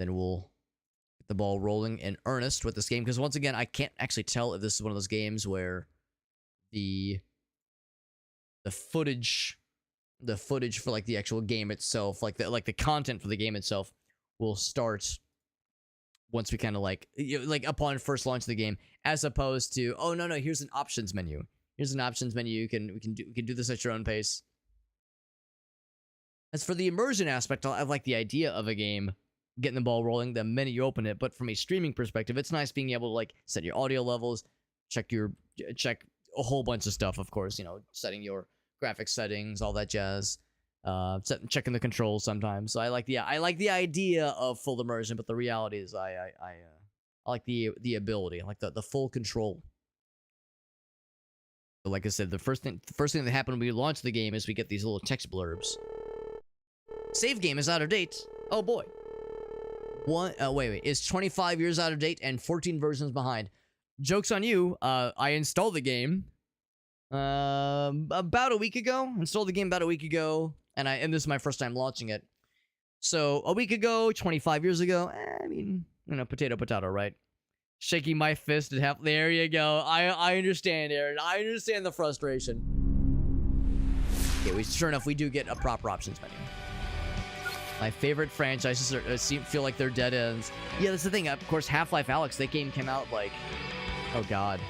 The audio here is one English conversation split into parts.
then we'll get the ball rolling in earnest with this game. Because once again, I can't actually tell if this is one of those games where the footage for like the actual game itself, like the content for the game itself, will start once we kind of like upon first launch of the game, as opposed to, oh no, here's an options menu. Here's an options menu. We can do this at your own pace. As for the immersion aspect, I like the idea of a game getting the ball rolling the minute you open it. But from a streaming perspective, it's nice being able to like set your audio levels, check a whole bunch of stuff. Of course, setting your graphics settings, all that jazz. Checking the controls sometimes. So I like the idea of full immersion, but the reality is I like the ability, I like the full control. So like I said, the first thing that happened when we launched the game is we get these little text blurbs. Save game is out of date. Oh boy. Wait. Is 25 years out of date and 14 versions behind. Joke's on you. I installed the game about a week ago. Installed the game about a week ago, and this is my first time launching it. So a week ago, 25 years ago, I mean, potato, right? Shaking my fist at half. There you go. I understand, Aaron. I understand the frustration. Okay, sure enough, we do get a proper options menu. My favorite franchises feel like they're dead ends. Yeah, that's the thing. Of course, Half-Life Alyx, that game came out like, oh god.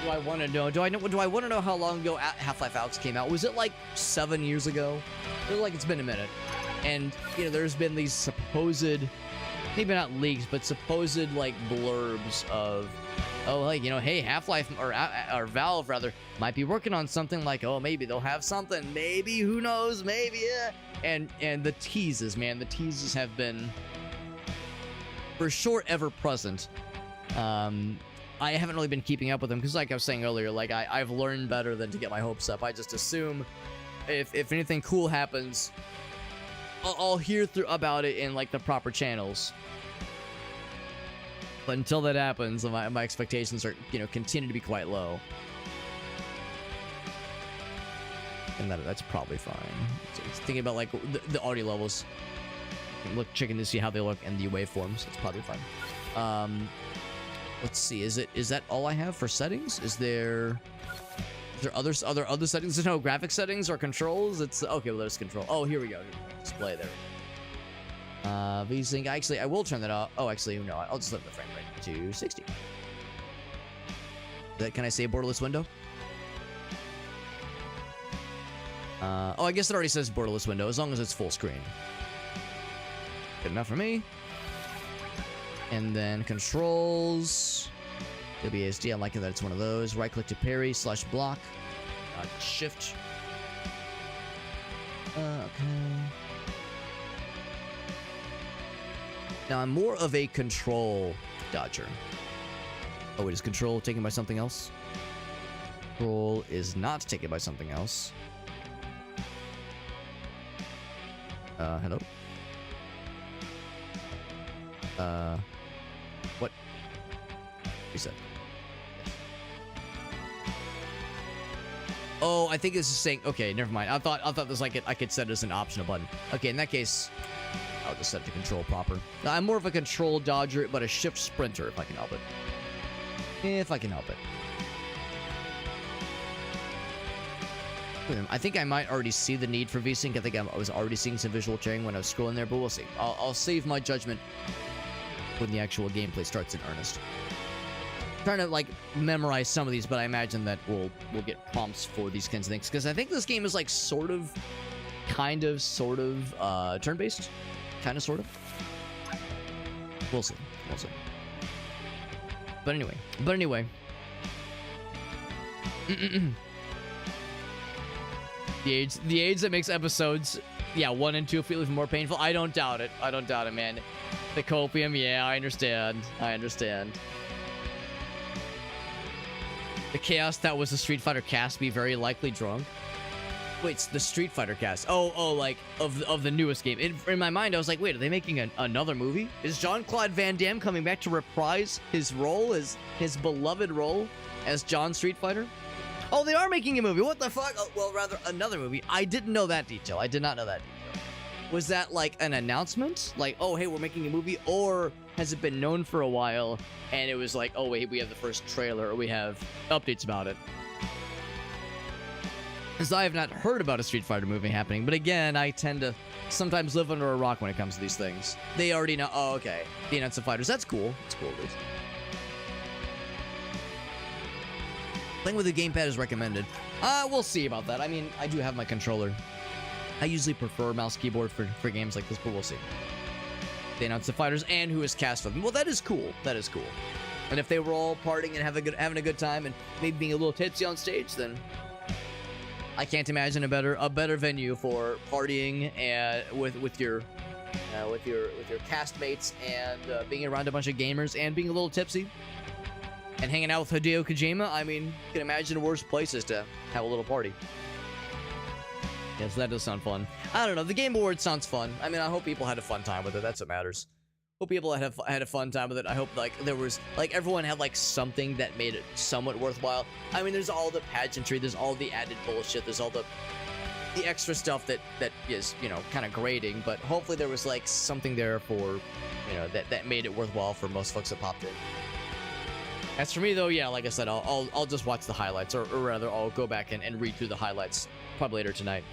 Do I want to know? Do I want to know how long ago Half-Life Alyx came out? Was it like 7 years ago? I feel like it's been a minute. And there's been these supposed, maybe not leaks, but supposed like blurbs of, oh, like, hey, Half-Life or Valve rather might be working on something, like, oh, maybe they'll have something, maybe, who knows, maybe, yeah. And the teases, man, the teases have been for sure ever present. I haven't really been keeping up with them because, like I was saying earlier, like I've learned better than to get my hopes up. I just assume if anything cool happens, I'll hear about it in like the proper channels. But until that happens, my expectations are continue to be quite low. And that's probably fine. It's thinking about like the audio levels. Checking to see how they look and the waveforms. It's probably fine. Let's see. Is that all I have for settings? Is there other settings? No, graphic settings or controls? It's okay. Well, there's control. Oh, here we go. Display there. VSync. Actually, I will turn that off. Oh, actually, no. I'll just let the frame rate to 60. Can I say borderless window? Oh, I guess it already says borderless window as long as it's full screen. Good enough for me. And then controls. WASD, I'm liking that it's one of those. Right click to parry / block. Shift. Okay. Now I'm more of a control dodger. Oh, wait, is control taken by something else? Control is not taken by something else. Hello? What? Reset. Oh, I think this is saying, okay, never mind. I thought this like I could set it as an optional button. Okay, in that case, I'll just set it to control proper. Now, I'm more of a control dodger, but a shift sprinter if I can help it. If I can help it. I think I might already see the need for VSync. I think I was already seeing some visual chairing when I was scrolling there, but we'll see. I'll save my judgment when the actual gameplay starts in earnest. I'm trying to like memorize some of these, but I imagine that we'll get prompts for these kinds of things, because I think this game is like sort of turn-based, kind of, sort of. We'll see. But anyway. The AIDS that makes episodes, 1 and 2 feel even more painful. I don't doubt it, man. The copium, yeah, I understand. The chaos that was the Street Fighter cast be very likely drunk. Wait, it's the Street Fighter cast. Oh, like of the newest game. In my mind, I was like, wait, are they making another movie? Is Jean-Claude Van Damme coming back to reprise his role, his beloved role as John Street Fighter? Oh, they are making a movie. What the fuck? Oh, well, rather, another movie. I didn't know that detail. I did not know that detail. Was that like an announcement? Like, oh, hey, we're making a movie? Or has it been known for a while and it was like, oh, wait, we have the first trailer or we have updates about it? Because I have not heard about a Street Fighter movie happening. But again, I tend to sometimes live under a rock when it comes to these things. They already know, oh, okay. The announced fighters. That's cool. That's cool, at least. Playing with the gamepad is recommended. We'll see about that. I mean, I do have my controller. I usually prefer mouse keyboard for games like this, but we'll see. They announced the fighters and who is cast with them. Well, that is cool. That is cool. And if they were all partying and having a good time and maybe being a little tipsy on stage, then I can't imagine a better venue for partying and with your castmates and being around a bunch of gamers and being a little tipsy and hanging out with Hideo Kojima. I mean, you can imagine worse places to have a little party. Yeah, so that does sound fun. I don't know. The Game Awards sounds fun. I mean, I hope people had a fun time with it. That's what matters. Hope people had a fun time with it. I hope like there was like everyone had like something that made it somewhat worthwhile. I mean, there's all the pageantry, there's all the added bullshit, there's all the extra stuff that is, you know, kind of grating. But hopefully there was like something there for, you know, that made it worthwhile for most folks that popped in. As for me though, yeah, like I said, I'll just watch the highlights, or rather, I'll go back and read through the highlights probably later tonight.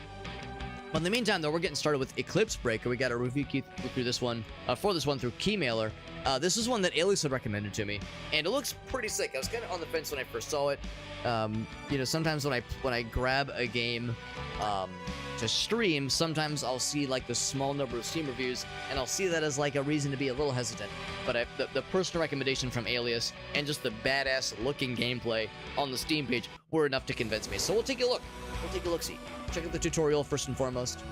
But in the meantime, though, we're getting started with Eclipse Breaker. We got a review key through this one, for this one through Keymailer. This is one that Alias had recommended to me, and it looks pretty sick. I was kind of on the fence when I first saw it. You know, sometimes when I grab a game to stream, sometimes I'll see like the small number of Steam reviews, and I'll see that as like a reason to be a little hesitant. But the personal recommendation from Alias and just the badass looking gameplay on the Steam page were enough to convince me. So we'll take a look. We'll take a look-see. Check out the tutorial first and foremost.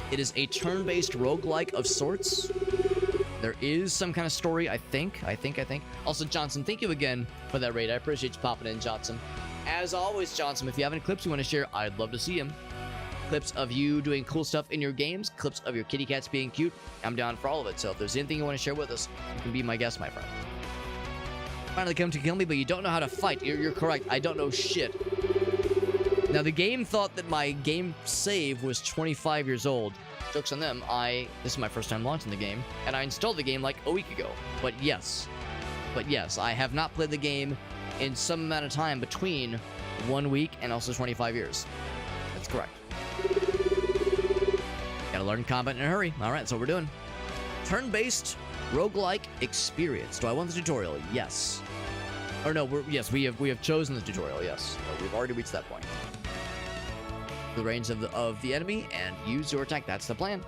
It is a turn-based roguelike of sorts. There is some kind of story, I think. Also, Johnson, thank you again for that raid. I appreciate you popping in, Johnson. As always, Johnson, if you have any clips you want to share, I'd love to see them. Clips of you doing cool stuff in your games, clips of your kitty cats being cute, I'm down for all of it. So if there's anything you want to share with us, you can be my guest, my friend. Finally come to kill me, but you don't know how to fight. You're correct. I don't know shit. Now, the game thought that my game save was 25 years old. Joke's on them. This is my first time launching the game, and I installed the game like a week ago. But yes, I have not played the game in some amount of time between 1 week and also 25 years. That's correct. Gotta learn combat in a hurry. All right, that's what we're doing. Turn-based roguelike experience. Do I want the tutorial? Yes. Or no, we have chosen the tutorial. Yes, we've already reached that point. The range of the enemy and use your attack. That's the plan.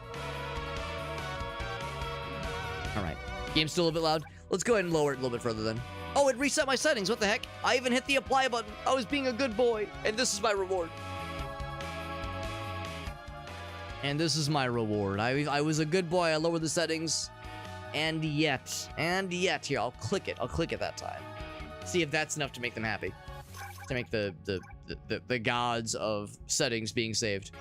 All right. Game's still a bit loud. Let's go ahead and lower it a little bit further then. Oh, it reset my settings. What the heck? I even hit the apply button. I was being a good boy, and this is my reward. And this is my reward. I was a good boy. I lowered the settings, and yet, here, I'll click it. I'll click it that time. See if that's enough to make them happy. To make the gods of settings being saved.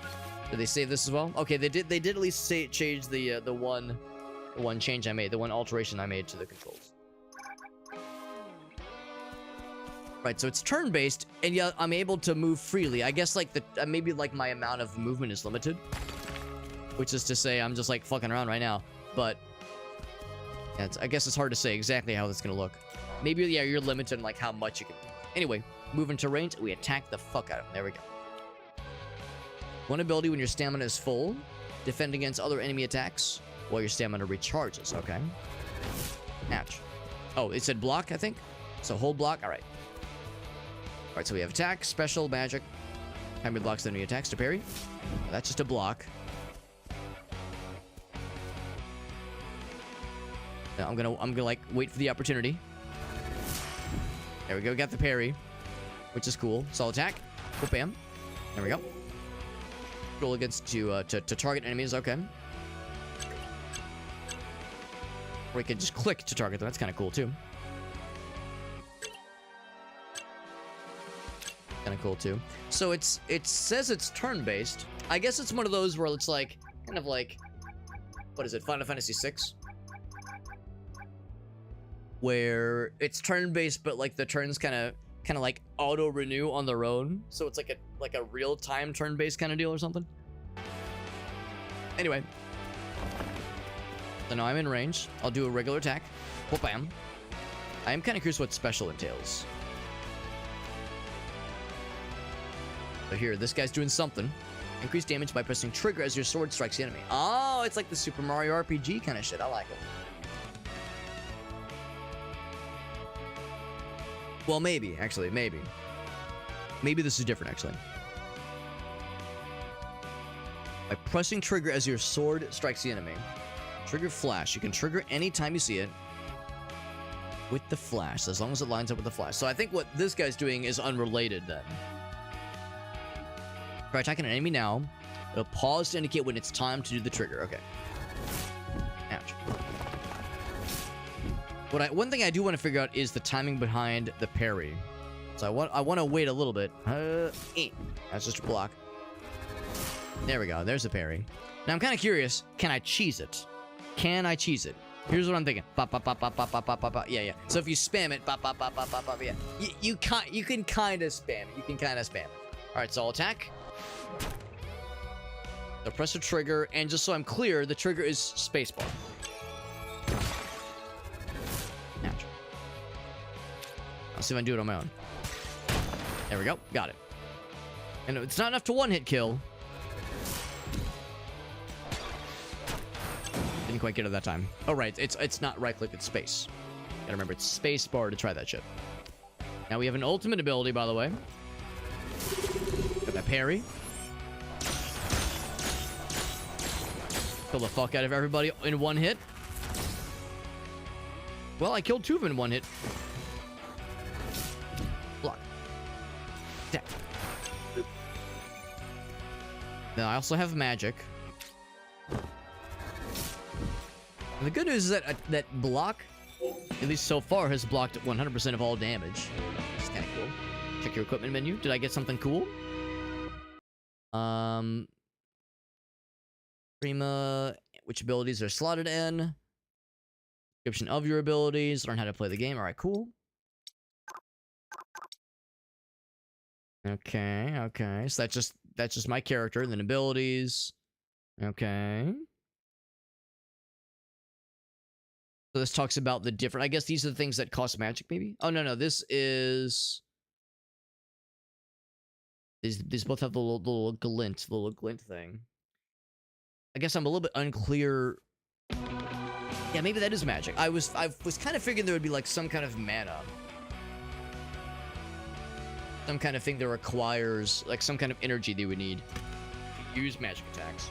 Did they save this as well? Okay, they did at least change the one change I made, the one alteration I made to the controls. Right, so it's turn-based, and yeah, I'm able to move freely. I guess like maybe like my amount of movement is limited, which is to say I'm just like fucking around right now. But yeah, I guess it's hard to say exactly how this is gonna look. Maybe yeah, you're limited in like how much you can. Anyway, move into range, we attack the fuck out of him. There we go. One ability when your stamina is full. Defend against other enemy attacks while your stamina recharges. Okay. Hatch. Oh, it said block, I think. So hold block. All right. All right, so we have attack, special, magic. Time blocks the enemy attacks to parry. That's just a block. Now I'm gonna like wait for the opportunity. There we go, got the parry, which is cool. Solid attack. Oh, bam. There we go. Roll against to target enemies. Okay. Or we can just click to target them. That's kind of cool too. Kind of cool too. So it says it's turn-based. I guess it's one of those where it's like kind of like, what is it? Final Fantasy VI. Where it's turn-based, but like the turns kind of like auto-renew on their own. So it's like a real-time turn-based kind of deal or something. Anyway. So now I'm in range. I'll do a regular attack. Whoop-bam. I am kind of curious what special entails. So here, this guy's doing something. Increase damage by pressing trigger as your sword strikes the enemy. Oh, it's like the Super Mario RPG kind of shit. I like it. Well, maybe, actually, maybe. Maybe this is different, actually. By pressing trigger as your sword strikes the enemy. Trigger flash. You can trigger anytime you see it. With the flash, as long as it lines up with the flash. So I think what this guy's doing is unrelated then. Try attacking an enemy now. It'll pause to indicate when it's time to do the trigger. Okay. Ouch. One thing I do want to figure out is the timing behind the parry. So I want to wait a little bit. That's just a block. There we go. There's the parry. Now I'm kind of curious. Can I cheese it? Can I cheese it? Here's what I'm thinking. Pop, pop, pop, pop, pop, pop, pop, pop, pop. Yeah, yeah. So if you spam it, pop, pop, pop, pop, pop, pop, yeah. You can kind of spam it. You can kind of spam it. All right, so I'll attack. So press the trigger, and just so I'm clear, the trigger is spacebar. Ouch. I'll see if I can do it on my own. There we go. Got it. And it's not enough to one-hit kill. Didn't quite get it that time. Oh, right. It's not right-click, it's space. Gotta remember, it's spacebar to try that shit. Now we have an ultimate ability, by the way. Got that parry. Kill the fuck out of everybody in one hit. Well, I killed two of them in one hit. Block. Attack. Now I also have magic. And the good news is that that block, at least so far, has blocked 100% of all damage. That's kind of cool. Check your equipment menu. Did I get something cool? Prima, which abilities are slotted in? Description of your abilities. Learn how to play the game. All right, cool. Okay, okay. So that's just my character. And then abilities. Okay. So this talks about the different. I guess these are the things that cost magic, maybe. Oh no, this is. These both have the little glint thing. I guess I'm a little bit unclear. Yeah, maybe that is magic. I was kind of figuring there would be like some kind of mana. Some kind of thing that requires like some kind of energy they would need to use magic attacks.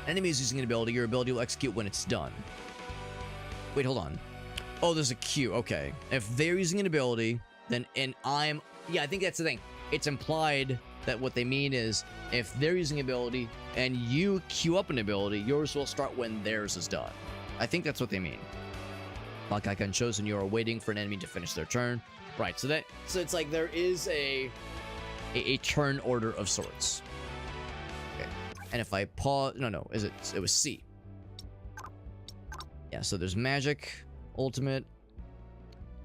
Enemies using an ability, your ability will execute when it's done. Wait, hold on. Oh, there's a queue. Okay. If they're using an ability, then yeah, I think that's the thing. It's implied that what they mean is if they're using ability and you queue up an ability, yours will start when theirs is done. I think that's what they mean. Clock icon shows when you are waiting for an enemy to finish their turn. Right, so it's like there is a turn order of sorts. Okay. And if I pause, no, it was C. Yeah, so there's magic, ultimate.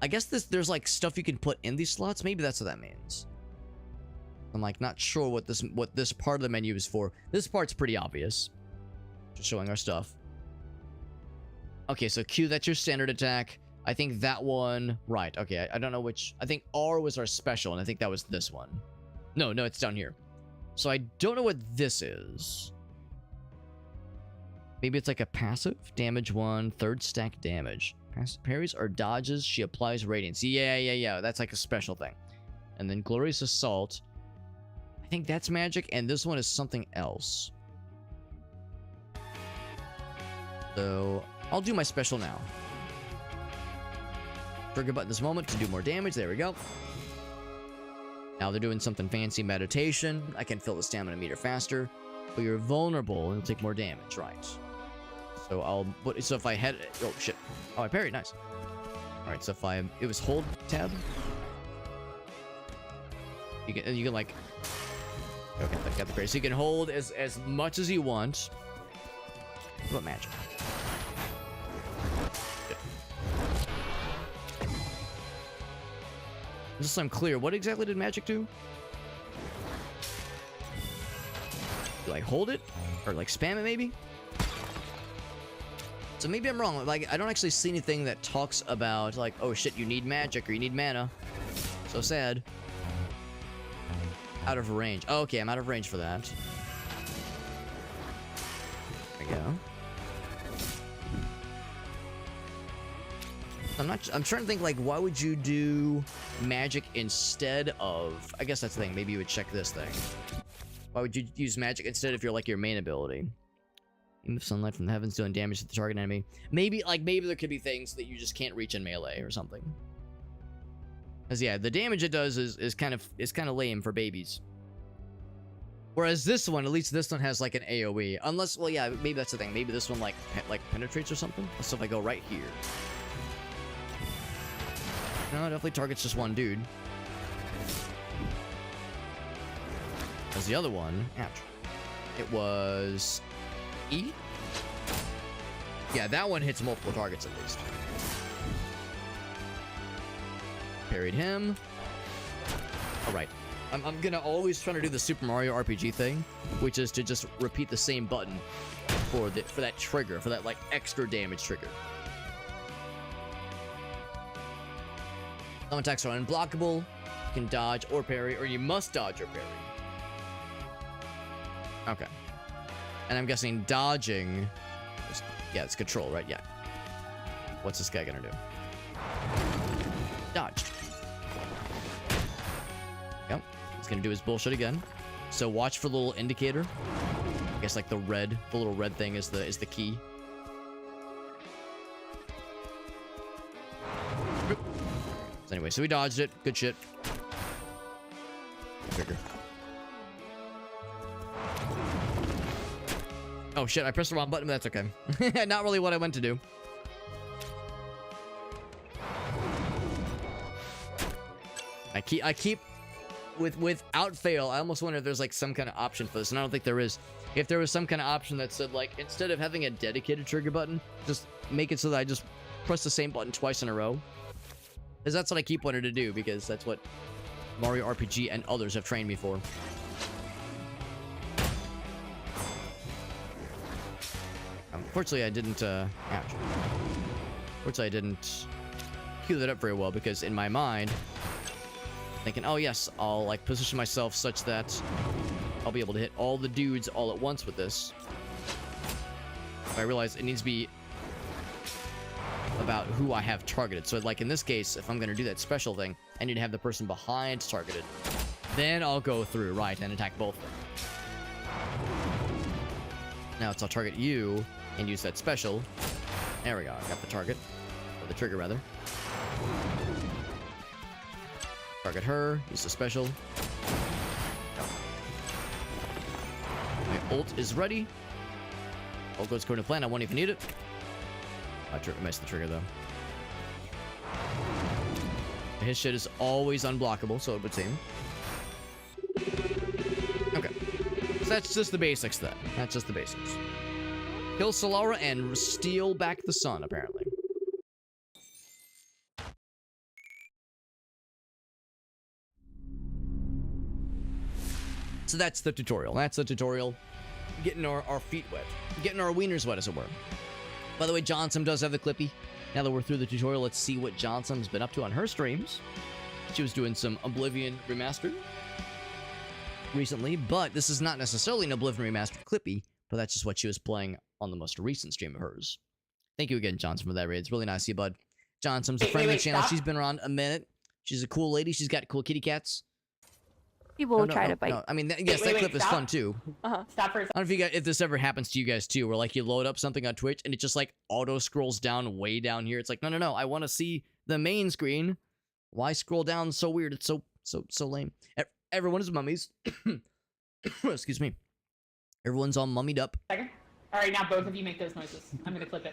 I guess there's like stuff you can put in these slots. Maybe that's what that means. I'm like not sure what this part of the menu is for. This part's pretty obvious. Just showing our stuff. Okay, so Q, that's your standard attack. I think that one, right. Okay, I don't know which. I think R was our special, and I think that was this one. No, it's down here. So I don't know what this is. Maybe it's like a passive. Damage 1, third stack damage. Parries or dodges, she applies radiance. Yeah. That's like a special thing. And then Glorious Assault. I think that's magic, and this one is something else. So I'll do my special now. Trigger button this moment to do more damage. There we go. Now they're doing something fancy. Meditation. I can fill the stamina meter faster. But you're vulnerable and it'll take more damage, right? So so if I had, oh shit. Oh, I parried, nice. All right, so if it was hold tab. You can like, okay, I got the parry. So you can hold as much as you want. What about magic? Just so I'm clear, what exactly did magic do? like hold it or like spam it maybe. So maybe I'm wrong. Like I don't actually see anything that talks about like, oh shit, you need magic or you need mana. So sad. Out of range. Oh, okay, I'm out of range for that. There we go. I'm trying to think, like, why would you do magic instead of... I guess that's the thing. Maybe you would check this thing. Why would you use magic instead if you're, like, your main ability? Beam of sunlight from the heavens doing damage to the target enemy. Maybe there could be things that you just can't reach in melee or something. Because, yeah, the damage it does is kind of lame for babies. Whereas this one, at least this one has, like, an AoE. Unless, well, yeah, maybe that's the thing. Maybe this one, like penetrates or something. So if I go right here... No, it definitely targets just one dude. As the other one, ouch. It was E? Yeah, that one hits multiple targets at least. Parried him. Alright. I'm gonna always try to do the Super Mario RPG thing, which is to just repeat the same button for that trigger, for that like extra damage trigger. Some attacks are unblockable. You can dodge or parry, or you must dodge or parry. Okay. And I'm guessing dodging... Yeah, it's control, right? Yeah. What's this guy gonna do? Dodged. Yep. He's gonna do his bullshit again. So watch for the little indicator. I guess like the little red thing is the key. Anyway, so we dodged it. Good shit. Trigger. Oh shit, I pressed the wrong button, but that's okay. Not really what I meant to do. I keep without fail, I almost wonder if there's like some kind of option for this, and I don't think there is. If there was some kind of option that said like, instead of having a dedicated trigger button, just make it so that I just press the same button twice in a row. Because that's what I keep wanting to do, because that's what Mario RPG and others have trained me for. Unfortunately, I didn't, ouch. Unfortunately, I didn't cue that up very well, because in my mind, thinking, oh yes, I'll, like, position myself such that I'll be able to hit all the dudes all at once with this. But I realize it needs to be about who I have targeted. So like in this case, if I'm going to do that special thing, I need to have the person behind targeted. Then I'll go through, right, and attack both of them. Now I'll target you and use that special. There we go. I got the target. Or the trigger, rather. Target her. Use the special. My ult is ready. All goes according to plan. I won't even need it. I missed the trigger, though. His shit is always unblockable, so it would seem. Okay. So that's just the basics, then. That's just the basics. Kill Solara and steal back the sun, apparently. So that's the tutorial. That's the tutorial. Getting our feet wet. Getting our wieners wet, as it were. By the way, Johnson does have the Clippy. Now that we're through the tutorial, let's see what Johnson's been up to on her streams. She was doing some Oblivion Remastered recently, but this is not necessarily an Oblivion Remastered Clippy, but that's just what she was playing on the most recent stream of hers. Thank you again, Johnson, for that raid. It's really nice of you, bud. Johnson's a friend of the channel. Stop. She's been around a minute. She's a cool lady. She's got cool kitty cats. People will try to bite. No. I mean, yes, that clip is fun too. Stop for a second. I don't know if this ever happens to you guys too, where like you load up something on Twitch and it just like auto scrolls down way down here. It's like, no, I want to see the main screen. Why scroll down so weird? It's so lame. Everyone is mummies. Excuse me. Everyone's all mummied up. Second. All right, now both of you make those noises. I'm gonna clip it.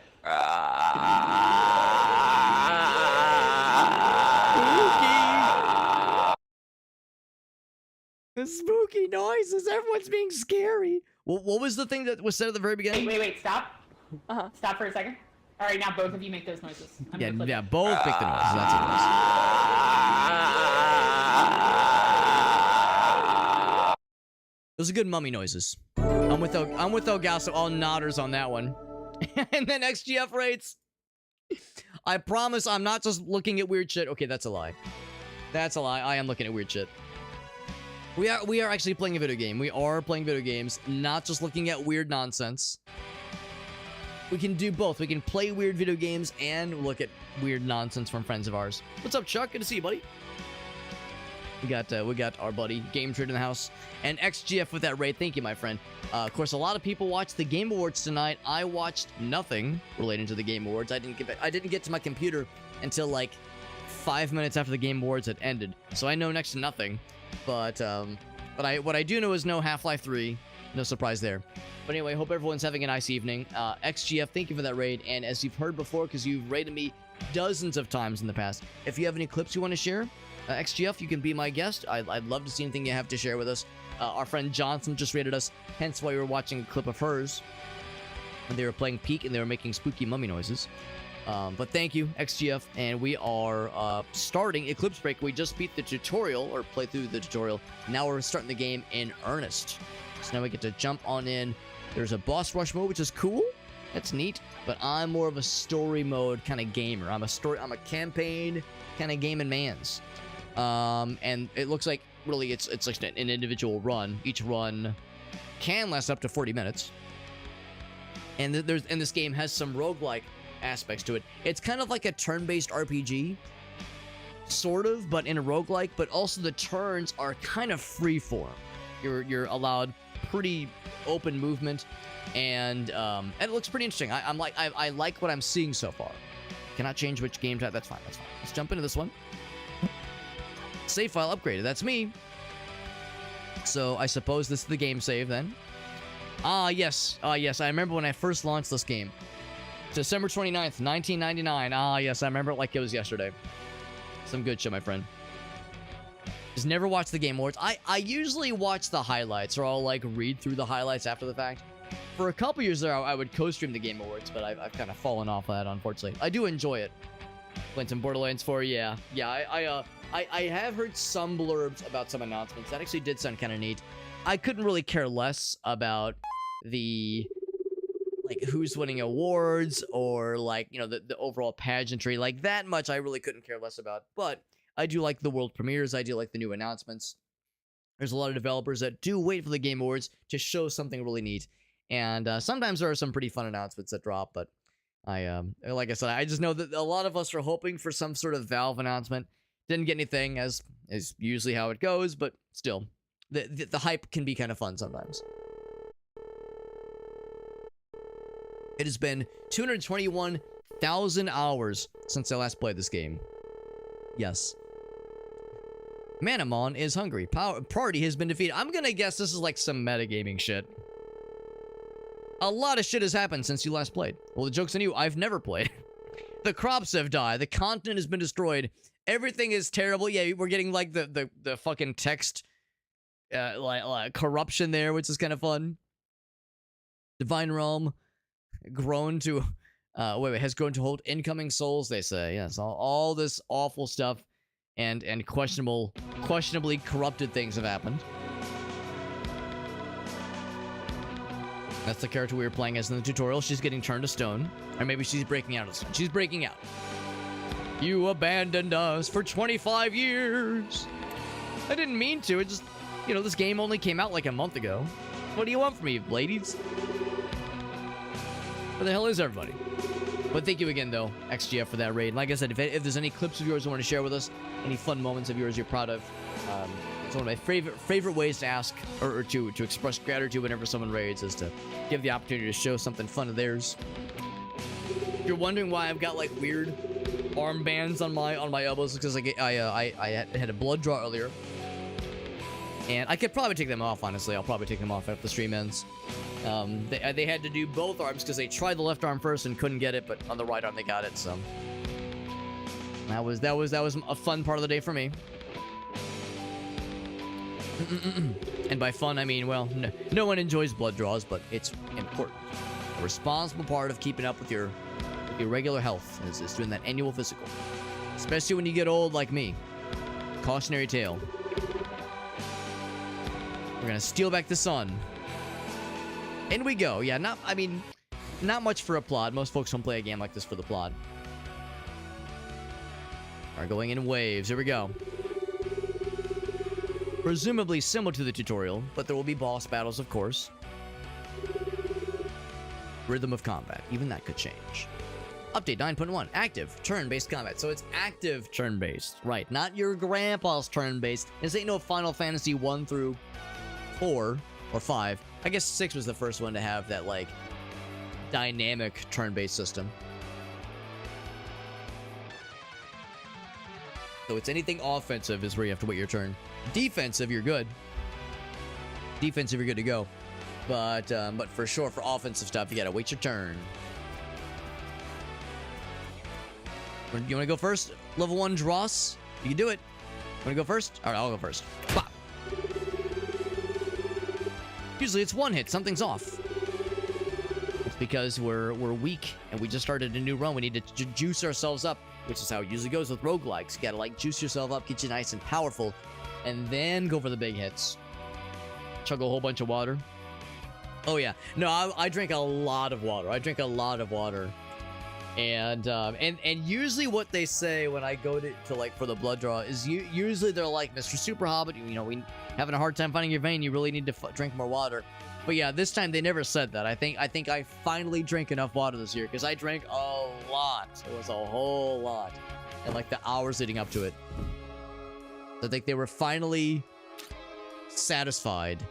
The spooky noises. Everyone's being scary. What was the thing that was said at the very beginning? Wait, stop. Stop for a second. All right, now both of you make those noises. Yeah, both make the noises. That's what it was. Those are good mummy noises. I'm with Elgaso. All nodders on that one. And then XGF rates. I promise I'm not just looking at weird shit. Okay, that's a lie. That's a lie. I am looking at weird shit. We are actually playing a video game. We are playing video games, not just looking at weird nonsense. We can do both. We can play weird video games and look at weird nonsense from friends of ours. What's up, Chuck? Good to see you, buddy. We got our buddy Game Trade in the house, and XGF with that rate. Thank you, my friend. Of course, a lot of people watched the Game Awards tonight. I watched nothing relating to the Game Awards. I didn't get to my computer until like 5 minutes after the Game Awards had ended, so I know next to nothing. But what I do know is no Half-Life 3. No surprise there. But anyway, hope everyone's having a nice evening. XGF, thank you for that raid. And as you've heard before, because you've raided me dozens of times in the past, if you have any clips you want to share, XGF, you can be my guest. I'd love to see anything you have to share with us. Our friend Johnson just rated us, hence why we were watching a clip of hers. And they were playing Peak and they were making spooky mummy noises. But thank you, XGF. And we are starting Eclipse Breaker. We just beat the tutorial, or played through the tutorial. Now we're starting the game in earnest. So now we get to jump on in. There's a boss rush mode, which is cool. That's neat. But I'm more of a story mode kind of gamer. I'm a campaign kind of gaming mans. And it looks like really it's like an individual run. Each run can last up to 40 minutes. And this game has some roguelike aspects to it. It's kind of like a turn-based RPG, sort of, but in a roguelike. But also the turns are kind of freeform. You're allowed pretty open movement, and it looks pretty interesting. I like what I'm seeing so far. Cannot change which game type. That's fine. That's fine. Let's jump into this one. Save file upgraded. That's me. So I suppose this is the game save then. Yes. Yes. I remember when I first launched this game. December 29th, 1999. Yes. I remember it like it was yesterday. Some good shit, my friend. Just never watched the Game Awards. I usually watch the highlights, or I'll like read through the highlights after the fact. For a couple years there, I would co-stream the Game Awards, but I've kind of fallen off of that, unfortunately. I do enjoy it. Playing some Borderlands 4, yeah. I have heard some blurbs about some announcements. That actually did sound kind of neat. I couldn't really care less about the, like, who's winning awards, or, like, you know, the overall pageantry. Like, that much I really couldn't care less about. But I do like the world premieres. I do like the new announcements. There's a lot of developers that do wait for the Game Awards to show something really neat. And sometimes there are some pretty fun announcements that drop, but like I said, I just know that a lot of us are hoping for some sort of Valve announcement. Didn't get anything, as is usually how it goes, but still, the hype can be kind of fun sometimes. It has been 221,000 hours since I last played this game. Yes. Manamon is hungry. Party has been defeated. I'm gonna guess this is like some metagaming shit. A lot of shit has happened since you last played. Well, the joke's on you. I've never played. The crops have died. The continent has been destroyed. Everything is terrible. Yeah, we're getting like the fucking text like corruption there, which is kind of fun. Divine Realm grown to has grown to hold incoming souls, they say. Yes, all this awful stuff and questionably corrupted things have happened. That's the character we were playing as in the tutorial. She's getting turned to stone. Or maybe she's breaking out of stone. She's breaking out. You abandoned us for 25 years. I didn't mean to. It just, you know, this game only came out like a month ago. What do you want from me, ladies? Where the hell is everybody? But thank you again, though, XGF, for that raid. Like I said, if there's any clips of yours you want to share with us, any fun moments of yours you're proud of, it's one of my favorite ways to ask or to express gratitude whenever someone raids, is to give the opportunity to show something fun of theirs. If you're wondering why I've got like weird armbands on my elbows, because I had a blood draw earlier, and I could probably take them off. Honestly, I'll probably take them off after the stream ends. They had to do both arms because they tried the left arm first and couldn't get it, but on the right arm they got it. So that was a fun part of the day for me. And by fun, I mean, well, no one enjoys blood draws, but it's important. A responsible part of keeping up with your regular health is doing that annual physical. Especially when you get old like me. Cautionary tale. We're gonna steal back the sun. In we go. Yeah, not much for a plot. Most folks don't play a game like this for the plot. Are going in waves. Here we go. Presumably similar to the tutorial, but there will be boss battles, of course. Rhythm of combat. Even that could change. Update 9.1. Active turn-based combat. So it's active turn-based. Right. Not your grandpa's turn-based. This ain't no Final Fantasy 1 through 4 or 5. I guess 6 was the first one to have that, like, dynamic turn-based system. So it's anything offensive is where you have to wait your turn. Defensive, you're good. Defensive, you're good to go. But for sure, for offensive stuff, you gotta wait your turn. You wanna go first? Level 1 Dross? You can do it. Wanna go first? Alright, I'll go first. Bop. Usually it's one hit, something's off. It's because we're weak and we just started a new run. We need to juice ourselves up, which is how it usually goes with roguelikes. You gotta like juice yourself up, get you nice and powerful, and then go for the big hits. Chug a whole bunch of water. Oh yeah, no, I drink a lot of water. I drink a lot of water, and usually what they say when I go to like for the blood draw is usually they're like, Mr. Super Hobbit, you know, we having a hard time finding your vein. You really need to drink more water. But yeah, this time they never said that. I think I finally drank enough water this year because I drank a lot. It was a whole lot, and like the hours leading up to it. I think they were finally satisfied.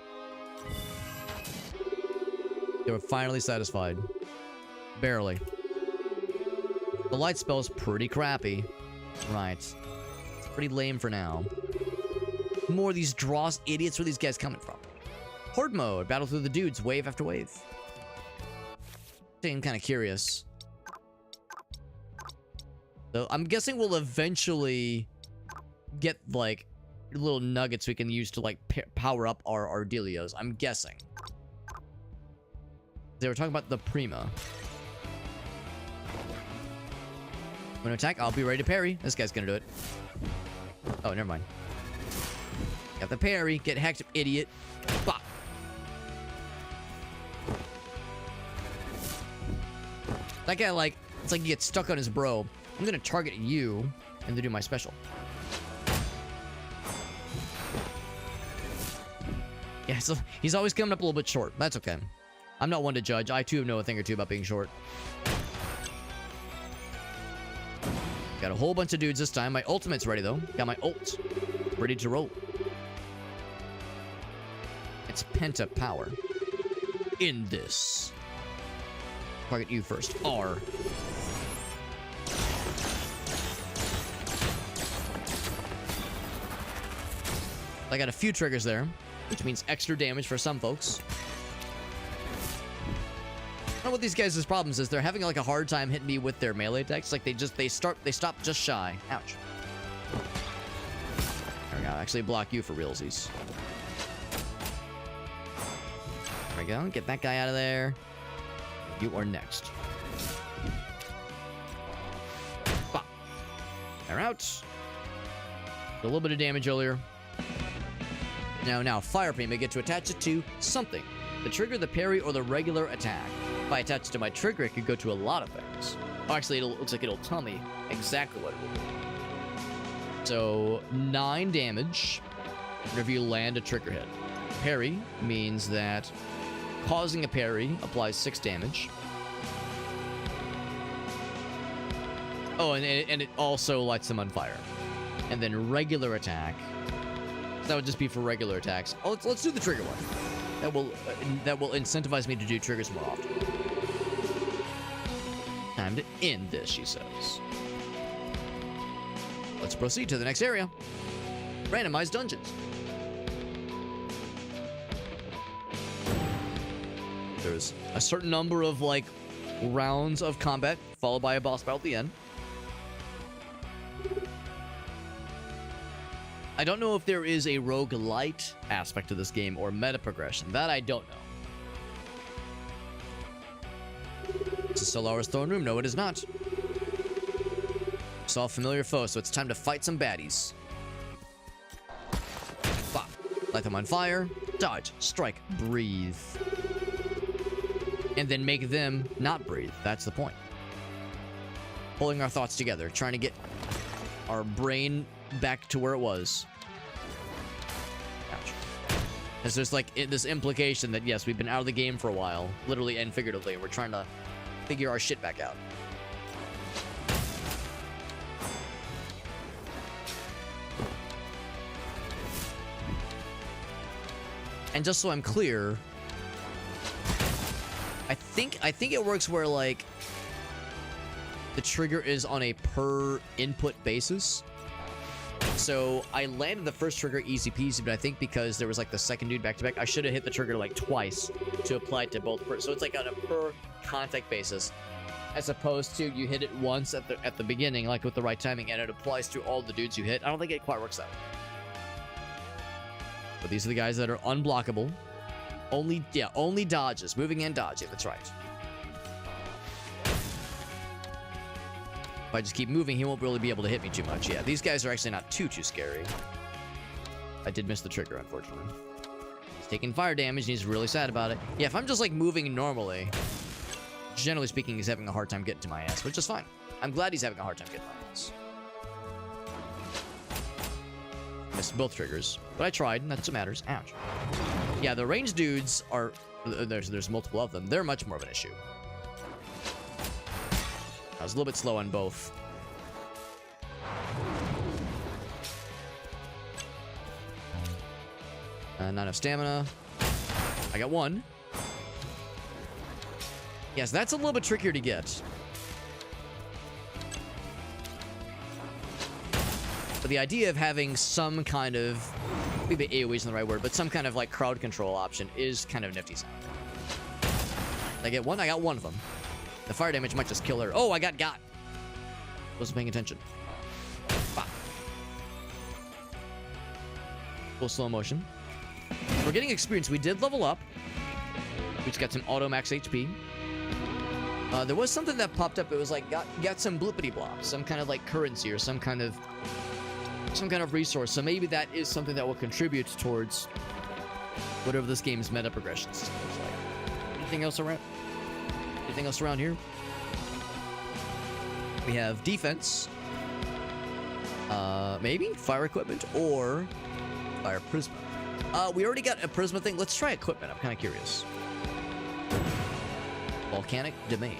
They were finally satisfied. Barely. The light spell is pretty crappy. Right. It's pretty lame for now. More of these Dross idiots. Where are these guys coming from? Horde mode. Battle through the dudes. Wave after wave. I'm kind of curious. So I'm guessing we'll eventually get like little nuggets we can use to like power up our Delios. I'm guessing. They were talking about the Prima. When attack, I'll be ready to parry. This guy's gonna do it. Oh, never mind. Got the parry. Get hacked, idiot. Bop. That guy, like, it's like he gets stuck on his bro. I'm gonna target you and then do my special. Yeah, so he's always coming up a little bit short. That's okay. I'm not one to judge. I too know a thing or two about being short. Got a whole bunch of dudes this time. My ultimate's ready though. Got my ult ready to roll. It's penta power. In this. Target you first. R. I got a few triggers there, which means extra damage for some folks. I don't know what these guys' problems is. They're having like a hard time hitting me with their melee attacks. Like they stop just shy. Ouch. There we go. Actually block you for realsies. There we go. Get that guy out of there. You are next. Bop. They're out. A little bit of damage earlier. Now, Fire Prima get to attach it to something. The trigger, the parry, or the regular attack. If I attach it to my trigger, it could go to a lot of things. Oh, actually, it looks like it'll tell me exactly what it will do. So, 9 damage whenever you land a trigger hit. Parry means that causing a parry applies 6 damage. Oh, and it also lights them on fire. And then regular attack. So that would just be for regular attacks. Oh, let's do the trigger one. That will incentivize me to do triggers more often. Time to end this, she says. Let's proceed to the next area. Randomized dungeons. There's a certain number of like rounds of combat followed by a boss battle at the end. I don't know if there is a roguelite aspect to this game or meta progression. That I don't know. Is this Solara's throne room? No, it is not. Saw a familiar foe, so it's time to fight some baddies. Bop. Light them on fire. Dodge. Strike. Breathe. and then make them not breathe. That's the point. Pulling our thoughts together, trying to get our brain back to where it was. Ouch. There's just like this implication that yes, we've been out of the game for a while, literally and figuratively. We're trying to figure our shit back out. And just so I'm clear, I think it works where like the trigger is on a per input basis. So I landed the first trigger easy peasy, but I think because there was like the second dude back to back, I should have hit the trigger like twice to apply it to both. So it's like on a per contact basis, as opposed to you hit it once at the beginning, like with the right timing, and it applies to all the dudes you hit. I don't think it quite works that way. But these are the guys that are unblockable. Only dodges. Moving and dodging. That's right. If I just keep moving, he won't really be able to hit me too much. Yeah, these guys are actually not too scary. I did miss the trigger, unfortunately. He's taking fire damage, and he's really sad about it. Yeah, if I'm just, like, moving normally, generally speaking, he's having a hard time getting to my ass, which is fine. I'm glad he's having a hard time getting to my ass. Missed both triggers, but I tried, and that's what matters. Ouch. Yeah, the ranged dudes are... There's multiple of them. They're much more of an issue. I was a little bit slow on both. Not enough stamina. I got one. Yes, that's a little bit trickier to get. But the idea of having some kind of, maybe AoE isn't the right word, but some kind of like crowd control option is kind of nifty sound. I get one? I got one of them. The fire damage might just kill her. Oh, I got. Wasn't paying attention. Bah. Full slow motion. We're getting experience. We did level up. We just got some auto max HP. There was something that popped up. It was like, got some blippity blobs, some kind of like currency or some kind of resource. So maybe that is something that will contribute towards whatever this game's meta progression system looks like. Anything else around? Anything else around here? We have defense. Maybe fire equipment or fire prisma. We already got a prisma thing. Let's try equipment. I'm kind of curious. Volcanic domain.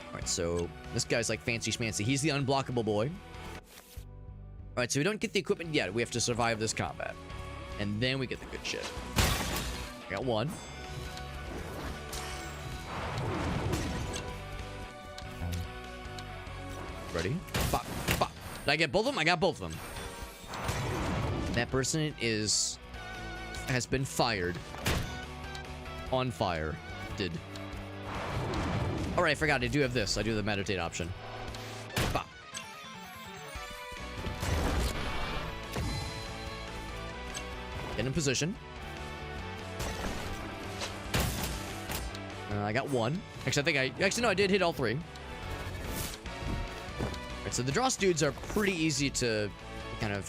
Alright, so this guy's like fancy schmancy. He's the unblockable boy. Alright, so we don't get the equipment yet. We have to survive this combat. And then we get the good shit. I got one. Ready? Bop, bop. Did I get both of them? I got both of them. That person has been fired. On fire. Did. Alright, I forgot. I do have this. I do have the meditate option. Bop. Get in position. I got one. Actually, no, I did hit all three. Alright, so the Dross dudes are pretty easy to kind of...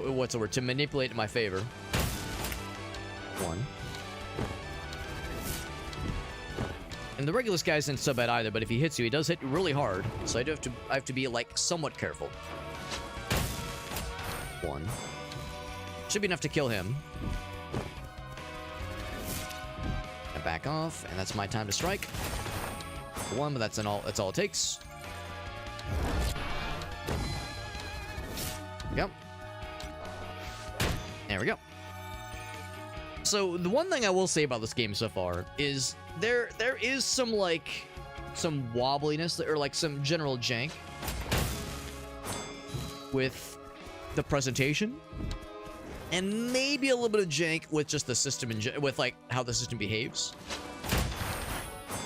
what's the word? To manipulate in my favor. One. And the Regulus guy isn't so bad either, but if he hits you, he does hit you really hard. So I have to be, like, somewhat careful. One. Should be enough to kill him. And back off, and that's my time to strike. One, but that's all it takes. Yep. There we go. So the one thing I will say about this game so far is there is some wobbliness or like some general jank with the presentation, and maybe a little bit of jank with just the system with like how the system behaves.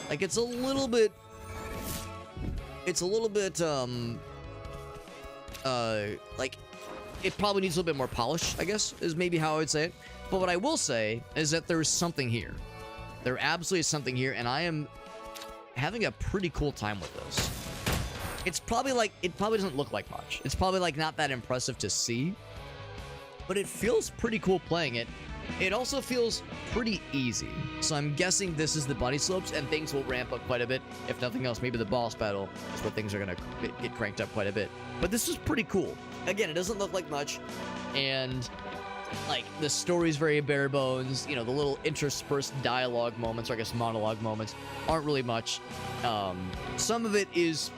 Like it's a little bit like it probably needs a little bit more polish, I guess, is maybe how I would say it. But what I will say is that there's something here. There absolutely is something here, and I am having a pretty cool time with this. It's probably like, it probably doesn't look like much. It's probably like not that impressive to see. but it feels pretty cool playing it. It also feels pretty easy. So I'm guessing this is the buddy slopes, and things will ramp up quite a bit. If nothing else, maybe the boss battle is where things are going to get cranked up quite a bit. But this is pretty cool. Again, it doesn't look like much, and like the story's very bare bones. You know, the little interspersed dialogue moments, or I guess monologue moments, aren't really much. Some of it is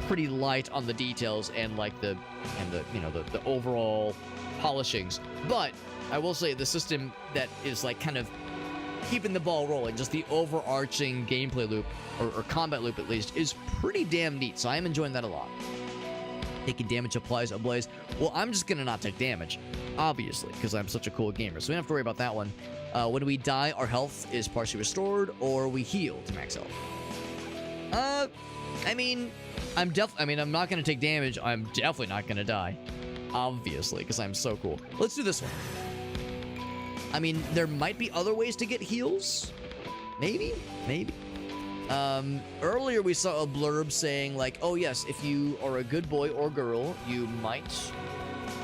pretty light on the details and like the overall polishings, but I will say the system that is like kind of keeping the ball rolling, just the overarching gameplay loop or combat loop at least, is pretty damn neat. So I am enjoying that a lot. Taking damage applies ablaze. Well, I'm just gonna not take damage, obviously, because I'm such a cool gamer. So we don't have to worry about that one. When we die, our health is partially restored, or we heal to max health. I mean, I'm not gonna take damage. I'm definitely not gonna die, obviously, because I'm so cool. Let's do this one. I mean, there might be other ways to get heals. Maybe. Earlier we saw a blurb saying like, oh yes, if you are a good boy or girl, you might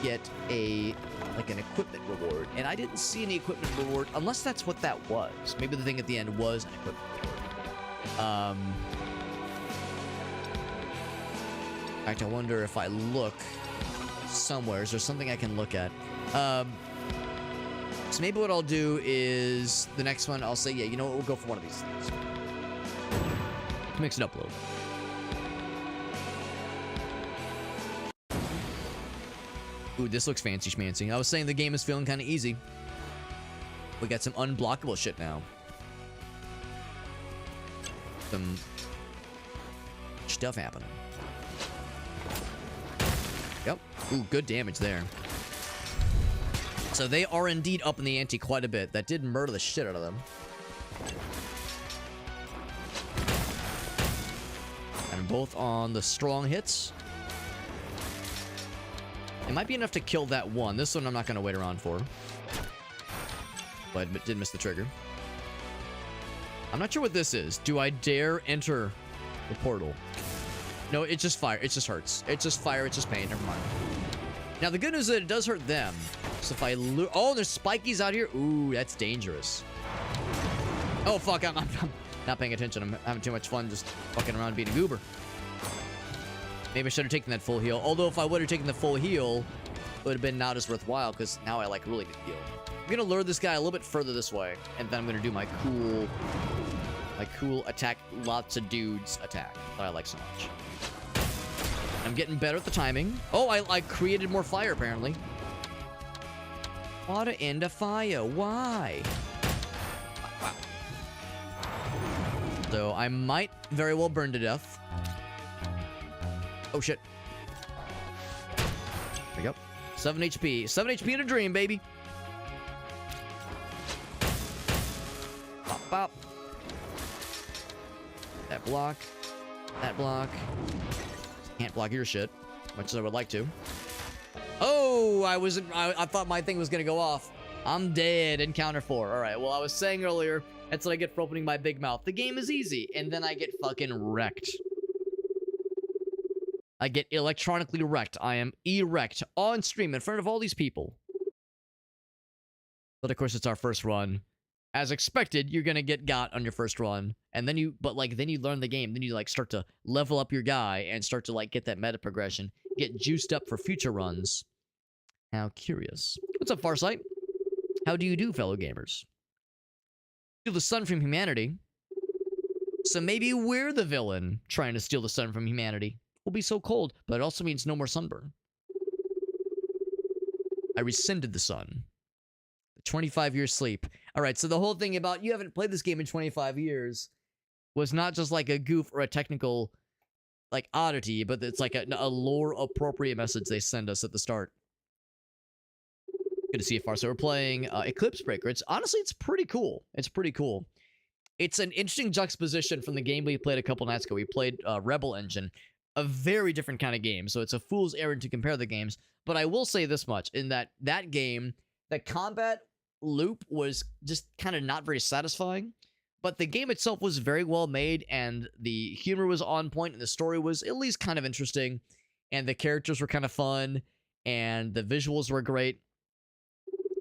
get an equipment reward. And I didn't see any equipment reward, unless that's what that was. Maybe the thing at the end was an equipment reward. In fact, I wonder if I look somewhere, is there something I can look at? So maybe what I'll do is the next one I'll say, yeah, you know what, we'll go for one of these things. Mix it up a little bit. Ooh, this looks fancy schmancy. I was saying the game is feeling kind of easy. We got some unblockable shit now. Some stuff happening. Yep. Ooh, good damage there. So they are indeed up in the ante quite a bit. That did murder the shit out of them. And both on the strong hits. It might be enough to kill that one. This one I'm not going to wait around for. But did miss the trigger. I'm not sure what this is. Do I dare enter the portal? No, it's just fire. It just hurts. It's just fire. It's just pain. Never mind. Now, the good news is that it does hurt them. So if I oh, there's spikies out here. Ooh, that's dangerous. Oh, fuck. I'm not paying attention. I'm having too much fun just fucking around being a goober. Maybe I should have taken that full heal. Although, if I would have taken the full heal, it would have been not as worthwhile, because now I, like, really need to heal. I'm going to lure this guy a little bit further this way, and then I'm going to do my cool attack lots of dudes attack that I like so much. I'm getting better at the timing. Oh, I created more fire, apparently. Water into fire. Why? Wow. So I might very well burn to death. Oh, shit. There we go. 7 HP. 7 HP in a dream, baby. Pop, pop. That block. That block. Can't block your shit, much as I would like to. Oh, I thought my thing was gonna go off. I'm dead in counter 4. All right, well, I was saying earlier, that's what I get for opening my big mouth. The game is easy, and then I get fucking wrecked. I get electronically wrecked. I am erect on stream in front of all these people. But of course, it's our first run. As expected, you're gonna get got on your first run, and then then you learn the game. Then you like start to level up your guy and start to like get that meta progression, get juiced up for future runs. How curious. What's up, Farsight? How do you do, fellow gamers? Steal the sun from humanity. So maybe we're the villain trying to steal the sun from humanity. We'll be so cold, but it also means no more sunburn. I rescinded the sun. 25-year sleep. All right, so the whole thing about you haven't played this game in 25 years was not just like a goof or a technical like oddity, but it's like a lore appropriate message they send us at the start. Good to see you, Far. So we're playing Eclipse Breaker. Honestly, it's pretty cool. It's pretty cool. It's an interesting juxtaposition from the game we played a couple nights ago. We played Rebel Engine, a very different kind of game. So it's a fool's errand to compare the games. But I will say this much, in that game, the combat loop was just kind of not very satisfying, but the game itself was very well made, and the humor was on point, and the story was at least kind of interesting, and the characters were kind of fun, and the visuals were great.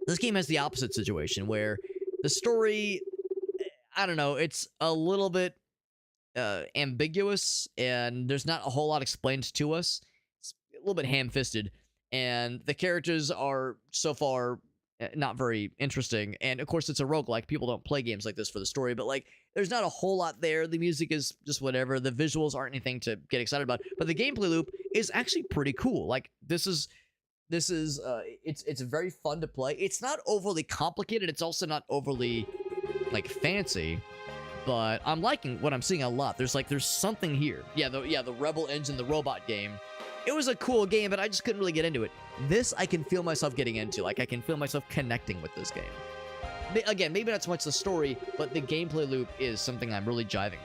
This game has the opposite situation where the story, I don't know, it's a little bit ambiguous, and there's not a whole lot explained to us. It's a little bit ham-fisted, and the characters are so far not very interesting. And of course, it's a roguelike. People don't play games like this for the story, but like, there's not a whole lot there. The music is just whatever. The visuals aren't anything to get excited about, but the gameplay loop is actually pretty cool. Like, this is it's very fun to play. It's not overly complicated. It's also not overly like fancy, but I'm liking what I'm seeing a lot. There's something here. Yeah, the Rebel Engine, the robot game. It was a cool game, but I just couldn't really get into it. This I can feel myself getting into. Like, I can feel myself connecting with this game. Again, maybe not so much the story, but the gameplay loop is something I'm really jiving with.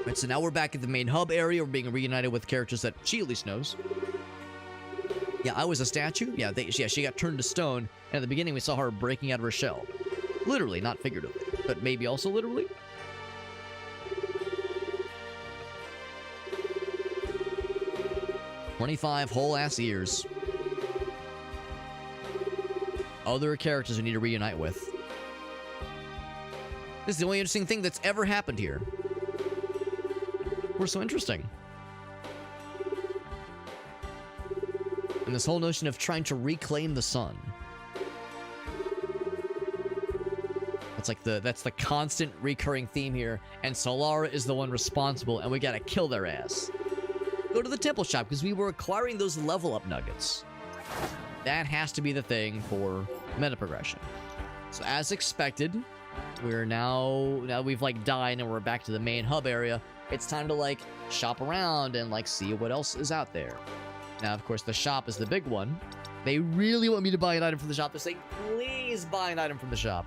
Right, so now we're back at the main hub area. We're being reunited with characters that she at least knows. Yeah, I was a statue. Yeah, she got turned to stone. And at the beginning, we saw her breaking out of her shell. Literally, not figuratively, but maybe also literally. 25 whole ass years. Other characters we need to reunite with. This is the only interesting thing that's ever happened here. We're so interesting. And this whole notion of trying to reclaim the sun. That's the constant recurring theme here. And Solara is the one responsible, and we gotta kill their ass. Go to the temple shop, because we were acquiring those level up nuggets. That has to be the thing for meta progression. So as expected, we're now we've like died and we're back to the main hub area. It's time to like shop around and like see what else is out there. Now, of course, the shop is the big one. They really want me to buy an item from the shop. They're saying, please buy an item from the shop.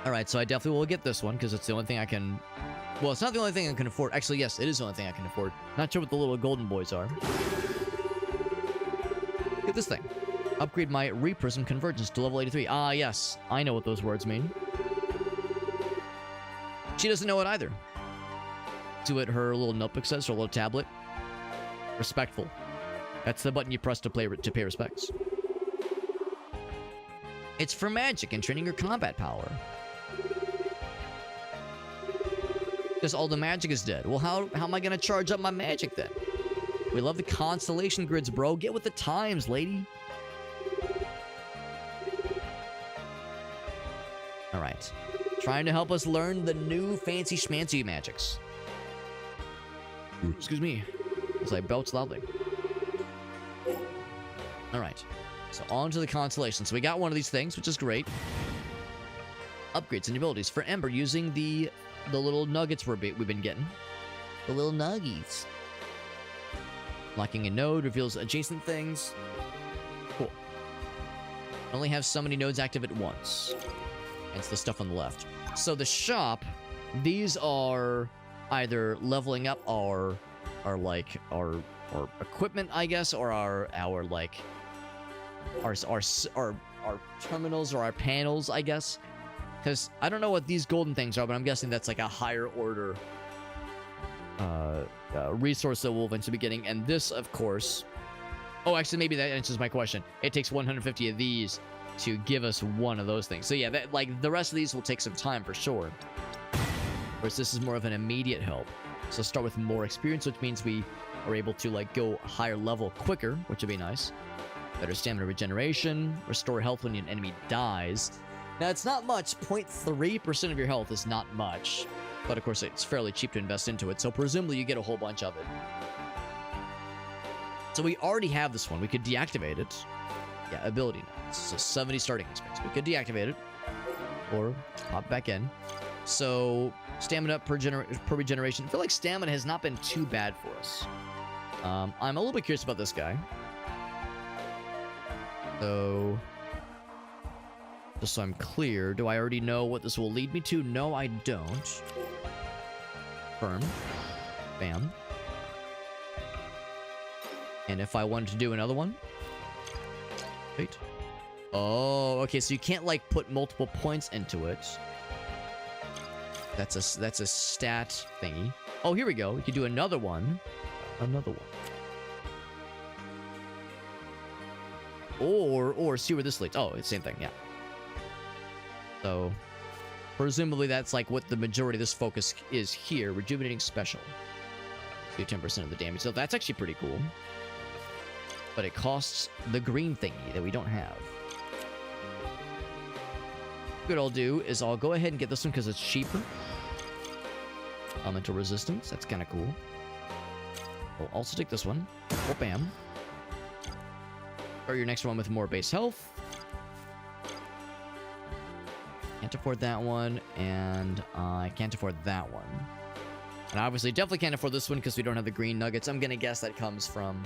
Alright, so I definitely will get this one, because it's the only thing I can... Well, it's not the only thing I can afford. Actually, yes, it is the only thing I can afford. Not sure what the little golden boys are. Get this thing. Upgrade my Reprism Convergence to level 83. Ah, yes. I know what those words mean. She doesn't know it either. See what her little notebook says, her little tablet. Respectful. That's the button you press to pay respects. It's for magic and training your combat power. Because all the magic is dead. Well, how am I going to charge up my magic then? We love the constellation grids, bro. Get with the times, lady. Alright. Trying to help us learn the new fancy schmancy magics. Excuse me. As I belch loudly. Alright. So on to the constellation. So we got one of these things, which is great. Upgrades and abilities for Ember using the little nuggets we've been getting. The little nuggies. Locking a node reveals adjacent things. Cool. Only have so many nodes active at once. Hence the stuff on the left. So the shop, these are either leveling up our equipment, I guess, or our terminals or our panels, I guess. Because I don't know what these golden things are, but I'm guessing that's like a higher order resource that we'll eventually be getting. And this, of course... Oh, actually, maybe that answers my question. It takes 150 of these to give us one of those things. So yeah, like the rest of these will take some time for sure. Whereas this is more of an immediate help. So start with more experience, which means we are able to like go higher level quicker, which would be nice. Better stamina regeneration, restore health when an enemy dies. Now, it's not much. 0.3% of your health is not much. But, of course, it's fairly cheap to invest into it. So, presumably, you get a whole bunch of it. So, we already have this one. We could deactivate it. Yeah, ability now. It's a 70 starting experience. We could deactivate it. Or pop back in. So, stamina per regeneration. I feel like stamina has not been too bad for us. I'm a little bit curious about this guy. So... Just so I'm clear, do I already know what this will lead me to? No, I don't. Confirm. Bam. And if I wanted to do another one? Wait. Oh, okay, so you can't, like, put multiple points into it. That's a stat thingy. Oh, here we go. We can do another one. another one. Or see where this leads. Oh, it's the same thing, yeah. So, presumably that's like what the majority of this focus is here. Rejuvenating special. Do 10% of the damage. So that's actually pretty cool. But it costs the green thingy that we don't have. What I'll do is I'll go ahead and get this one because it's cheaper. Elemental resistance. That's kind of cool. We'll also take this one. Oh, bam. Or your next one with more base health. Can't afford that one, and I can't afford that one. And obviously definitely can't afford this one because we don't have the green nuggets. I'm gonna guess that comes from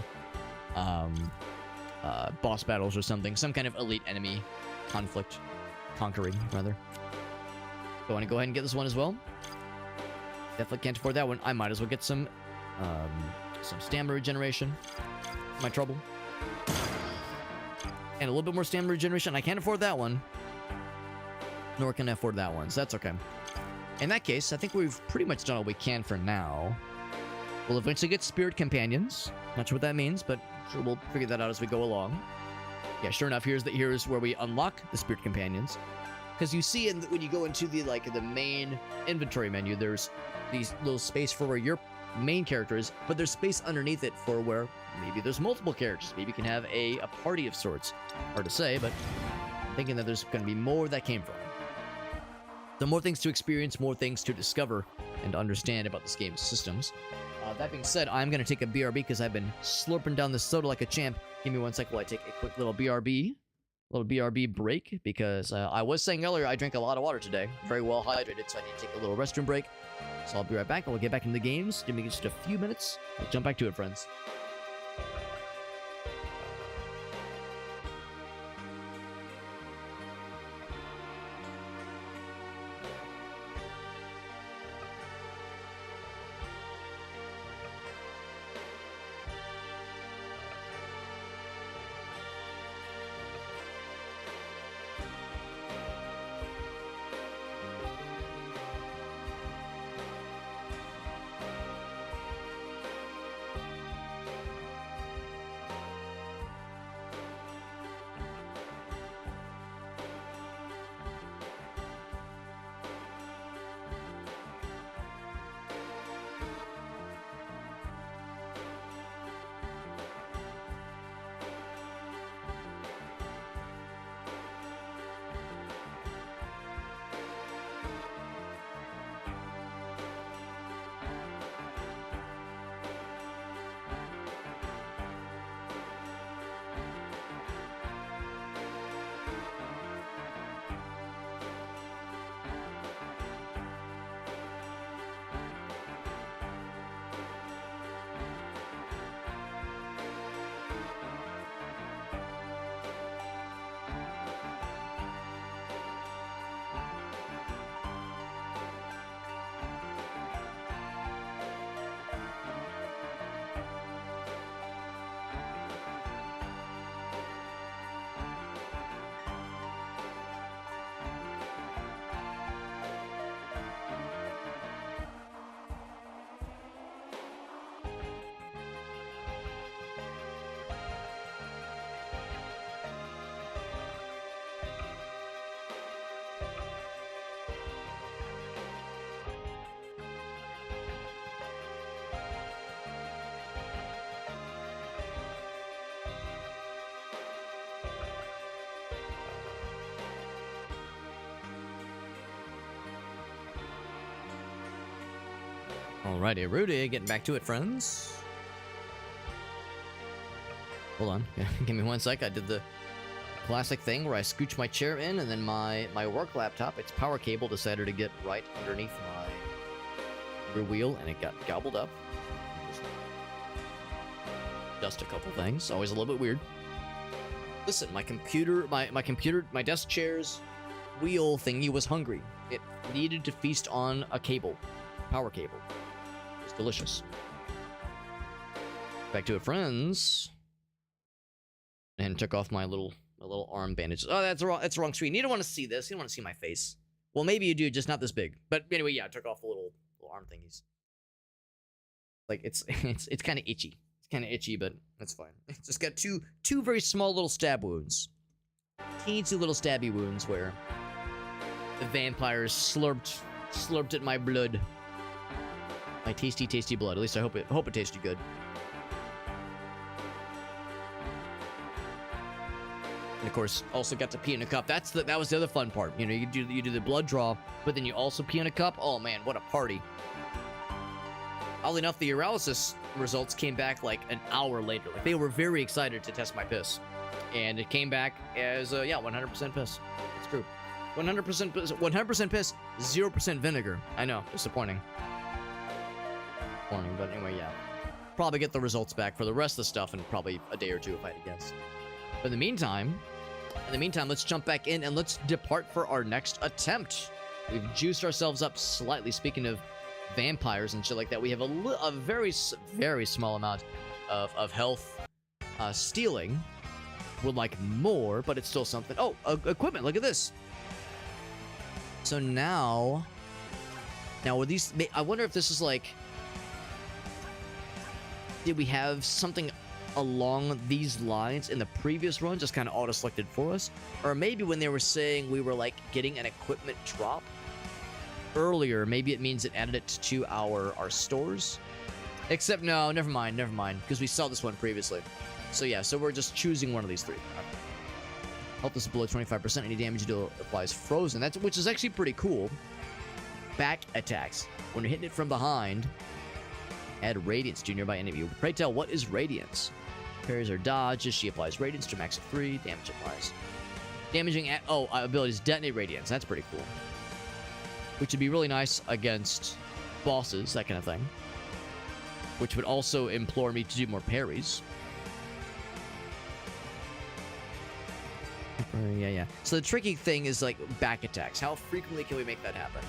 boss battles or something. Some kind of elite enemy conflict. Conquering, rather. So I want to go ahead and get this one as well. Definitely can't afford that one. I might as well get some stamina regeneration. My trouble. And a little bit more stamina regeneration. I can't afford that one. Nor can I afford that one, so that's okay. In that case, I think we've pretty much done all we can for now. We'll eventually get spirit companions. Not sure what that means, but I'm sure we'll figure that out as we go along. Yeah, sure enough, here's where we unlock the spirit companions. Because you see when you go into the main inventory menu, there's these little space for where your main character is, but there's space underneath it for where maybe there's multiple characters. Maybe you can have a party of sorts. Hard to say, but I'm thinking that there's going to be more where that came from. So more things to experience, more things to discover and understand about this game's systems. That being said, I'm going to take a BRB because I've been slurping down this soda like a champ. Give me 1 sec while I take a quick little BRB break, because I was saying earlier I drank a lot of water today. Very well hydrated, so I need to take a little restroom break. So I'll be right back, and we'll get back into the games. Give me just a few minutes. I'll jump back to it, friends. Alrighty, Rudy, getting back to it, friends. Hold on, give me 1 sec. I did the classic thing where I scooch my chair in, and then my work laptop, its power cable, decided to get right underneath my rear wheel, and it got gobbled up. Just a couple things. Always a little bit weird. Listen, my desk chair's wheel thingy was hungry. It needed to feast on a cable, power cable. It's delicious. Back to it, friends. And took off my little arm bandages. Oh, that's the wrong screen. You don't want to see this. You don't want to see my face. Well, maybe you do, just not this big. But anyway, yeah, I took off the little arm thingies. Like it's kind of itchy. It's kind of itchy, but that's fine. It's just got two very small little stab wounds, teensy little stabby wounds where the vampires slurped at my blood, my tasty blood. At least I hope it tasted good. And of course, also got to pee in a cup. That was the other fun part. You know, you do the blood draw, but then you also pee in a cup. Oh man, what a party! Oddly enough, the urinalysis results came back like an hour later. Like they were very excited to test my piss, and it came back as 100% piss. It's true, 100% piss, 100% piss, 0% vinegar. I know, disappointing. But anyway, yeah, probably get the results back for the rest of the stuff in probably a day or two if I had to guess. But in the meantime, let's jump back in and let's depart for our next attempt. We've juiced ourselves up slightly. Speaking of vampires and shit like that, we have a very small amount of health. Stealing would like more, but it's still something. Oh, equipment, look at this. So now with these, I wonder if this is like, did we have something along these lines in the previous run, just kind of auto-selected for us? Or maybe when they were saying we were like getting an equipment drop earlier, maybe it means it added it to our stores. Except no, never mind, because we saw this one previously. So yeah, so we're just choosing one of these three. Okay. Health is below 25%. Any damage you do applies frozen. Which is actually pretty cool. Back attacks. When you're hitting it from behind, add radiance to nearby enemy. Pray tell, what is radiance? Parries or dodges. She applies radiance to max of 3. Damage applies. Damaging at abilities detonate radiance. That's pretty cool. Which would be really nice against bosses, that kind of thing. Which would also implore me to do more parries. Yeah. So the tricky thing is like back attacks. How frequently can we make that happen?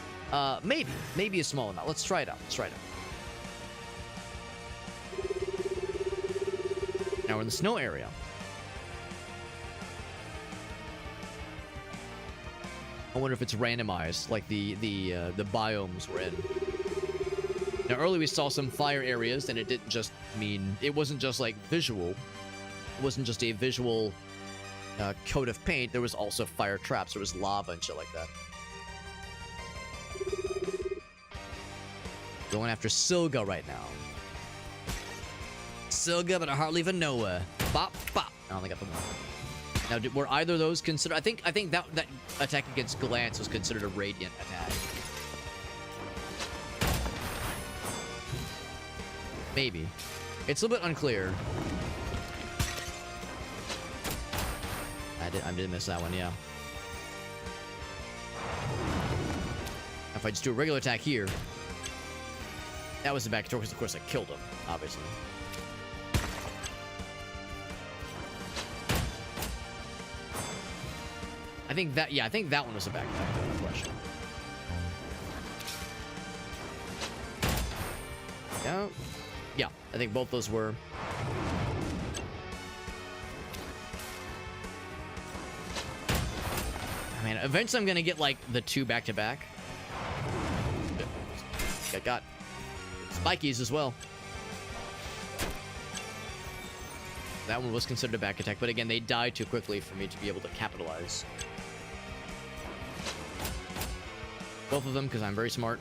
Maybe a small amount. Let's try it out. Now we're in the snow area. I wonder if it's randomized, like the biomes we're in. Now, earlier we saw some fire areas, and it wasn't just like visual. It wasn't just a visual coat of paint. There was also fire traps. There was lava and shit like that. Going after Silga right now. Silga, but I hardly even know her. Bop, bop. I only got the one. Now, were either of those considered? I think that attack against Glance was considered a radiant attack. Maybe. It's a little bit unclear. I did miss that one, yeah. If I just do a regular attack here, that was the back door, because of course I killed him, obviously. I think that one was a back attack, no question. Yeah, I think both those were. I mean, eventually I'm gonna get like the two back to back. Got spikies as well. That one was considered a back attack, but again, they died too quickly for me to be able to capitalize. Both of them, because I'm very smart.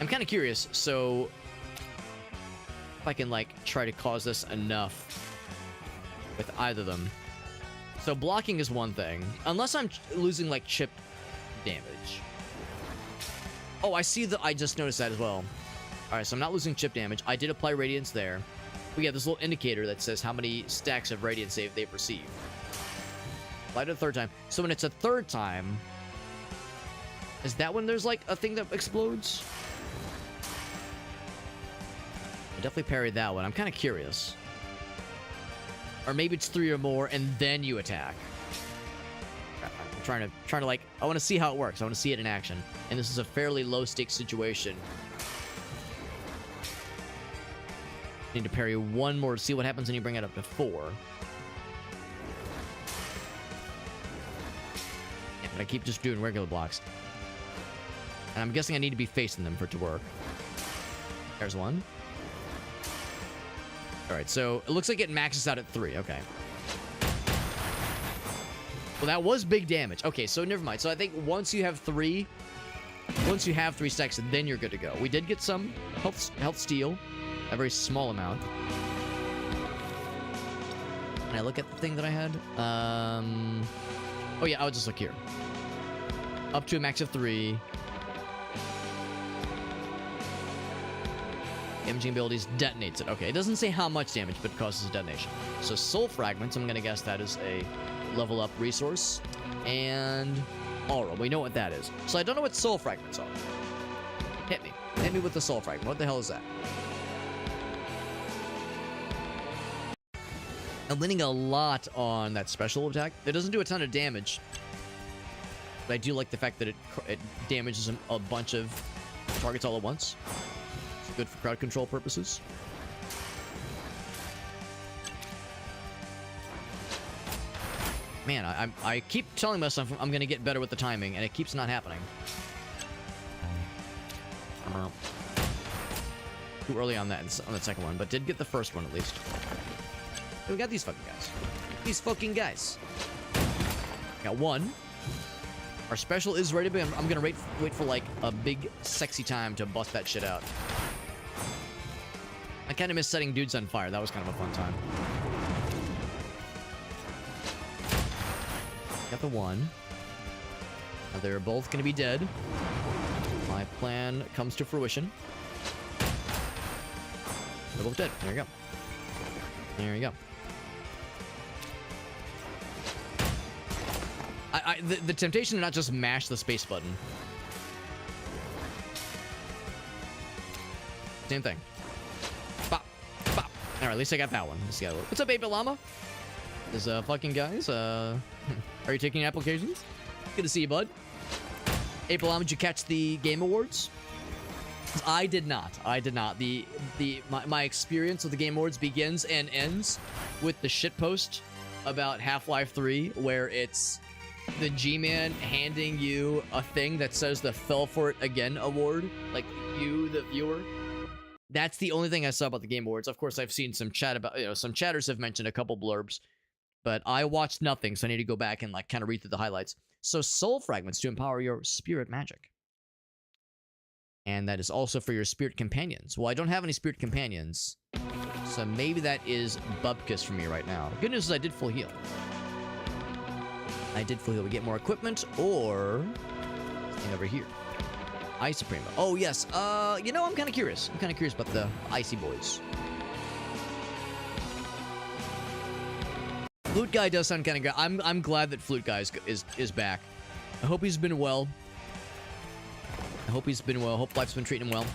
I'm kind of curious, so if I can like try to cause this enough with either of them. So blocking is one thing, unless I'm losing like chip damage. Oh, I just noticed that as well. All right, so I'm not losing chip damage. I did apply radiance there. We have this little indicator that says how many stacks of radiance they've received. Applied it a third time. So when it's a third time, is that when there's like a thing that explodes? I definitely parried that one. I'm kind of curious. Or maybe it's 3 or more and then you attack. I'm trying to like, I want to see how it works. I want to see it in action. And this is a fairly low stakes situation. Need to parry one more to see what happens when you bring it up to 4. Yeah, but I keep just doing regular blocks. And I'm guessing I need to be facing them for it to work. There's one. All right, so it looks like it maxes out at 3. Okay. Well, that was big damage. Okay, so never mind. So I think once you have 3 stacks, then you're good to go. We did get some health steal, a very small amount. Can I look at the thing that I had? Oh yeah, I'll just look here. Up to a max of 3. Damaging abilities detonates it. Okay, it doesn't say how much damage, but it causes a detonation. So soul fragments, I'm gonna guess that is a level up resource. And aura, we know what that is. So I don't know what soul fragments are. Hit me. Hit me with the soul fragment. What the hell is that? I'm winning a lot on that special attack. It doesn't do a ton of damage. But I do like the fact that it damages a bunch of targets all at once. It's good for crowd control purposes. Man, I keep telling myself I'm gonna get better with the timing, and it keeps not happening. Too early on that second one, but did get the first one at least. We got these fucking guys. These fucking guys. Got one. Our special is ready, but I'm gonna wait for like a big sexy time to bust that shit out. I kind of miss setting dudes on fire. That was kind of a fun time. Got the one. Now they're both gonna be dead. My plan comes to fruition. They're both dead. There you go. There you go. The temptation to not just mash the space button. Same thing. Bop, bop. All right, at least I got that one. Let's go. What's up, Ape Llama? This fucking guys. Are you taking applications? Good to see you, bud. Ape Llama, did you catch the Game Awards? I did not. I did not. My experience with the Game Awards begins and ends with the shitpost about Half-Life 3, where it's the G-Man handing you a thing that says the Fell For It Again award, like you, the viewer. That's the only thing I saw about the Game Awards. Of course, I've seen some chat about, some chatters have mentioned a couple blurbs, but I watched nothing, so I need to go back and like kind of read through the highlights. So soul fragments to empower your spirit magic. And that is also for your spirit companions. Well, I don't have any spirit companions, so maybe that is Bubkiss for me right now. Good news is I did full heal. I did full heal. We get more equipment, or something over here. Ice Suprema. Oh, yes. I'm kind of curious. I'm kind of curious about the Icy Boys. Flute Guy does sound kind of good. I'm glad that Flute Guy is back. I hope he's been well. I hope he's been well. Hope life's been treating him well.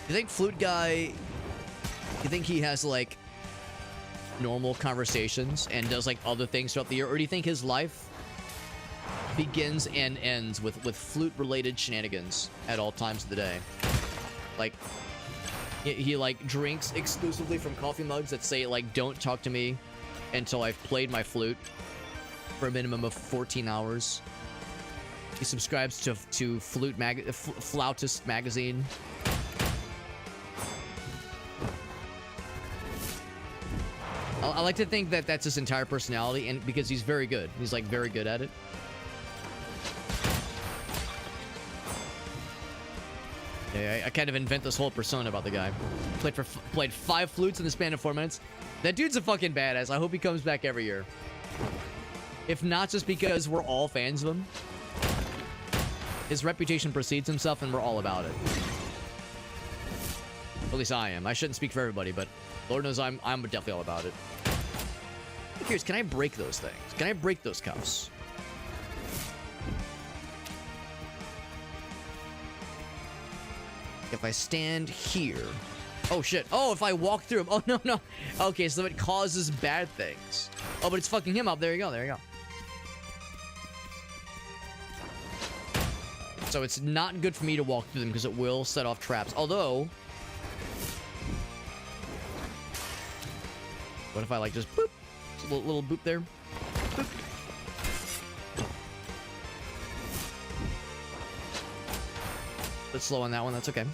You think Flute Guy... You think he has, like, normal conversations and does, like, other things throughout the year? Or do you think his life begins and ends with flute-related shenanigans at all times of the day? Like, he like, drinks exclusively from coffee mugs that say, like, don't talk to me until I've played my flute for a minimum of 14 hours. He subscribes to Flautist magazine. I like to think that that's his entire personality, and because he's very good. He's like very good at it. Yeah, I kind of invent this whole persona about the guy. Played 5 flutes in the span of 4 minutes. That dude's a fucking badass. I hope he comes back every year. If not just because we're all fans of him. His reputation precedes himself, and we're all about it. At least I am. I shouldn't speak for everybody, but Lord knows I'm definitely all about it. I'm curious, can I break those things? Can I break those cuffs? If I stand here... Oh, shit. Oh, if I walk through him. Oh, no, no. Okay, so it causes bad things. Oh, but it's fucking him up. There you go. There you go. So it's not good for me to walk through them because it will set off traps. Although... What if I, like, just boop? Just a little boop there. Boop. Bit slow on that one. That's okay.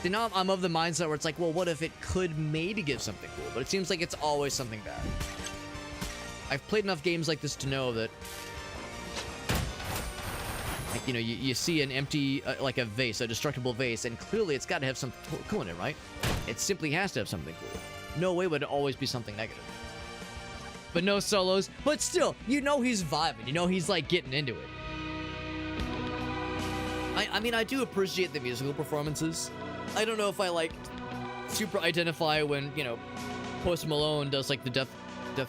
See, now I'm of the mindset where it's like, well, what if it could maybe give something cool? But it seems like it's always something bad. I've played enough games like this to know that, like, you know, you see an empty, like a vase, a destructible vase, and clearly it's got to have something cool in it, right? It simply has to have something cool. No way would it always be something negative. But no solos. But still, you know he's vibing. You know he's, like, getting into it. I mean, I do appreciate the musical performances. I don't know if I, like, super identify when, you know, Post Malone does, like, the Death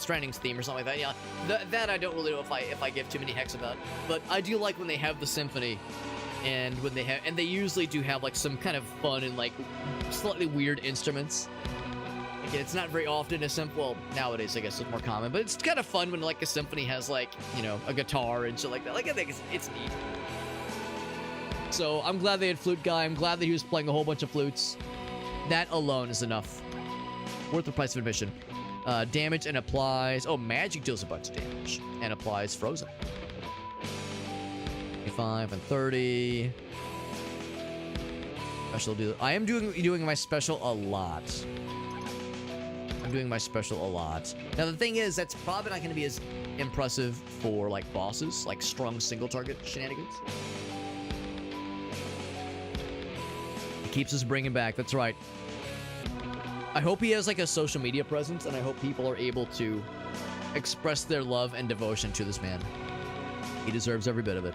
Stranding's theme or something like that. Yeah, that I don't really know if I give too many hecks about. But I do like when they have the symphony, and when they have, and they usually do have, like, some kind of fun and, like, slightly weird instruments. Like, it's not very often a well, nowadays I guess it's more common, but it's kind of fun when, like, a symphony has, like, you know, a guitar and shit like that. Like, I think it's neat. So I'm glad they had Flute Guy. I'm glad that he was playing a whole bunch of flutes. That alone is enough. Worth the price of admission. Damage and applies. Oh, magic deals a bunch of damage and applies frozen. 25 and 30. Special do. I am doing my special a lot. I'm doing my special a lot. Now the thing is, that's probably not going to be as impressive for like bosses, like strong single target shenanigans. It keeps us bringing back. That's right. I hope he has like a social media presence, and I hope people are able to express their love and devotion to this man. He deserves every bit of it.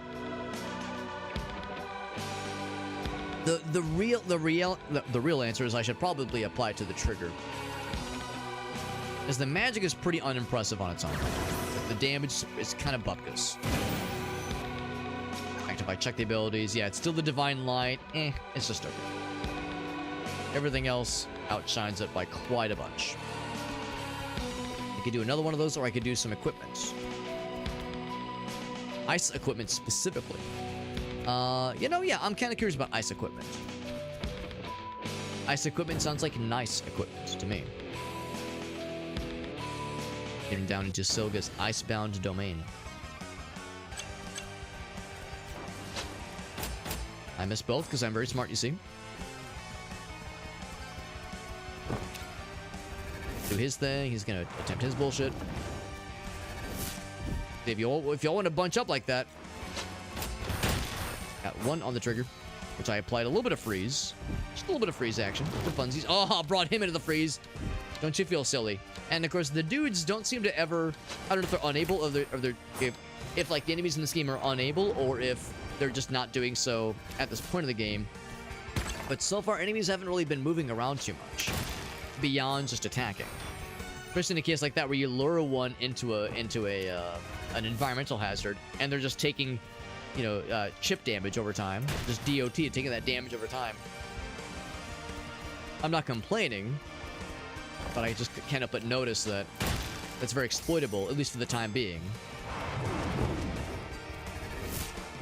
The real answer is I should probably apply it to the trigger, as the magic is pretty unimpressive on its own. The damage is kind of bupkis. Active, I check the abilities. Yeah, it's still the Divine Light. It's just okay. Everything else outshines it by quite a bunch. I could do another one of those, or I could do some equipment. Ice equipment specifically. You know, yeah, I'm kind of curious about ice equipment. Ice equipment sounds like nice equipment to me. Getting down into Sylga's icebound domain. I missed both because I'm very smart, you see. Do his thing. He's gonna attempt his bullshit. If y'all want to bunch up like that. Got one on the trigger, which I applied a little bit of freeze. Just a little bit of freeze action for funsies. Oh, brought him into the freeze. Don't you feel silly? And of course, the dudes don't seem to ever. I don't know if they're unable, or they're if like the enemies in this game are unable, or if they're just not doing so at this point of the game. But so far, enemies haven't really been moving around too much beyond just attacking. Especially in a case like that where you lure one into an environmental hazard, and they're just taking, you know, chip damage over time. Just DOT, taking that damage over time. I'm not complaining, but I just can't help but notice that that's very exploitable, at least for the time being.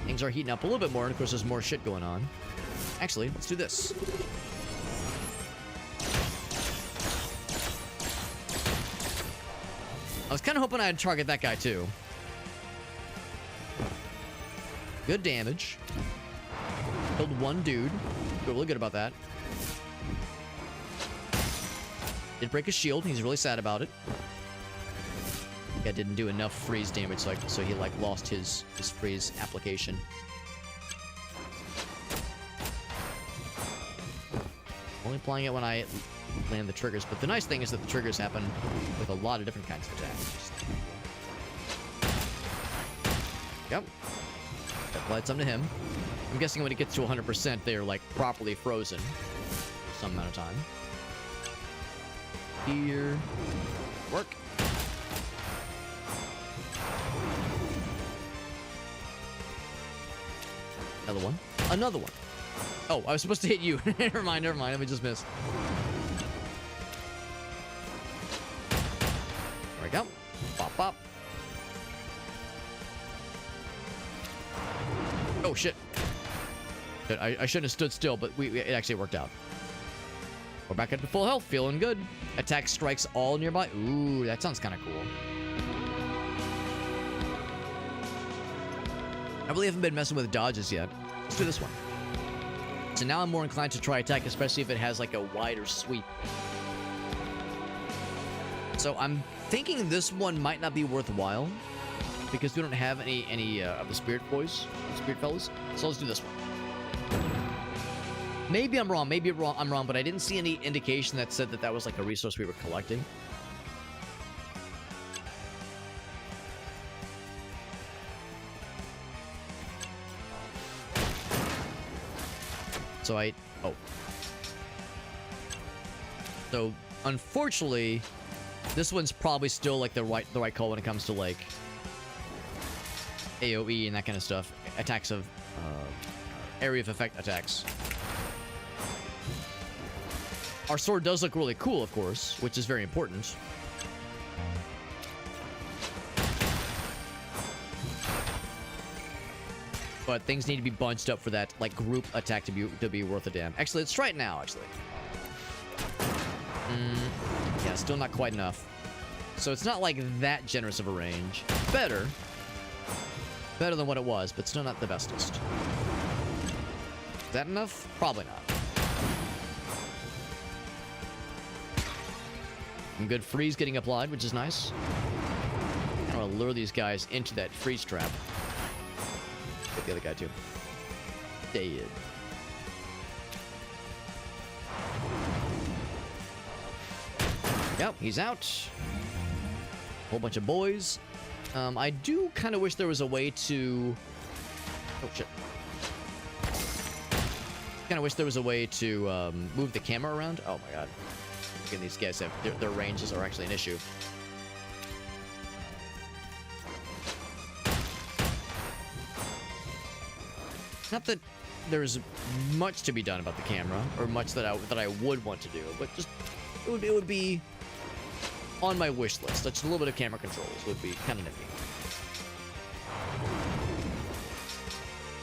Things are heating up a little bit more, and of course there's more shit going on. Actually, let's do this. I was kind of hoping I'd target that guy too. Good damage. Killed one dude. Feel really good about that. Did break his shield. He's really sad about it. Yeah, didn't do enough freeze damage, so he like lost his freeze application. Only applying it when I land the triggers, but the nice thing is that the triggers happen with a lot of different kinds of attacks. Yep. Applied some to him. I'm guessing when it gets to 100%, they are like properly frozen for some amount of time. Here. Work. Another one. Another one. Oh, I was supposed to hit you. Never mind. Let me just miss. There we go. Pop, pop. Oh, shit. I shouldn't have stood still, but it actually worked out. We're back up to full health. Feeling good. Attack strikes all nearby. Ooh, that sounds kind of cool. I really haven't been messing with dodges yet. Let's do this one. So now I'm more inclined to try attack, especially if it has like a wider sweep. So I'm thinking this one might not be worthwhile because we don't have any of the spirit boys, spirit fellas. So let's do this one. Maybe I'm wrong. Maybe I'm wrong, but I didn't see any indication that said that that was like a resource we were collecting. So So unfortunately, this one's probably still like the right call when it comes to like AoE and that kind of stuff. Attacks of area of effect attacks. Our sword does look really cool, of course, which is very important. But things need to be bunched up for that like group attack to be worth a damn. Actually, let's try it now. Actually, yeah, still not quite enough. So it's not like that generous of a range. Better than what it was, but still not the bestest. Is that enough? Probably not. Some good freeze getting applied, which is nice. I want to lure these guys into that freeze trap. Get the other guy too. Dead. Yep, he's out. Whole bunch of boys. I do kind of wish there was a way to... Oh, shit. Kind of wish there was a way to move the camera around. Oh, my God. Again, these guys have... Their ranges are actually an issue. Not that there's much to be done about the camera, or much that I would want to do, but just... It would be... on my wish list. Just a little bit of camera controls would be kind of nifty.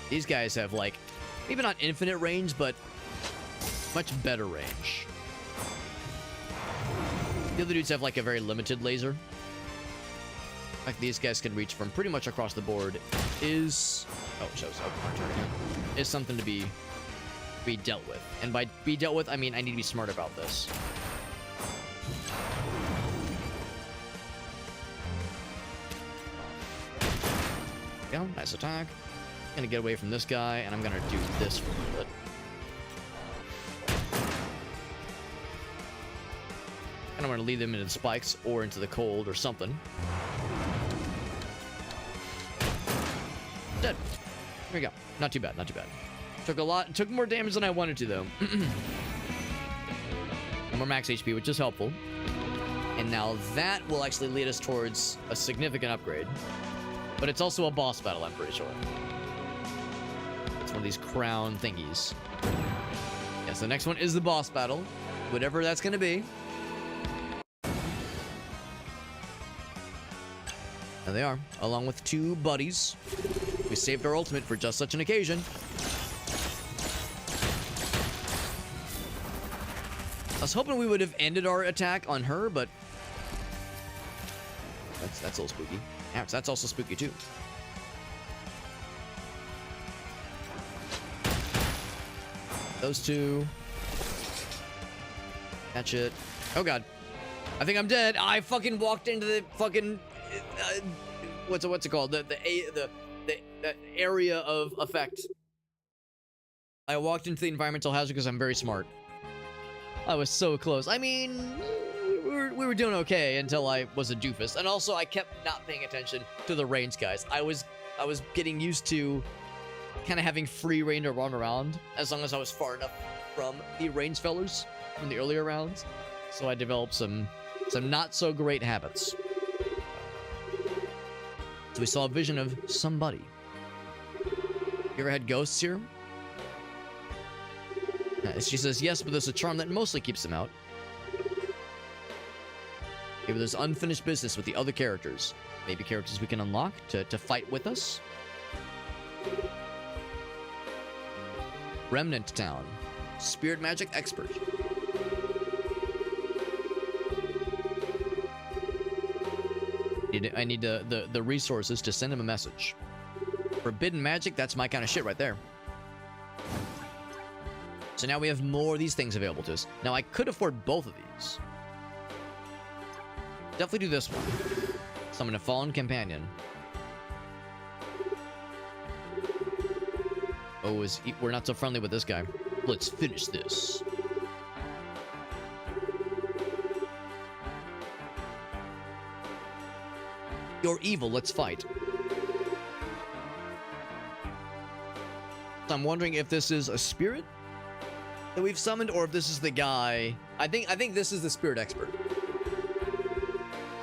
These guys have like, maybe not infinite range, but much better range. The other dudes have like a very limited laser. Like these guys can reach from pretty much across the board. Is is something to be dealt with. And by be dealt with, I mean I need to be smart about this. Go, nice attack. Gonna get away from this guy, and I'm gonna do this for a little bit. And I'm gonna lead them into the spikes or into the cold or something. Dead. There we go. Not too bad, not too bad. Took more damage than I wanted to, though. And more max HP, which is helpful. And now that will actually lead us towards a significant upgrade. But it's also a boss battle, I'm pretty sure. It's one of these crown thingies. Yes, the next one is the boss battle. Whatever that's gonna be. There they are, along with two buddies. We saved our ultimate for just such an occasion. I was hoping we would have ended our attack on her, but... That's a little spooky. Ouch, that's also spooky too. Those two. Catch it. Oh god. I think I'm dead. I fucking walked into the fucking what's it called? The area of effect. I walked into the environmental hazard because I'm very smart. I was so close. I mean, we were doing okay until I was a doofus, and also I kept not paying attention to the range guys. I was getting used to kind of having free reign to run around as long as I was far enough from the range fellers from the earlier rounds. So I developed some not so great habits. So we saw a vision of somebody. You ever had ghosts here? She says yes, but there's a charm that mostly keeps them out. Maybe there's unfinished business with the other characters. Maybe characters we can unlock to fight with us. Remnant Town. Spirit magic expert. I need the resources to send him a message. Forbidden magic, that's my kind of shit right there. So now we have more of these things available to us. Now, I could afford both of these. Definitely do this one. Summon a fallen companion. Oh, we're not so friendly with this guy. Let's finish this. You're evil, let's fight. So I'm wondering if this is a spirit that we've summoned, or if this is the guy. I think this is the spirit expert.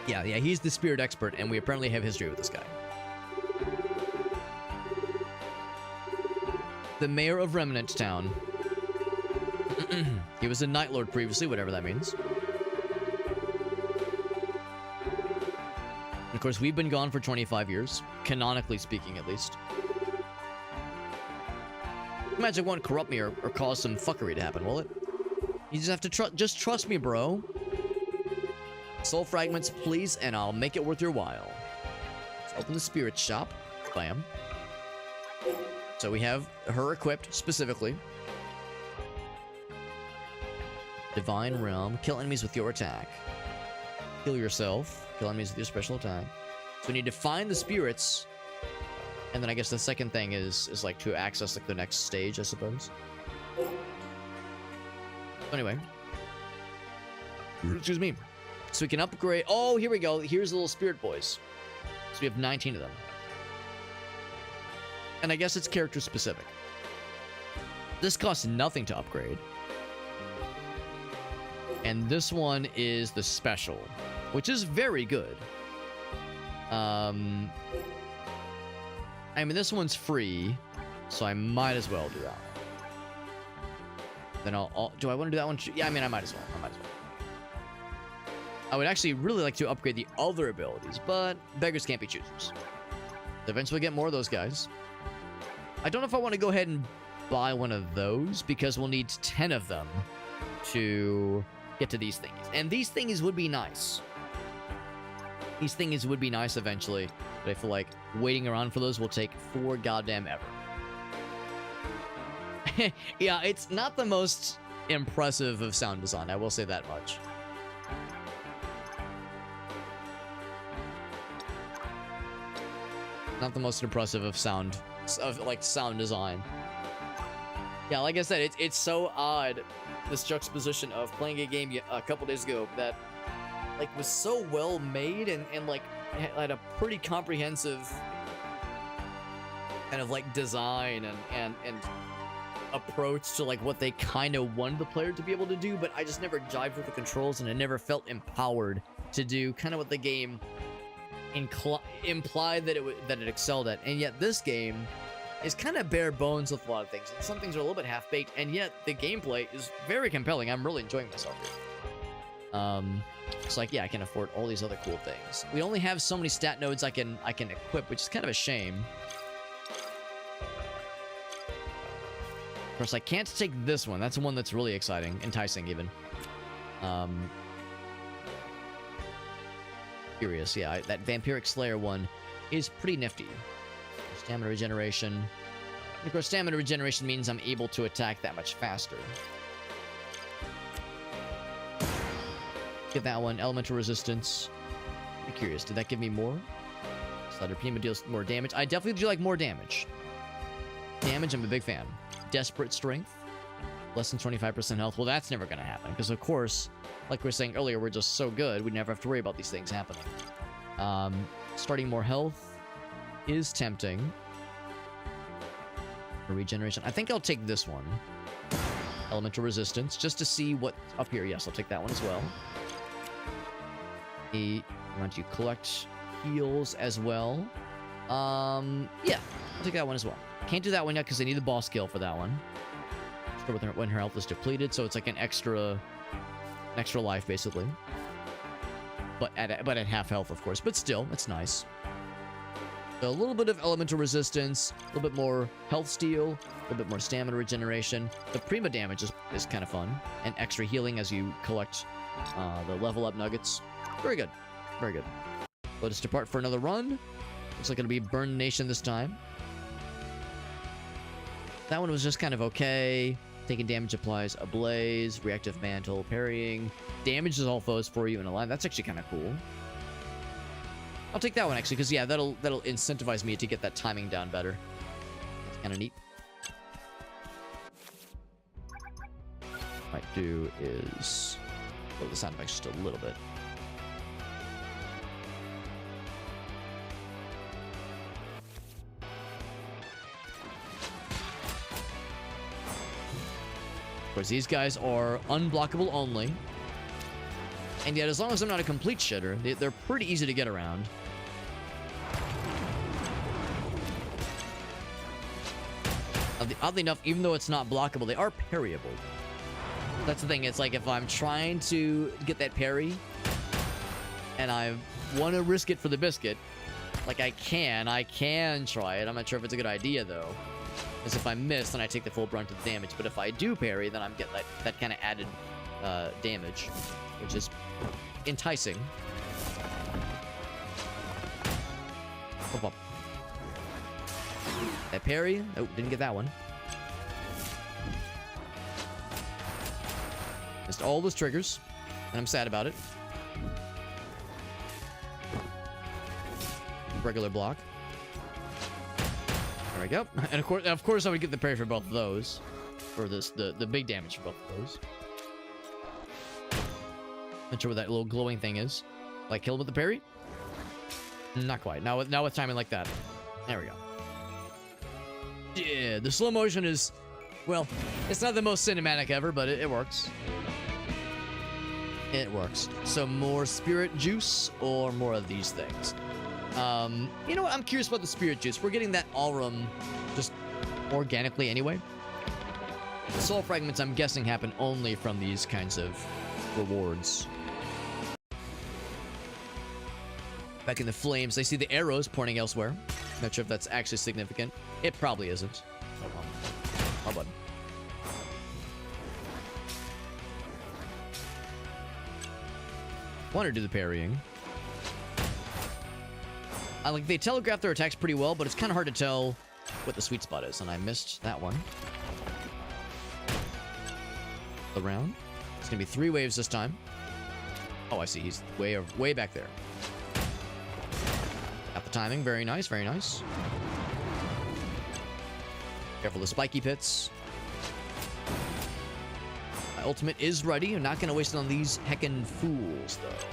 Yeah, he's the spirit expert, and we apparently have history with this guy. The mayor of Remnant Town. He was a Night Lord previously, whatever that means. Of course, we've been gone for 25 years, canonically speaking, at least. Magic won't corrupt me or cause some fuckery to happen, will it? You just have to just trust me, bro. Soul fragments, please, and I'll make it worth your while. Let's open the spirit shop. Bam. So we have her equipped specifically. Divine Realm. Kill enemies with your attack. Heal yourself. Kill enemies with your special attack. So we need to find the spirits. And then I guess the second thing is like to access like the next stage, I suppose. Anyway. Excuse me. So we can upgrade. Oh, here we go. Here's the little spirit boys. So we have 19 of them. And I guess it's character specific. This costs nothing to upgrade. And this one is the special, which is very good. I mean, this one's free, so I might as well do that one. Then do I want to do that one? Yeah, I mean, I might as well. I would actually really like to upgrade the other abilities, but beggars can't be choosers. Eventually get more of those guys. I don't know if I want to go ahead and buy one of those, because we'll need 10 of them to get to these thingies. And these thingies would be nice. These thingies would be nice eventually, but I feel like waiting around for those will take for goddamn ever. Yeah, it's not the most impressive of sound design, I will say that much. Not the most impressive of sound design. Yeah, like I said, it's so odd, this juxtaposition of playing a game a couple days ago that like was so well made and like had a pretty comprehensive kind of like design and approach to like what they kind of wanted the player to be able to do, but I just never jived with the controls and I never felt empowered to do kind of what the game implied that it excelled at. And yet this game is kind of bare bones with a lot of things. And some things are a little bit half-baked, and yet the gameplay is very compelling. I'm really enjoying myself here. It's like, yeah, I can afford all these other cool things. We only have so many stat nodes I can equip, which is kind of a shame. Of course, I can't take this one. That's the one that's really exciting, enticing even. Curious, yeah, that Vampiric Slayer one is pretty nifty. Stamina regeneration. And of course, stamina regeneration means I'm able to attack that much faster. Get that one. Elemental resistance. I'm curious, did that give me more? Slider Prima deals more damage. I definitely do like more damage. Damage, I'm a big fan. Desperate Strength. Less than 25% health. Well, that's never going to happen. Because, of course, like we were saying earlier, we're just so good, we never have to worry about these things happening. Starting more health is tempting. For regeneration. I think I'll take this one. Elemental resistance, just to see what's up here. Yes, I'll take that one as well. I want to collect heals as well. Yeah, I'll take that one as well. Can't do that one yet because I need the boss skill for that one. When her health is depleted, so it's like an extra life basically. But at half health, of course. But still, it's nice. So a little bit of elemental resistance, a little bit more health steal, a little bit more stamina regeneration. The Prima damage is kind of fun, and extra healing as you collect the level up nuggets. Very good, very good. Let us depart for another run. Looks like it'll be Burn Nation this time. That one was just kind of okay. Taking damage applies a blaze, reactive mantle, parrying. Damages all foes for you in a line. That's actually kind of cool. I'll take that one actually, because yeah, that'll incentivize me to get that timing down better. That's kind of neat. Might do is lower the sound effects just a little bit. Of course, these guys are unblockable only. And yet, as long as I'm not a complete shitter, they're pretty easy to get around. Oddly enough, even though it's not blockable, they are parryable. That's the thing. It's like if I'm trying to get that parry, and I want to risk it for the biscuit, like I can try it. I'm not sure if it's a good idea, though. Because if I miss, then I take the full brunt of the damage. But if I do parry, then I'm getting that kind of added damage, which is enticing. Hop up. That parry. Oh, didn't get that one. Missed all those triggers, and I'm sad about it. Regular block. There we go. And of course, I would get the parry for both of those. For the big damage for both of those. Not sure what that little glowing thing is. Like kill him with the parry? Not quite. Now with timing like that. There we go. Yeah, the slow motion is, well, it's not the most cinematic ever, but it works. It works. So more spirit juice or more of these things? You know what? I'm curious about the spirit juice. We're getting that Aurum just organically anyway. The soul fragments, I'm guessing, happen only from these kinds of rewards. Back in the flames, I see the arrows pointing elsewhere. Not sure if that's actually significant. It probably isn't. Oh, button. Want to do the parrying. Like, they telegraph their attacks pretty well, but it's kind of hard to tell what the sweet spot is, and I missed that one. The round. It's gonna be 3 waves this time. Oh, I see. He's way back there. Got the timing. Very nice, very nice. Careful the spiky pits. My ultimate is ready. I'm not gonna waste it on these heckin' fools, though.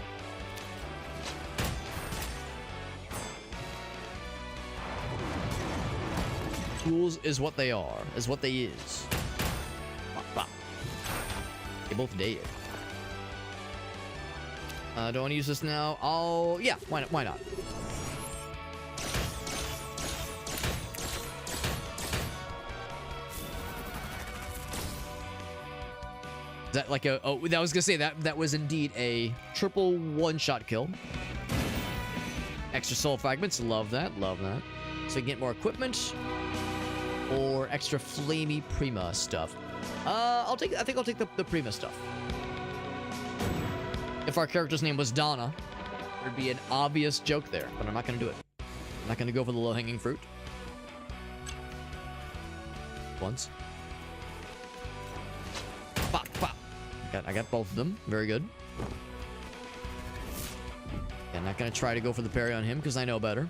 Fools is what they are. Is what they is. Bop. They both dead. Do I want to use this now? Oh, yeah. Why not? Why not? Is that like a... Oh, I was gonna say that was indeed a triple one-shot kill. Extra soul fragments. Love that. Love that. So we can get more equipment. Or extra flamey Prima stuff. I think I'll take the Prima stuff. If our character's name was Donna, there'd be an obvious joke there, but I'm not gonna do it. I'm not gonna go for the low-hanging fruit. Once. Pop, pop. I got both of them. Very good. I'm not gonna try to go for the parry on him because I know better.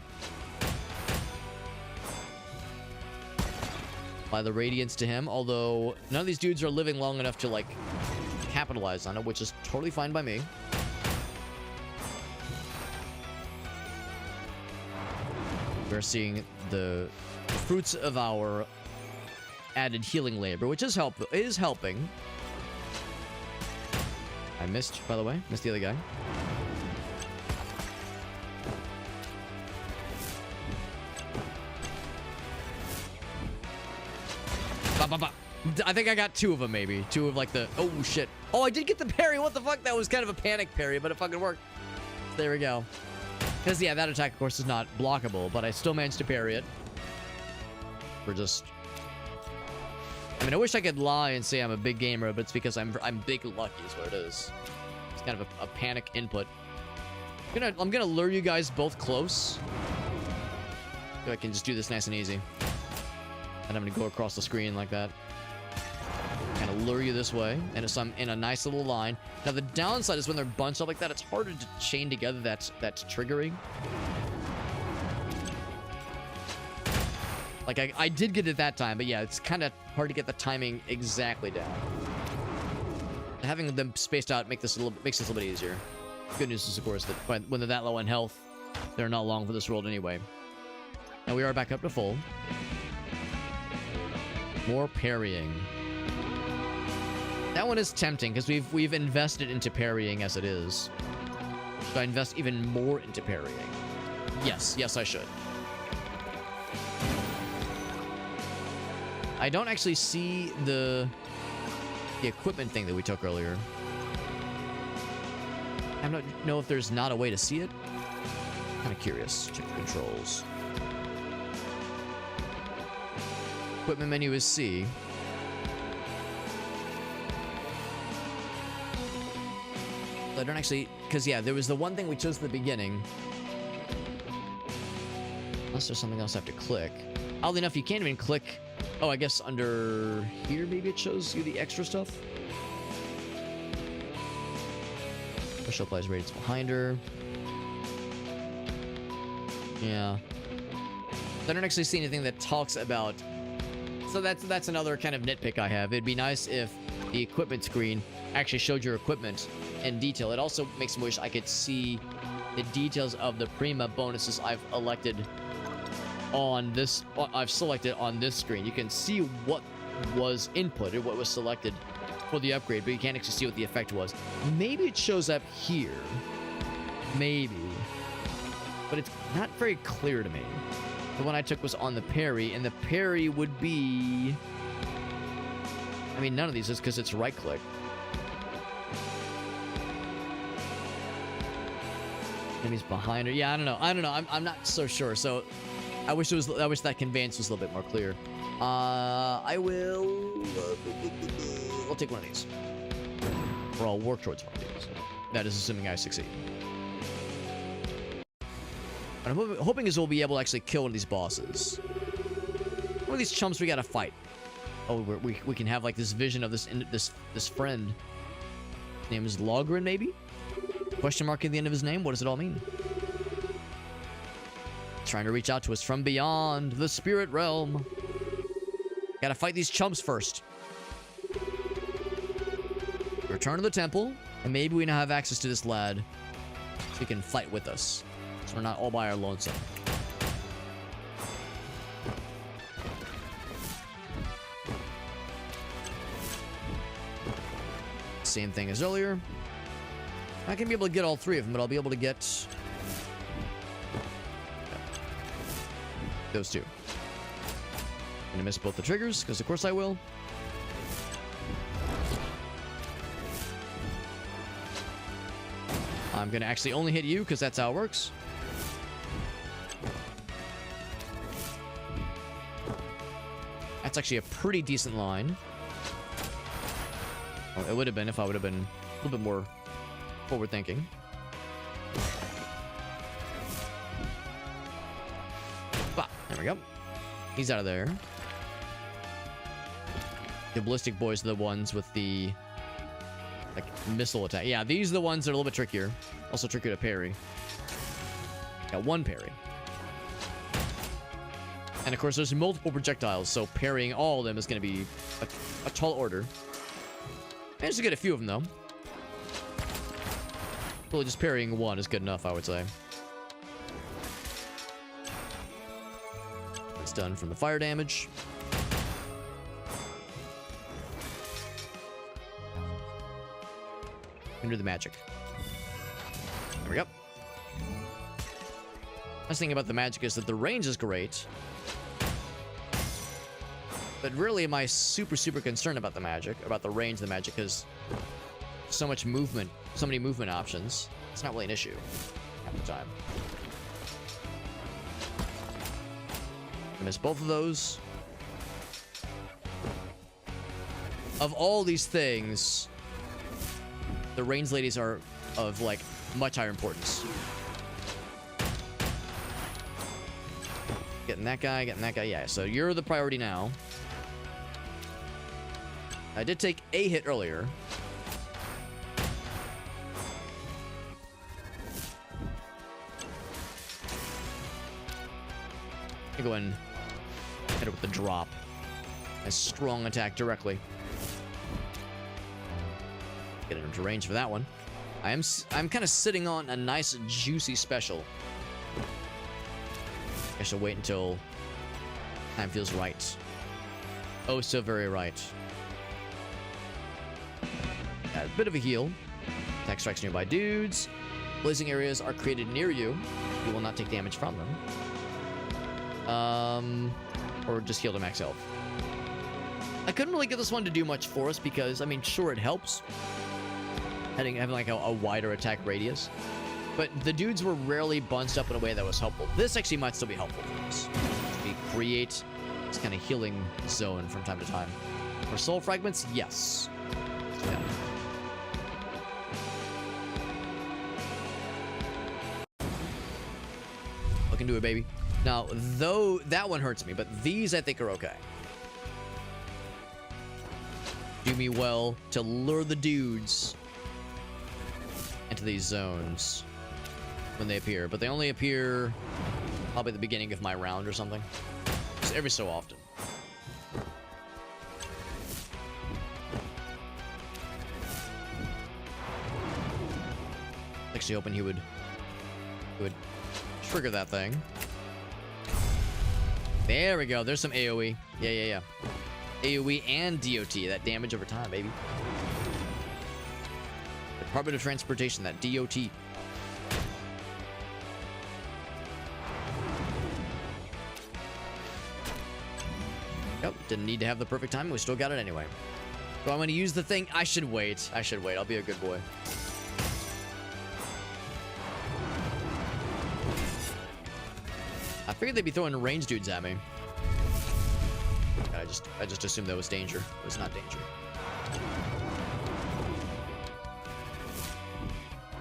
Apply the radiance to him, although none of these dudes are living long enough to, like, capitalize on it, which is totally fine by me. We're seeing the fruits of our added healing labor, which is helping. I missed, by the way. Missed the other guy. I think I got 2 of them, maybe. 2 of, like, the... Oh, shit. Oh, I did get the parry. What the fuck? That was kind of a panic parry, but it fucking worked. There we go. Because, yeah, that attack, of course, is not blockable, but I still managed to parry it. We're just... I mean, I wish I could lie and say I'm a big gamer, but it's because I'm big lucky is what it is. It's kind of a panic input. I'm gonna lure you guys both close. So I can just do this nice and easy. And I'm gonna go across the screen like that. lure you this way, and it's in a nice little line. Now the downside is when they're bunched up like that, it's harder to chain together. That's triggering. Like I did get it that time, but yeah, it's kind of hard to get the timing exactly down. Having them spaced out makes this a little bit easier. Good news is, of course, that when they're that low in health, they're not long for this world anyway. Now we are back up to full. More parrying. That one is tempting because we've invested into parrying as it is. Should I invest even more into parrying? Yes, I should. I don't actually see the equipment thing that we took earlier. I don't know if there's not a way to see it. Kind of curious. Check the controls. Equipment menu is C. I don't actually... Because, yeah, there was the one thing we chose at the beginning. Unless there's something else I have to click. Oddly enough, you can't even click... Oh, I guess under here, maybe it shows you the extra stuff. Special applies rates behind her. Yeah. I don't actually see anything that talks about... So that's another kind of nitpick I have. It'd be nice if the equipment screen actually showed your equipment in detail. It also makes me wish I could see the details of the Prima bonuses I've selected on this screen. You can see what was inputted, what was selected for the upgrade, but you can't actually see what the effect was. Maybe it shows up here. Maybe. But it's not very clear to me. The one I took was on the parry, and the parry would be... I mean, none of these is because it's right-click. Enemies behind her. Yeah, I don't know. I'm not so sure. So I wish that conveyance was a little bit more clear. I'll take one of these. Or I'll work towards one of these. That is assuming I succeed. What I'm hoping is we'll be able to actually kill one of these bosses. One of these chumps we gotta fight. Oh, we can have like this vision of this friend. His name is Logren, maybe? Question mark at the end of his name. What does it all mean? Trying to reach out to us from beyond the spirit realm. Gotta fight these chumps first. Return to the temple, and maybe we now have access to this lad, so he can fight with us. So we're not all by our lonesome. Same thing as earlier. I can be able to get all three of them, but I'll be able to get those two. I'm gonna miss both the triggers, because of course I will. I'm gonna actually only hit you, because that's how it works. That's actually a pretty decent line. Well, it would have been if I would have been a little bit more forward thinking. Bah, there we go. He's out of there. The ballistic boys are the ones with the like missile attack. Yeah, these are the ones that are a little bit trickier. Also trickier to parry. Got one parry. And of course, there's multiple projectiles, so parrying all of them is going to be a tall order. Managed to get a few of them, though. Really, just parrying one is good enough, I would say. It's done from the fire damage. Into the magic. There we go. Nice thing about the magic is that the range is great. But really, am I super concerned about the magic, about the range of the magic, because so much movement, so many movement options. It's not really an issue half the time. I missed both of those. Of all these things, the range ladies are of like much higher importance. Getting that guy, yeah. So you're the priority now. I did take a hit earlier. I go and hit it with the drop. A strong attack directly. Get into range for that one. I'm kind of sitting on a nice juicy special. I should wait until time feels right. Oh, so very right. Got a bit of a heal. Attack strikes nearby dudes. Blazing areas are created near you. You will not take damage from them. Or just heal to max health. I couldn't really get this one to do much for us because, I mean, sure, it helps. Having like a wider attack radius. But the dudes were rarely bunched up in a way that was helpful. This actually might still be helpful for us. We create this kind of healing zone from time to time. For soul fragments, yes. Yeah. Look into it, baby. Now, though that one hurts me, but these I think are okay. Do me well to lure the dudes into these zones when they appear, but they only appear probably at the beginning of my round or something. Just every so often. Actually hoping he would trigger that thing. There we go. There's some AoE. Yeah. AoE and DOT. That damage over time, baby. Department of Transportation, that DOT. Yep, didn't need to have the perfect timing. We still got it anyway. So I'm going to use the thing. I should wait. I'll be a good boy. I figured they'd be throwing range dudes at me. I just assumed that was danger. It was not danger.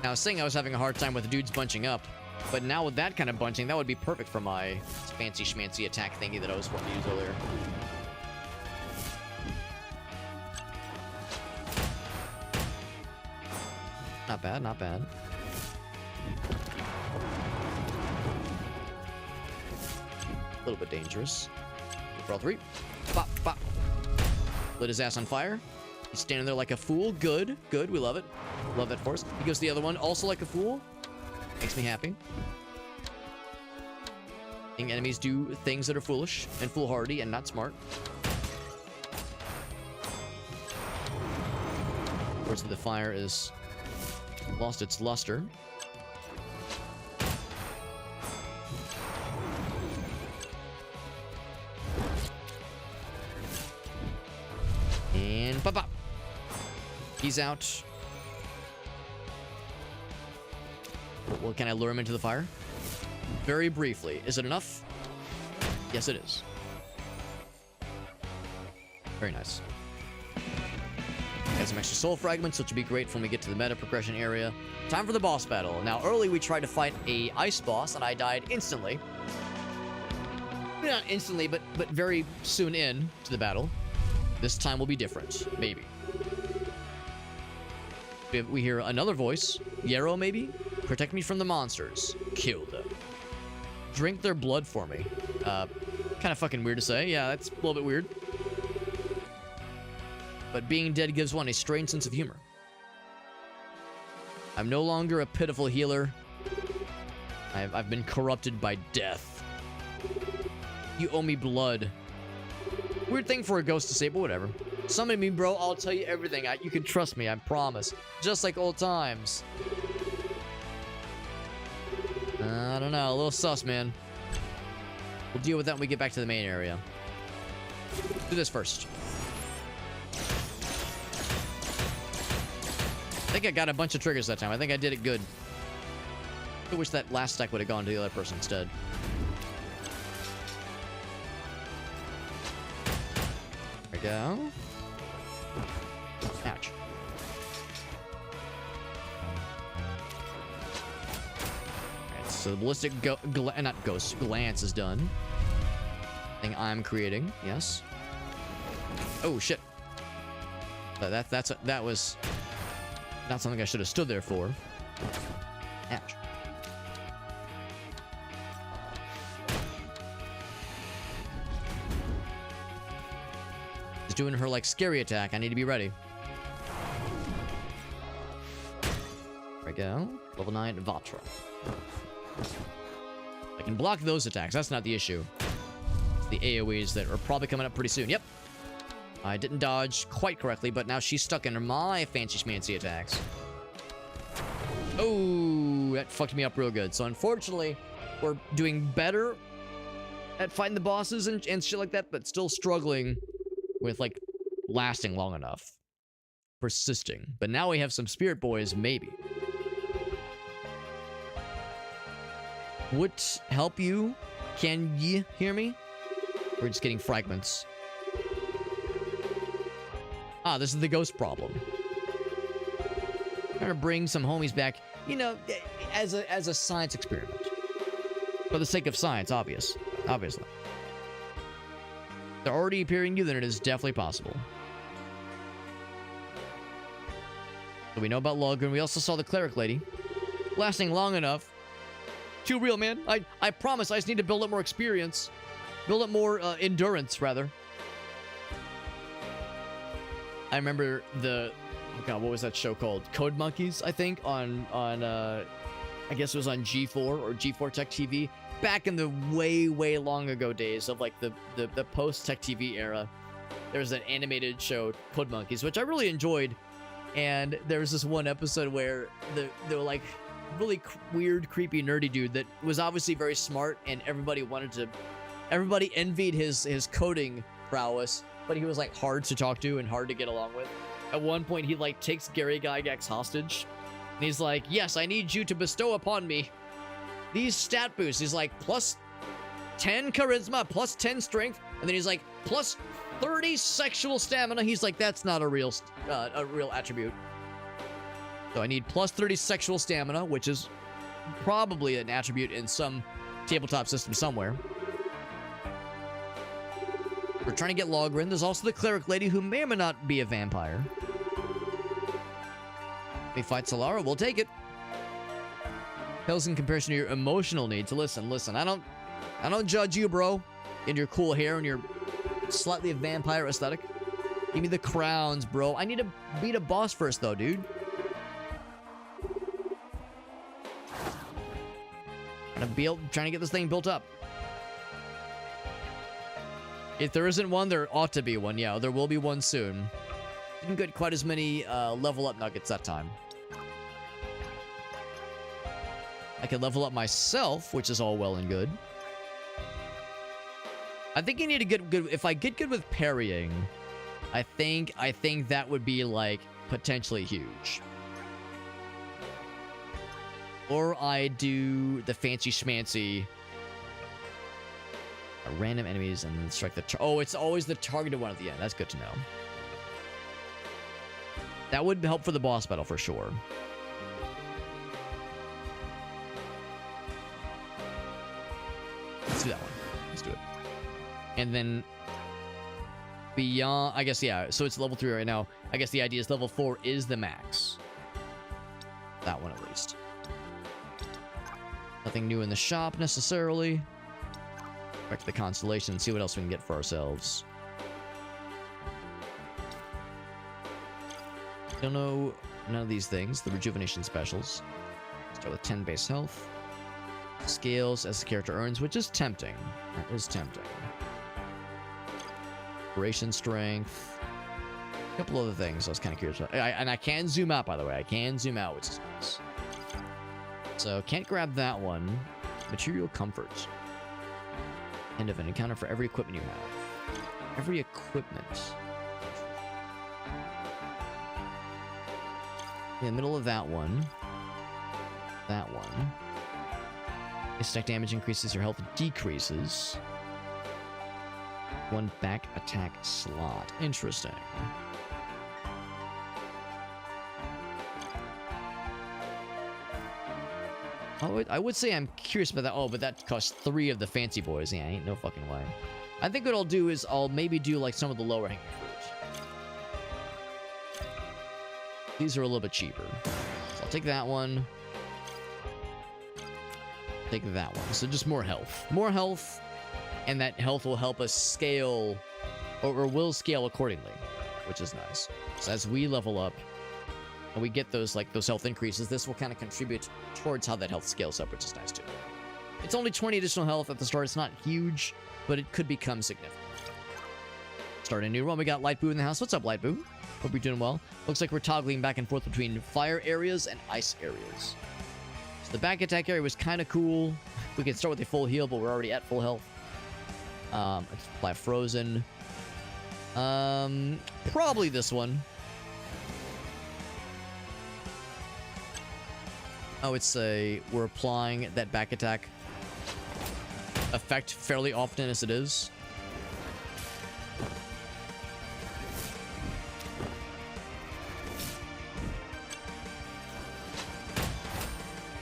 Now, I was saying I was having a hard time with the dudes bunching up, but now with that kind of bunching, that would be perfect for my fancy schmancy attack thingy that I was wanting to use earlier. Not bad, not bad. A little bit dangerous. For all three. Bop, bop. Lit his ass on fire. He's standing there like a fool. Good, good. We love it. Love that for us. He goes to the other one, also like a fool. Makes me happy. Seeing enemies do things that are foolish and foolhardy and not smart. Words of the fire is lost its luster. And pop pop. He's out. Well, can I lure him into the fire? Very briefly. Is it enough? Yes, it is. Very nice. Got some extra soul fragments, which would be great when we get to the meta progression area. Time for the boss battle. Now, early we tried to fight a ice boss, and I died instantly. Not instantly, but very soon in to the battle. This time will be different. Maybe. We hear another voice. Yarrow, maybe? Protect me from the monsters. Kill them. Drink their blood for me. Kind of fucking weird to say. Yeah, that's a little bit weird. But being dead gives one a strange sense of humor. I'm no longer a pitiful healer. I've been corrupted by death. You owe me blood. Weird thing for a ghost to say, but whatever. Summon me, bro. I'll tell you everything. You can trust me. I promise. Just like old times. I don't know. A little sus, man. We'll deal with that when we get back to the main area. Do this first. I think I got a bunch of triggers that time. I think I did it good. I wish that last stack would have gone to the other person instead. There we go. Ouch. Alright, so the ballistic glance is done. Thing I'm creating, yes. Oh, shit. That was not something I should have stood there for. Ouch. She's doing her like scary attack. I need to be ready. There we go. Level 9 Vatra. I can block those attacks. That's not the issue. It's the AoEs that are probably coming up pretty soon. Yep. I didn't dodge quite correctly, but now she's stuck in my fancy schmancy attacks. Oh, that fucked me up real good. So unfortunately, we're doing better at fighting the bosses and shit like that, but still struggling with, like, lasting long enough. Persisting. But now we have some spirit boys, maybe. Would help you? Can ye hear me? We're just getting fragments. Ah, this is the ghost problem. I'm trying to bring some homies back, you know, as a science experiment. For the sake of science, obviously. They're already appearing to you, then it is definitely possible. So we know about Logren. We also saw the cleric lady. Lasting long enough. Too real, man. I promise, I just need to build up more experience. Build up more endurance, rather. I remember oh god, what was that show called? Code Monkeys, I think, on I guess it was on G4 or G4 Tech TV. Back in the way long ago days of like the post Tech TV era. There was an animated show, Code Monkeys, which I really enjoyed. And there was this one episode where they were like really weird, creepy, nerdy dude that was obviously very smart, and everybody envied his coding prowess, but he was like hard to talk to and hard to get along with. At one point, he like takes Gary Gygax hostage, and he's like, "Yes, I need you to bestow upon me these stat boosts." He's like, plus 10 charisma, plus 10 strength, and then he's like, plus 30 sexual stamina. He's like, that's not a real attribute. So I need plus 30 sexual stamina, which is probably an attribute in some tabletop system somewhere. We're trying to get Logren. There's also the cleric lady who may or may not be a vampire. We fight Solara, we'll take it. Pales in comparison to your emotional needs. Listen, I don't judge you, bro. And your cool hair and your slightly vampire aesthetic. Give me the crowns, bro. I need to beat a boss first, though, dude. Trying to get this thing built up. If there isn't one, there ought to be one. Yeah, there will be one soon. Didn't get quite as many level up nuggets that time. I can level up myself, which is all well and good. I think you need to get good. If I get good with parrying, I think that would be like potentially huge. Or I do the fancy schmancy random enemies and strike the oh, it's always the targeted one at the end. That's good to know. That would help for the boss battle for sure. Let's do that one. Let's do it. And then beyond, I guess, yeah, so it's level 3 right now. I guess the idea is level 4 is the max. That one at least. Nothing new in the shop necessarily. Back to the constellation and see what else we can get for ourselves. Don't know none of these things. The rejuvenation specials. Start with 10 base health. Scales as the character earns, which is tempting. That is tempting. Operation strength. A couple other things I was kind of curious about. And I can zoom out, by the way. I can zoom out, which is nice. So, can't grab that one. Material comfort. End of an encounter for every equipment you have. Every equipment. In the middle of that one. That one. Stack damage increases, your health decreases. One back attack slot. Interesting. I would say I'm curious about that. Oh, but that costs 3 of the fancy boys. Yeah, ain't no fucking way. I think what I'll do is I'll maybe do like some of the lower hanging fruit. These are a little bit cheaper. So I'll take that one. Take that one. So just more health. More health, and that health will help us scale, or will scale accordingly, which is nice. So as we level up, and we get those health increases, this will kind of contribute towards how that health scales up, which is nice too. It's only 20 additional health at the start. It's not huge, but it could become significant. Starting a new run. We got Light Boo in the house. What's up, Light Boo? Hope you're doing well. Looks like we're toggling back and forth between fire areas and ice areas. So the back attack area was kind of cool. We can start with a full heal, but we're already at full health. Let's apply Frozen. Probably this one. Oh, it's we're applying that back attack effect fairly often as it is.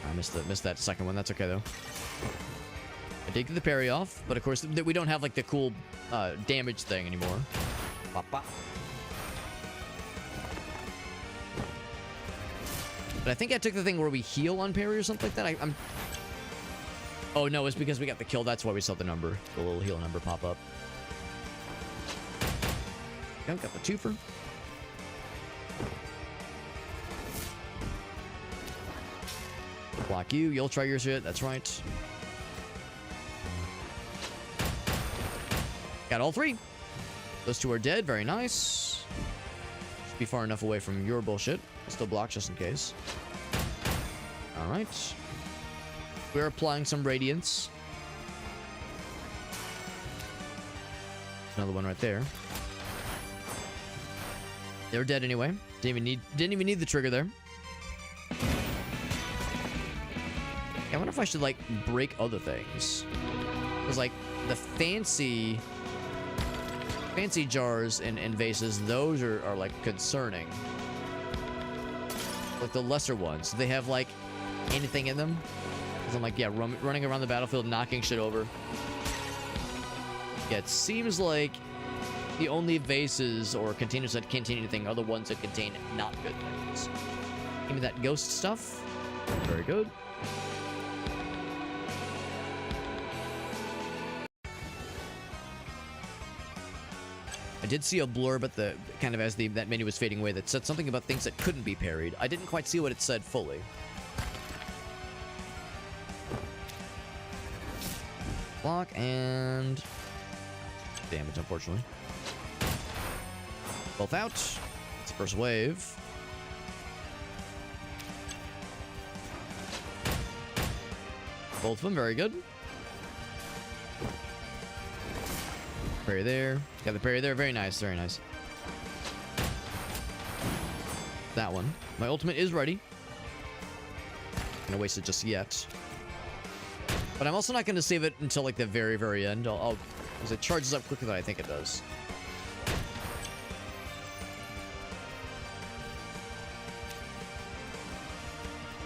I missed that second one. That's okay though. I did get the parry off, but of course we don't have like the cool damage thing anymore. Bop, bop. But I think I took the thing where we heal on parry or something like that. I'm. Oh no, it's because we got the kill. That's why we saw the number, the little heal number pop up. Yeah, got the twofer. Block you. You'll try your shit. That's right. Got all three. Those two are dead. Very nice. Should be far enough away from your bullshit. Still block just in case. All right. We're applying some radiance. Another one right there. They're dead anyway. Didn't even need the trigger there. I wonder if I should like break other things. Because like the fancy jars and vases, those are like concerning. Like the lesser ones, they have like anything in them. Because I'm like, yeah, running around the battlefield, knocking shit over. Yeah, it seems like the only vases or containers that contain anything are the ones that contain not good things. Give me that ghost stuff. Very good. I did see a blurb at the kind of as that menu was fading away that said something about things that couldn't be parried. I didn't quite see what it said fully. Block and damage, unfortunately. Both out. It's the first wave. Both of them, very good. Parry there. Got the parry there. Very nice. Very nice. That one. My ultimate is ready. Not gonna waste it just yet. But I'm also not gonna save it until like the very, very end. Because it charges up quicker than I think it does.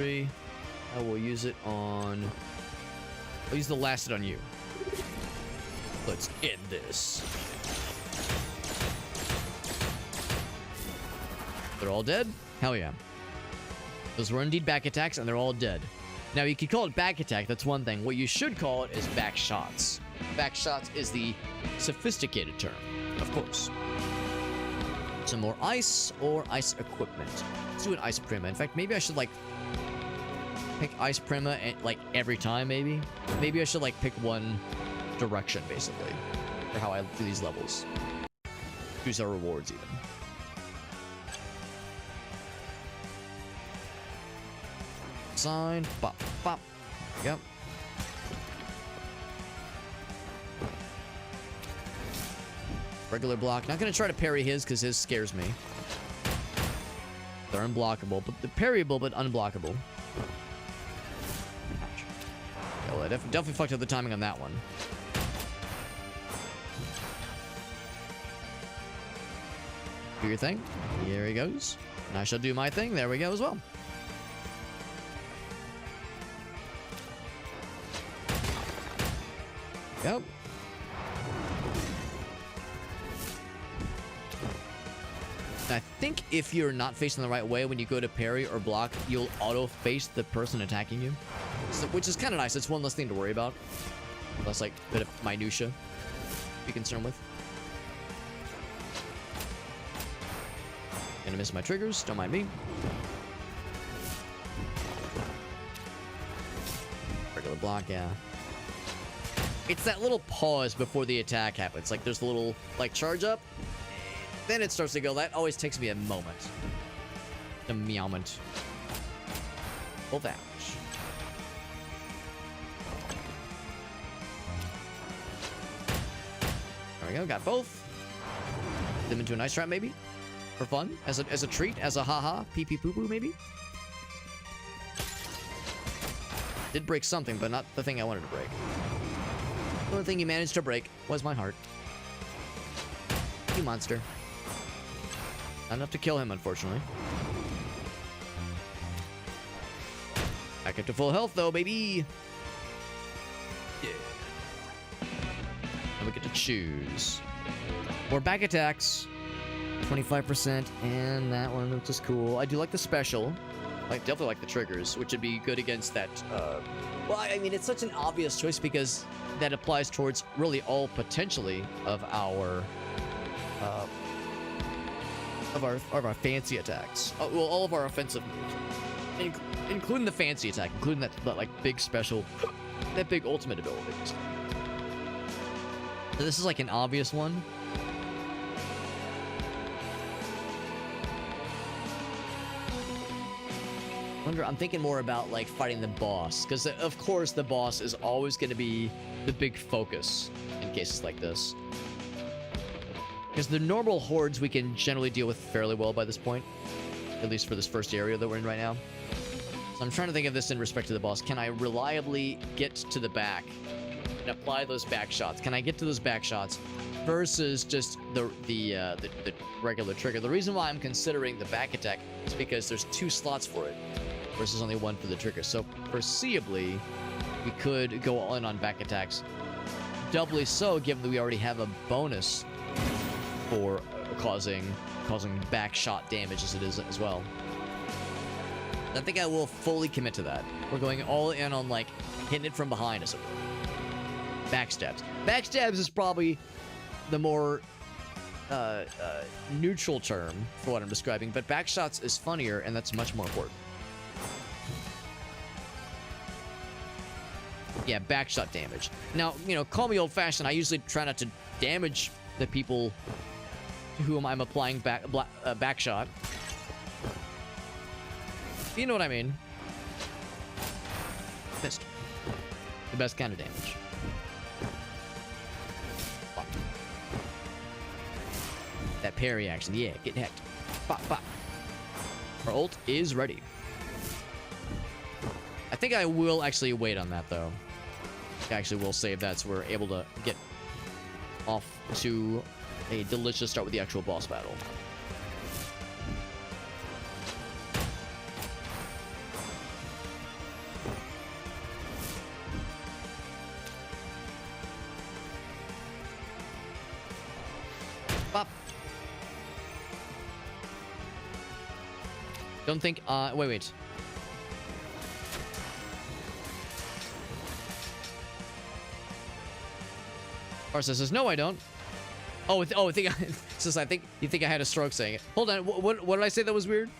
I will use it on. I'll use the last hit on you. Let's end this. They're all dead? Hell yeah. Those were indeed back attacks, and they're all dead. Now, you could call it back attack. That's one thing. What you should call it is back shots. Back shots is the sophisticated term, of course. Some more ice or ice equipment. Let's do an ice prima. In fact, maybe I should, like, pick ice prima, like, every time, maybe? Maybe I should, like, pick one direction, basically, for how I do these levels. Choose our rewards, even. Sign, pop, pop. Yep. Regular block. Not gonna try to parry his, because his scares me. They're unblockable, but they're parryable, but unblockable. Yeah, well, I definitely fucked up the timing on that one. Do your thing. Here he goes. And I shall do my thing. There we go as well. Yep. I think if you're not facing the right way, when you go to parry or block, you'll auto-face the person attacking you. So, which is kind of nice. It's one less thing to worry about. Less, like, bit of minutia to be concerned with. Gonna miss my triggers. Don't mind me. Regular block, yeah. It's that little pause before the attack happens. Like, there's the little, like, charge up. Then it starts to go. That always takes me a moment. A meowment. Full damage. There we go. Got both. Put them into a nice trap, maybe? For fun? As a treat? As a haha? Pee-pee poo-poo, maybe? Did break something, but not the thing I wanted to break. The only thing you managed to break was my heart. You monster. Not enough to kill him, unfortunately. Back up to full health, though, baby. Yeah. And we get to choose. More back attacks. 25%, and that one looks just cool. I do like the special. I definitely like the triggers, which would be good against that, well, I mean, it's such an obvious choice because that applies towards really all potentially of our fancy attacks. Well, all of our offensive moves, including the fancy attack, including that like big special, that big ultimate ability. So this is like an obvious one. I'm thinking more about like fighting the boss, because of course the boss is always going to be the big focus in cases like this. Because the normal hordes we can generally deal with fairly well by this point, at least for this first area that we're in right now. So I'm trying to think of this in respect to the boss. Can I reliably get to the back and apply those back shots? Can I get to those back shots versus just the regular trigger? The reason why I'm considering the back attack is because there's 2 slots for it versus only 1 for the trigger. So foreseeably, we could go all in on back attacks. Doubly so, given that we already have a bonus for causing back shot damage as it is as well. I think I will fully commit to that. We're going all in on like hitting it from behind, as it were. Backstabs. Backstabs is probably the more neutral term for what I'm describing, but backshots is funnier, and that's much more important. Yeah, backshot damage. Now, you know, call me old-fashioned. I usually try not to damage the people to whom I'm applying backshot. You know what I mean. Missed. The best kind of damage. Fuck. That parry action. Yeah, get hecked. Pop, pop. Our ult is ready. I think I will actually wait on that, though. I actually will save that so we're able to get off to a delicious start with the actual boss battle. Bop. Don't think, wait. Arsa says, no, I don't. Oh, I think says, you think I had a stroke saying it. Hold on, what did I say that was weird?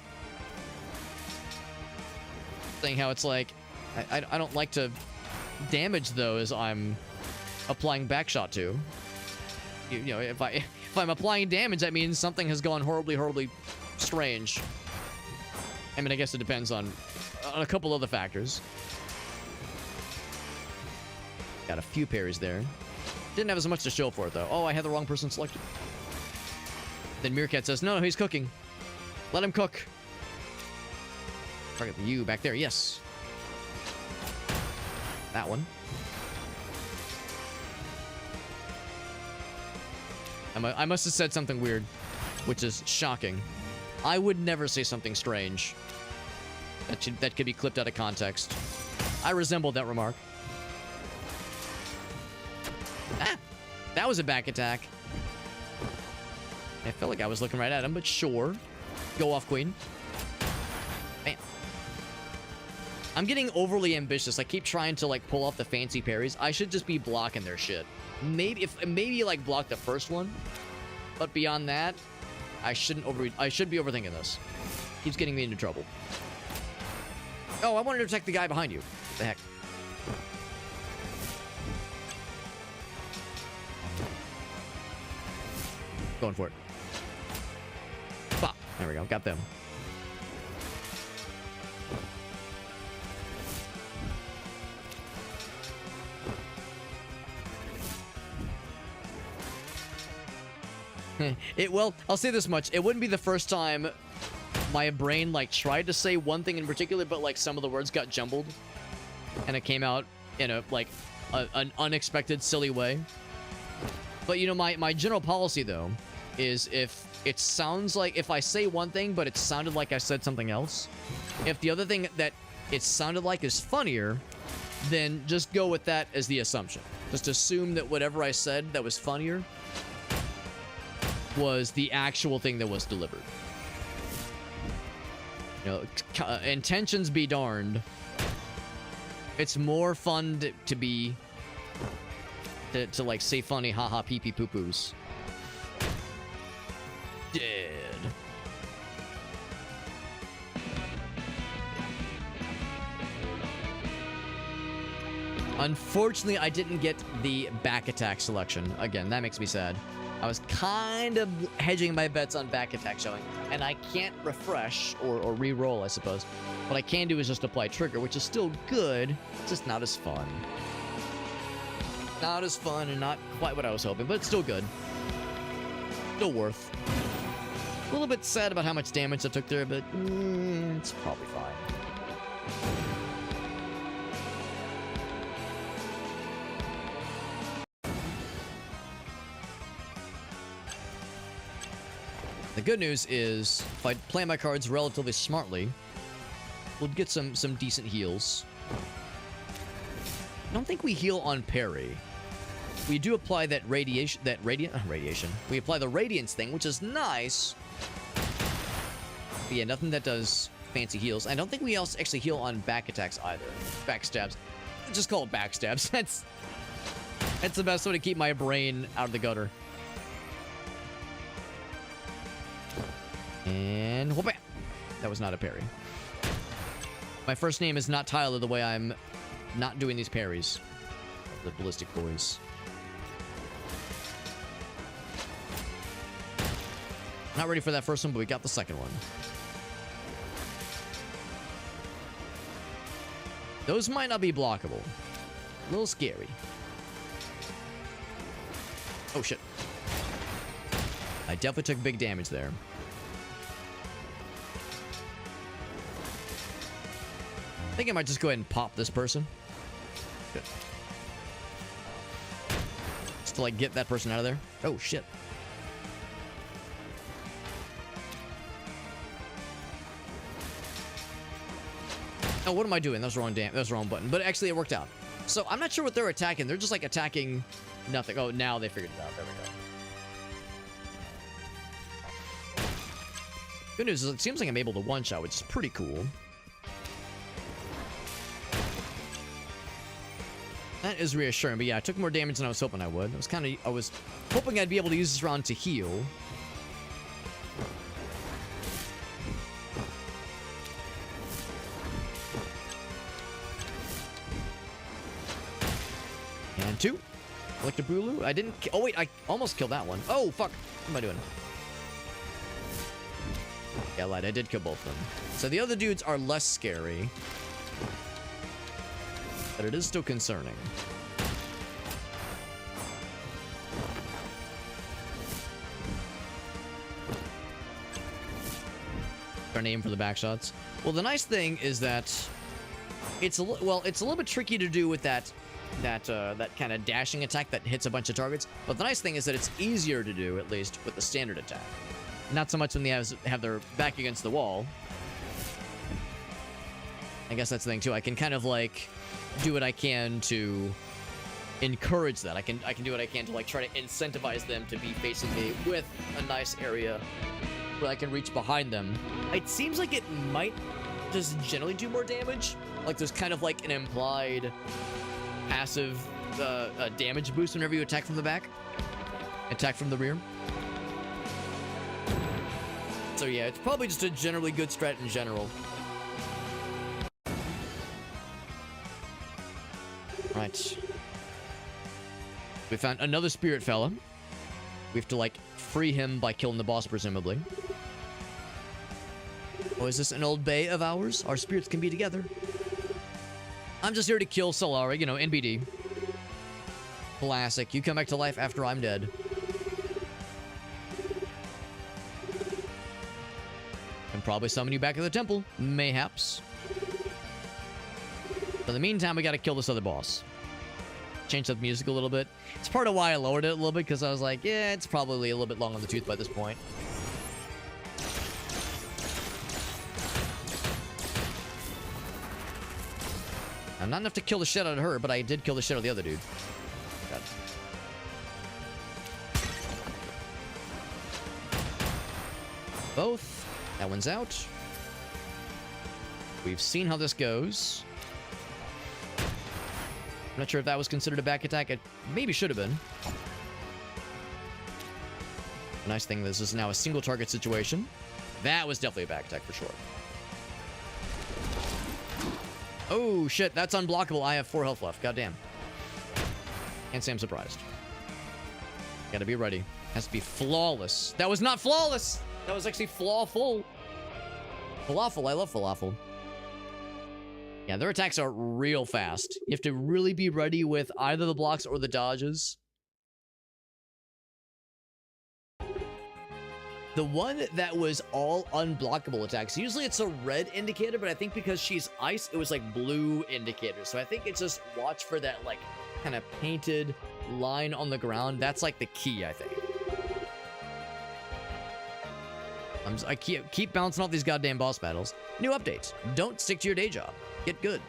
Saying how it's like, I don't like to damage those I'm applying backshot to. You know, if I'm applying damage, that means something has gone horribly strange. I mean, I guess it depends on a couple other factors. Got a few parries there. Didn't have as much to show for it, though. Oh, I had the wrong person selected. Then Meerkat says, no, he's cooking. Let him cook. Target you back there. Yes. That one. I must have said something weird, which is shocking. I would never say something strange. That could be clipped out of context. I resembled that remark. Ah! That was a back attack. I felt like I was looking right at him, but sure. Go off, queen. Bam. I'm getting overly ambitious. I keep trying to like pull off the fancy parries. I should just be blocking their shit. Maybe like block the first one, but beyond that, I should be overthinking this. Keeps getting me into trouble. Oh, I wanted to protect the guy behind you. What the heck? Going for it. Bop. There we go. Got them. Well, I'll say this much. It wouldn't be the first time my brain, like, tried to say one thing in particular, but, like, some of the words got jumbled. And it came out in a, like, an unexpected, silly way. But, you know, my general policy, though, is if it sounds like... If I say one thing, but it sounded like I said something else, if the other thing that it sounded like is funnier, then just go with that as the assumption. Just assume that whatever I said that was funnier was the actual thing that was delivered. You know, intentions be darned. It's more fun to be... To like, say funny haha pee-pee poo-poos. Dead. Unfortunately, I didn't get the back attack selection. Again, that makes me sad. I was kind of hedging my bets on back attack showing, and I can't refresh or re-roll, I suppose. What I can do is just apply trigger, which is still good, just not as fun. Not as fun and not quite what I was hoping, but it's still good. Still worth. A little bit sad about how much damage I took there, but it's probably fine. The good news is, if I play my cards relatively smartly, we'll get some decent heals. I don't think we heal on parry. We do apply that radiation. We apply the radiance thing, which is nice. But yeah, nothing that does fancy heals. I don't think we also actually heal on back attacks either. Backstabs. Just call it backstabs. That's the best way to keep my brain out of the gutter. And whoop-a! That was not a parry. My first name is not Tyler the way I'm not doing these parries. The ballistic boys. Not ready for that first one, but we got the second one. Those might not be blockable. A little scary. Oh shit. I definitely took big damage there. I think I might just go ahead and pop this person. Good. Just to, like, get that person out of there. Oh, shit. Oh, what am I doing? That was the wrong that was the wrong button. But actually, it worked out. So, I'm not sure what they're attacking. They're just, like, attacking nothing. Oh, now they figured it out. There we go. Good news is it seems like I'm able to one-shot, which is pretty cool. That is reassuring, but yeah, I took more damage than I was hoping I would. I was hoping I'd be able to use this round to heal. And two. Electabulu. I didn't... Oh, wait, I almost killed that one. Oh, fuck. What am I doing? Yeah, I lied. I did kill both of them. So the other dudes are less scary. But it is still concerning. Our name for the back shots. Well, the nice thing is that it's a little bit tricky to do with that kind of dashing attack that hits a bunch of targets. But the nice thing is that it's easier to do, at least with the standard attack. Not so much when they have their back against the wall. I guess that's the thing too. I can kind of like do what I can to encourage that. I can do what I can to like try to incentivize them to be facing me with a nice area where I can reach behind them. It seems like it might just generally do more damage. Like there's kind of like an implied passive damage boost whenever you attack from the back, attack from the rear. So yeah, it's probably just a generally good strat in general. Right. We found another spirit fella. We have to, like, free him by killing the boss, presumably. Oh, is this an old bay of ours? Our spirits can be together. I'm just here to kill Solara, you know, NBD. Classic. You come back to life after I'm dead. And probably summon you back at the temple. Mayhaps. But in the meantime, we gotta kill this other boss. Change up the music a little bit. It's part of why I lowered it a little bit, because I was like, yeah, it's probably a little bit long on the tooth by this point. I'm not enough to kill the shit out of her, but I did kill the shit out of the other dude. God. Both. That one's out. We've seen how this goes. I'm not sure if that was considered a back attack. It maybe should have been. The nice thing, this is now a single target situation. That was definitely a back attack for sure. Oh, shit. That's unblockable. I have 4 health left. Goddamn. Can't say I'm surprised. Gotta be ready. Has to be flawless. That was not flawless! That was actually flawful. Falafel. I love falafel. Yeah, their attacks are real fast. You have to really be ready with either the blocks or the dodges. The one that was all unblockable attacks, usually it's a red indicator, but I think because she's ice, it was like blue indicator. So I think it's just watch for that like kind of painted line on the ground. That's like the key, I think. I keep bouncing off these goddamn boss battles. New updates. Don't stick to your day job. Get good.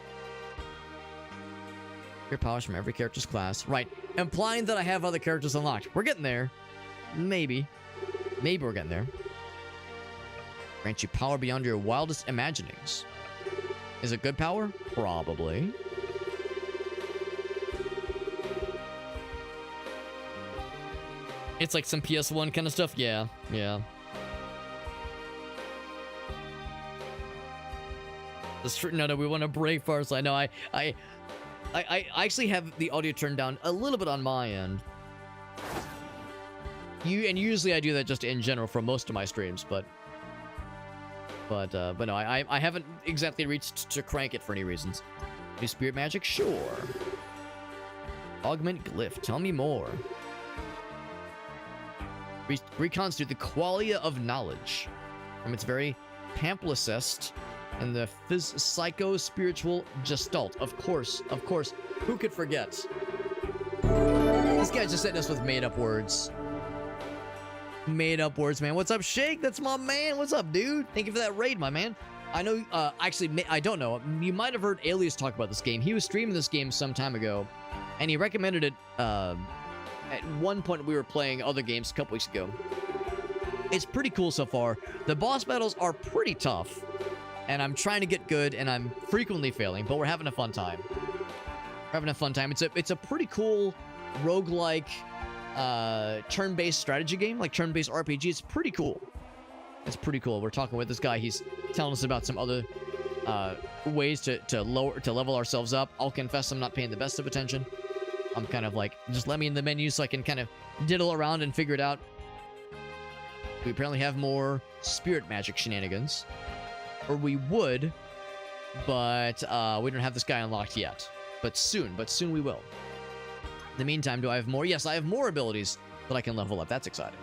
Your powers from every character's class. Right. Implying that I have other characters unlocked. We're getting there. Maybe. Maybe we're getting there. Grant you power beyond your wildest imaginings. Is it good power? Probably. It's like some PS1 kind of stuff? Yeah. Yeah. That's true. No, we want to break first. I know. I actually have the audio turned down a little bit on my end. Usually I do that just in general for most of my streams, but no, I haven't exactly reached to crank it for any reasons. New spirit magic, sure. Augment glyph. Tell me more. Reconstitute the qualia of knowledge from its very pamphlicist and the psycho-spiritual gestalt. Of course. Who could forget? These guys just setting us with made-up words. Made-up words, man. What's up, Shake? That's my man. What's up, dude? Thank you for that raid, my man. I know, actually, I don't know. You might have heard Alias talk about this game. He was streaming this game some time ago, and he recommended it, at one point we were playing other games a couple weeks ago. It's pretty cool so far. The boss battles are pretty tough. And I'm trying to get good, and I'm frequently failing, but we're having a fun time. We're having a fun time. It's a pretty cool roguelike turn-based strategy game, like turn-based RPG. It's pretty cool. It's pretty cool. We're talking with this guy. He's telling us about some other ways to level ourselves up. I'll confess I'm not paying the best of attention. I'm kind of like, just let me in the menu so I can kind of diddle around and figure it out. We apparently have more spirit magic shenanigans. Or we would, but we don't have this guy unlocked yet. But soon we will. In the meantime, do I have more? Yes, I have more abilities that I can level up. That's exciting.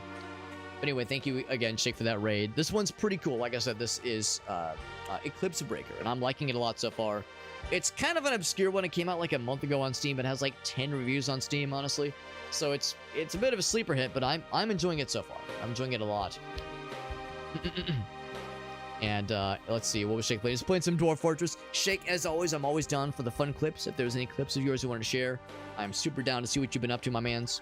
But anyway, thank you again, Shake, for that raid. This one's pretty cool. Like I said, this is Eclipse Breaker, and I'm liking it a lot so far. It's kind of an obscure one. It came out like a month ago on Steam, but it has like 10 reviews on Steam, honestly. So it's a bit of a sleeper hit, but I'm enjoying it so far. I'm enjoying it a lot. And let's see, what was Shake playing? He's playing some Dwarf Fortress. Shake, as always, I'm always down for the fun clips. If there's any clips of yours you want to share, I'm super down to see what you've been up to, my mans.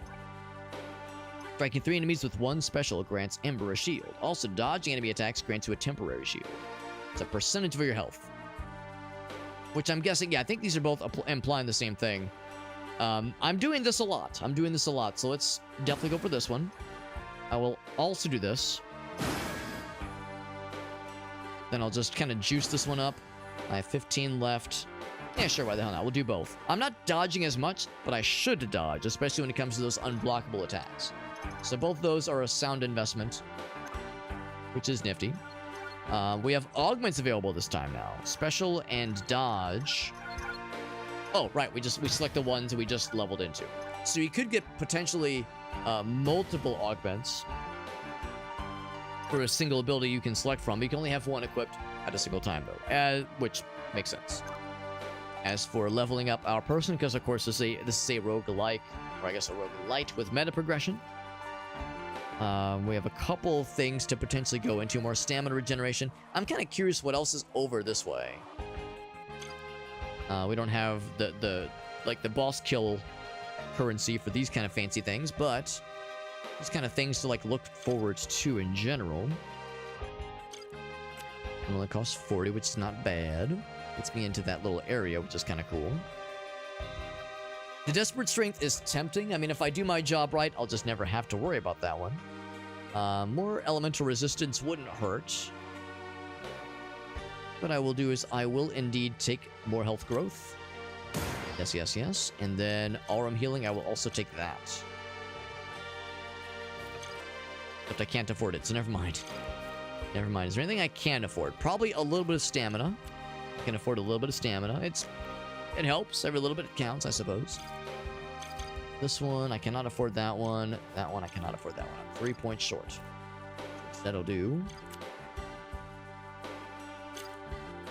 Striking 3 enemies with 1 special grants Ember a shield. Also, dodging enemy attacks grants you a temporary shield. It's a percentage of your health. Which I'm guessing, yeah, I think these are both implying the same thing. I'm doing this a lot. So let's definitely go for this one. I will also do this. Then I'll just kind of juice this one up. I have 15 left. Yeah, sure, why the hell not? We'll do both. I'm not dodging as much, but I should dodge, especially when it comes to those unblockable attacks. So both those are a sound investment, which is nifty. We have augments available this time now. Special and dodge. Oh, right. We select the ones we just leveled into. So you could get potentially multiple augments for a single ability you can select from. You can only have one equipped at a single time, though, which makes sense. As for leveling up our person, because of course this is a roguelike, or I guess a roguelite with meta progression. We have a couple things to potentially go into. More stamina regeneration. I'm kind of curious what else is over this way. We don't have the boss kill currency for these kind of fancy things, but these kind of things to like look forward to in general. It only costs 40, which is not bad. Gets me into that little area, which is kind of cool. The Desperate Strength is tempting. I mean, if I do my job right, I'll just never have to worry about that one. More elemental resistance wouldn't hurt. What I will do is I will indeed take more health growth. Yes, yes, yes. And then Aurum healing, I will also take that. But I can't afford it, so never mind. Never mind. Is there anything I can afford? Probably a little bit of stamina. I can afford a little bit of stamina. It helps. Every little bit counts, I suppose. This one, I cannot afford that one. That one, I cannot afford that one. I'm 3 points short. That'll do.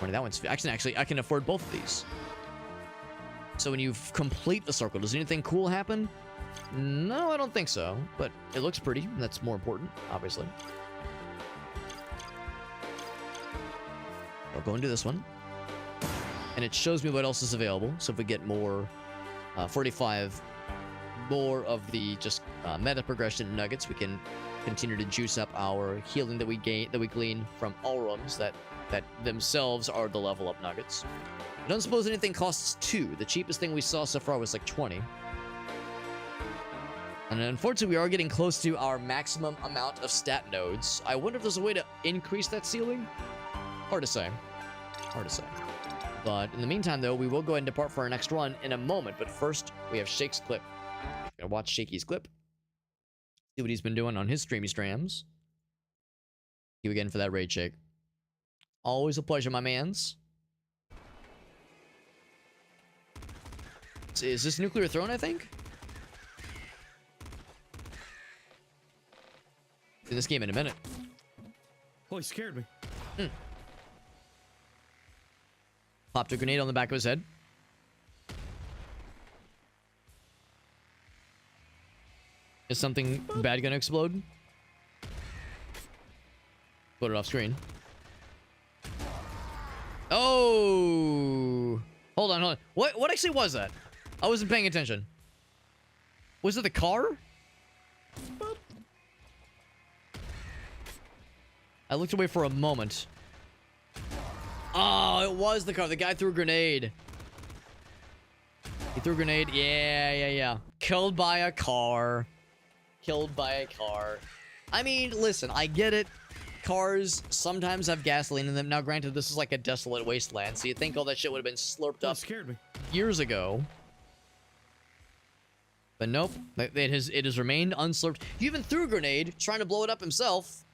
That one's... Actually, I can afford both of these. So when you complete the circle, does anything cool happen? No, I don't think so. But it looks pretty. That's more important, obviously. I'll go into this one. And it shows me what else is available. So if we get more... 45 more of the just meta progression nuggets, we can continue to juice up our healing that we glean from Aurums that themselves are the level up nuggets. I don't suppose anything costs 2. The cheapest thing we saw so far was like 20. And unfortunately, we are getting close to our maximum amount of stat nodes. I wonder if there's a way to increase that ceiling? Hard to say. Hard to say. But in the meantime, though, we will go ahead and depart for our next run in a moment. But first, we have Shake's clip. Gonna watch Shaky's clip. See what he's been doing on his streamy strams. Thank you again for that raid, Shake. Always a pleasure, my mans. Is this Nuclear Throne, I think? In this game in a minute. Oh, he scared me. Popped a grenade on the back of his head. Is something bad gonna explode? Put it off screen. Oh! Hold on. What actually was that? I wasn't paying attention. Was it the car? I looked away for a moment. Oh, it was the car. The guy threw a grenade. He threw a grenade. Yeah. Killed by a car. Killed by a car. I mean, listen, I get it. Cars sometimes have gasoline in them. Now, granted, this is like a desolate wasteland, so you'd think all that shit would have been slurped up Scared me. years ago. But nope, it has remained unslurped. He even threw a grenade, trying to blow it up himself.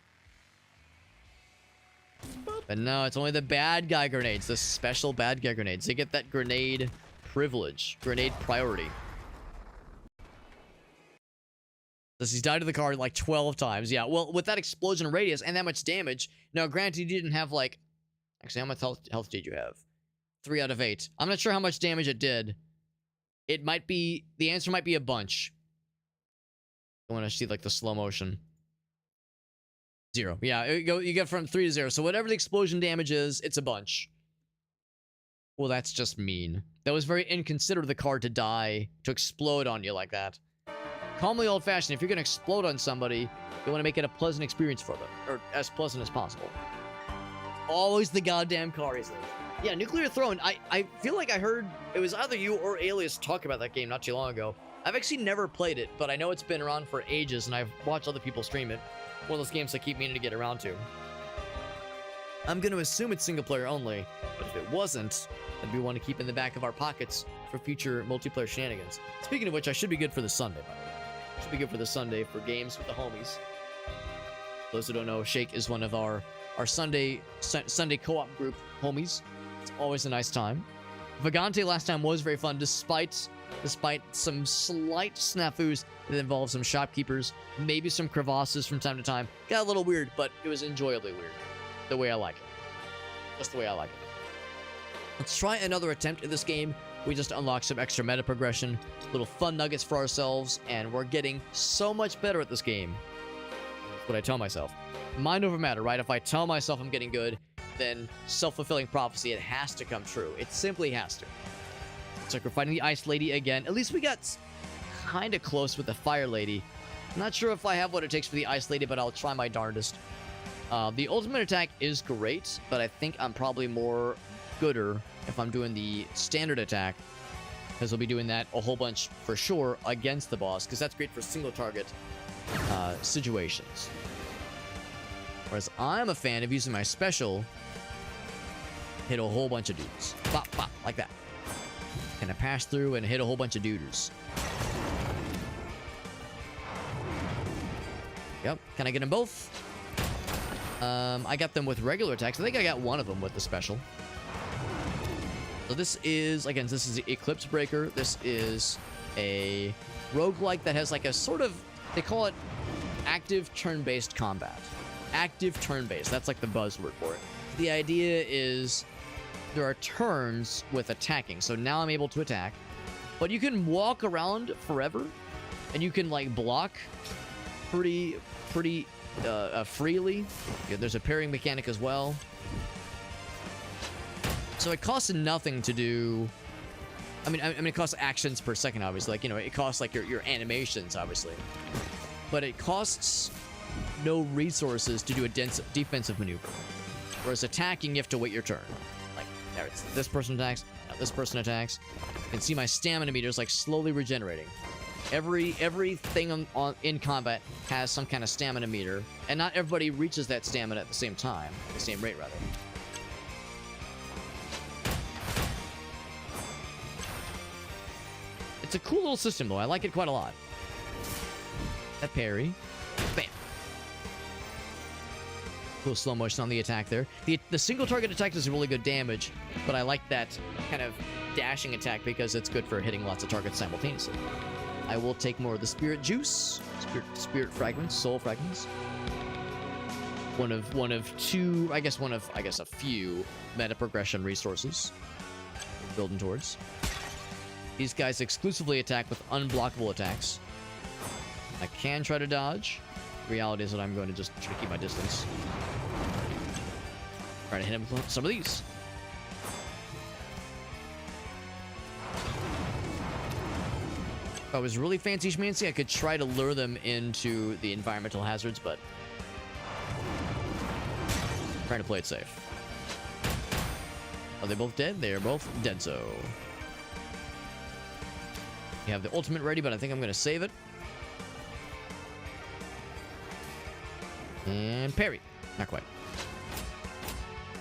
But no, it's only the bad guy grenades, the special bad guy grenades. They get that grenade privilege, grenade priority. He's died to the car like 12 times. Yeah, well, with that explosion radius and that much damage. Now, granted, you didn't have like... Actually, how much health did you have? 3 out of 8. I'm not sure how much damage it did. It might be... The answer might be a bunch. I want to see like the slow motion. 0. Yeah, you get from 3 to 0. So whatever the explosion damage is, it's a bunch. Well, that's just mean. That was very inconsiderate of the car to die, to explode on you like that. calmly old-fashioned. If you're gonna explode on somebody, you want to make it a pleasant experience for them, or as pleasant as possible. Always the goddamn car is Yeah, Nuclear Throne. I feel like I heard it was either you or Alias talk about that game not too long ago. I've actually never played it, but I know it's been around for ages, and I've watched other people stream it. One of those games I keep meaning to get around to. I'm going to assume it's single player only, but if it wasn't, then we want to keep in the back of our pockets for future multiplayer shenanigans. Speaking of which, I should be good for this Sunday, by the way. Should be good for this Sunday for games with the homies. Those who don't know, Shake is one of our Sunday co-op group homies. It's always a nice time. Vagante last time was very fun, despite some slight snafus that involved some shopkeepers, maybe some crevasses from time to time. Got a little weird, but it was enjoyably weird. The way I like it. Just the way I like it. Let's try another attempt at this game. We just unlocked some extra meta progression, little fun nuggets for ourselves, and we're getting so much better at this game. That's what I tell myself. Mind over matter, right? If I tell myself I'm getting good, then self-fulfilling prophecy, it has to come true. It simply has to. It's like we're fighting the Ice Lady again. At least we got kind of close with the Fire Lady. I'm not sure if I have what it takes for the Ice Lady, but I'll try my darndest. The ultimate attack is great, but I think I'm probably more gooder if I'm doing the standard attack, because we'll be doing that a whole bunch for sure against the boss, because that's great for single target situations. Whereas I'm a fan of using my special, hit a whole bunch of dudes. Bop, bop, like that. Kind of pass through and hit a whole bunch of duders. Yep, can I get them both? I got them with regular attacks. I think I got one of them with the special. So this is, again, this is the Eclipse Breaker. This is a roguelike that has like a sort of, they call it active turn-based combat. Active turn-based, that's like the buzzword for it. The idea is there are turns with attacking. So now I'm able to attack, but you can walk around forever and you can like block pretty freely. Yeah, there's a parrying mechanic as well. So it costs nothing to do. I mean, it costs actions per second, obviously. Like, you know, it costs like your animations, obviously. But it costs no resources to do a defensive maneuver. Whereas attacking, you have to wait your turn. Like, there it's this person attacks, now this person attacks. You can see my stamina meter is like slowly regenerating. Everything in combat has some kind of stamina meter, and not everybody reaches that stamina at the same time, the same rate rather. It's a cool little system though. I like it quite a lot. That parry, bam. Cool slow motion on the attack there. The single target attack does really good damage, but I like that kind of dashing attack because it's good for hitting lots of targets simultaneously. I will take more of the spirit juice, spirit fragments, soul fragments. One of two, I guess a few meta progression resources we're building towards. These guys exclusively attack with unblockable attacks. I can try to dodge. The reality is that I'm going to just try to keep my distance. Try to hit him with some of these. If I was really fancy schmancy, I could try to lure them into the environmental hazards, but I'm trying to play it safe. Are they both dead? They are both dead, so. You have the ultimate ready, but I think I'm going to save it. And parry. Not quite.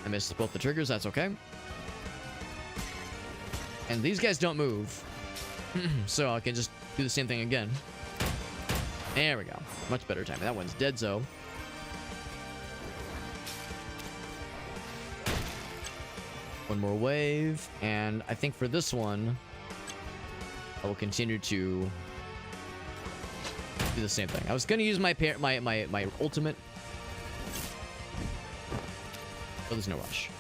I missed both the triggers, that's okay. And these guys don't move. So I can just do the same thing again. There we go. Much better timing. That one's dead, so. One more wave. And I think for this one, I will continue to do the same thing. I was going to use my ultimate. But there's no rush.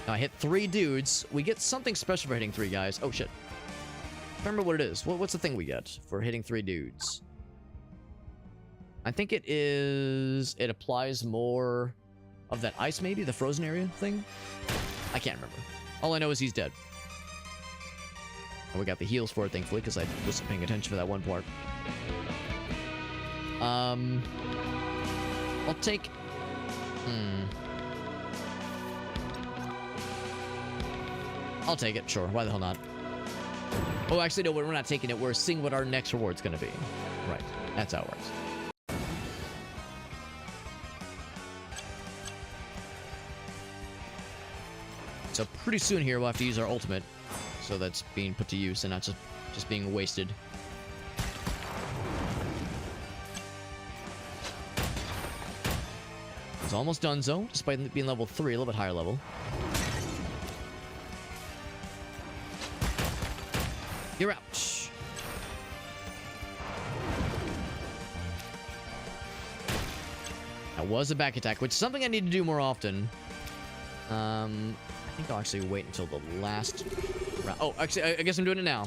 Now I hit 3 dudes. We get something special for hitting 3 guys. Oh, shit. Remember what it is. What's the thing we get for hitting 3 dudes? I think it is... It applies more of that ice, maybe? The frozen area thing? I can't remember. All I know is he's dead. And we got the heals for it, thankfully, because I wasn't paying attention for that one part. I'll take... I'll take it, sure. Why the hell not? Oh, actually, no, we're not taking it. We're seeing what our next reward's going to be. Right. That's how it works. So pretty soon here, we'll have to use our ultimate. So that's being put to use and not just being wasted. It's almost done, Zo, despite being level 3, a little bit higher level. You're out. That was a back attack, which is something I need to do more often. I think I'll actually wait until the last round. Oh, actually, I guess I'm doing it now.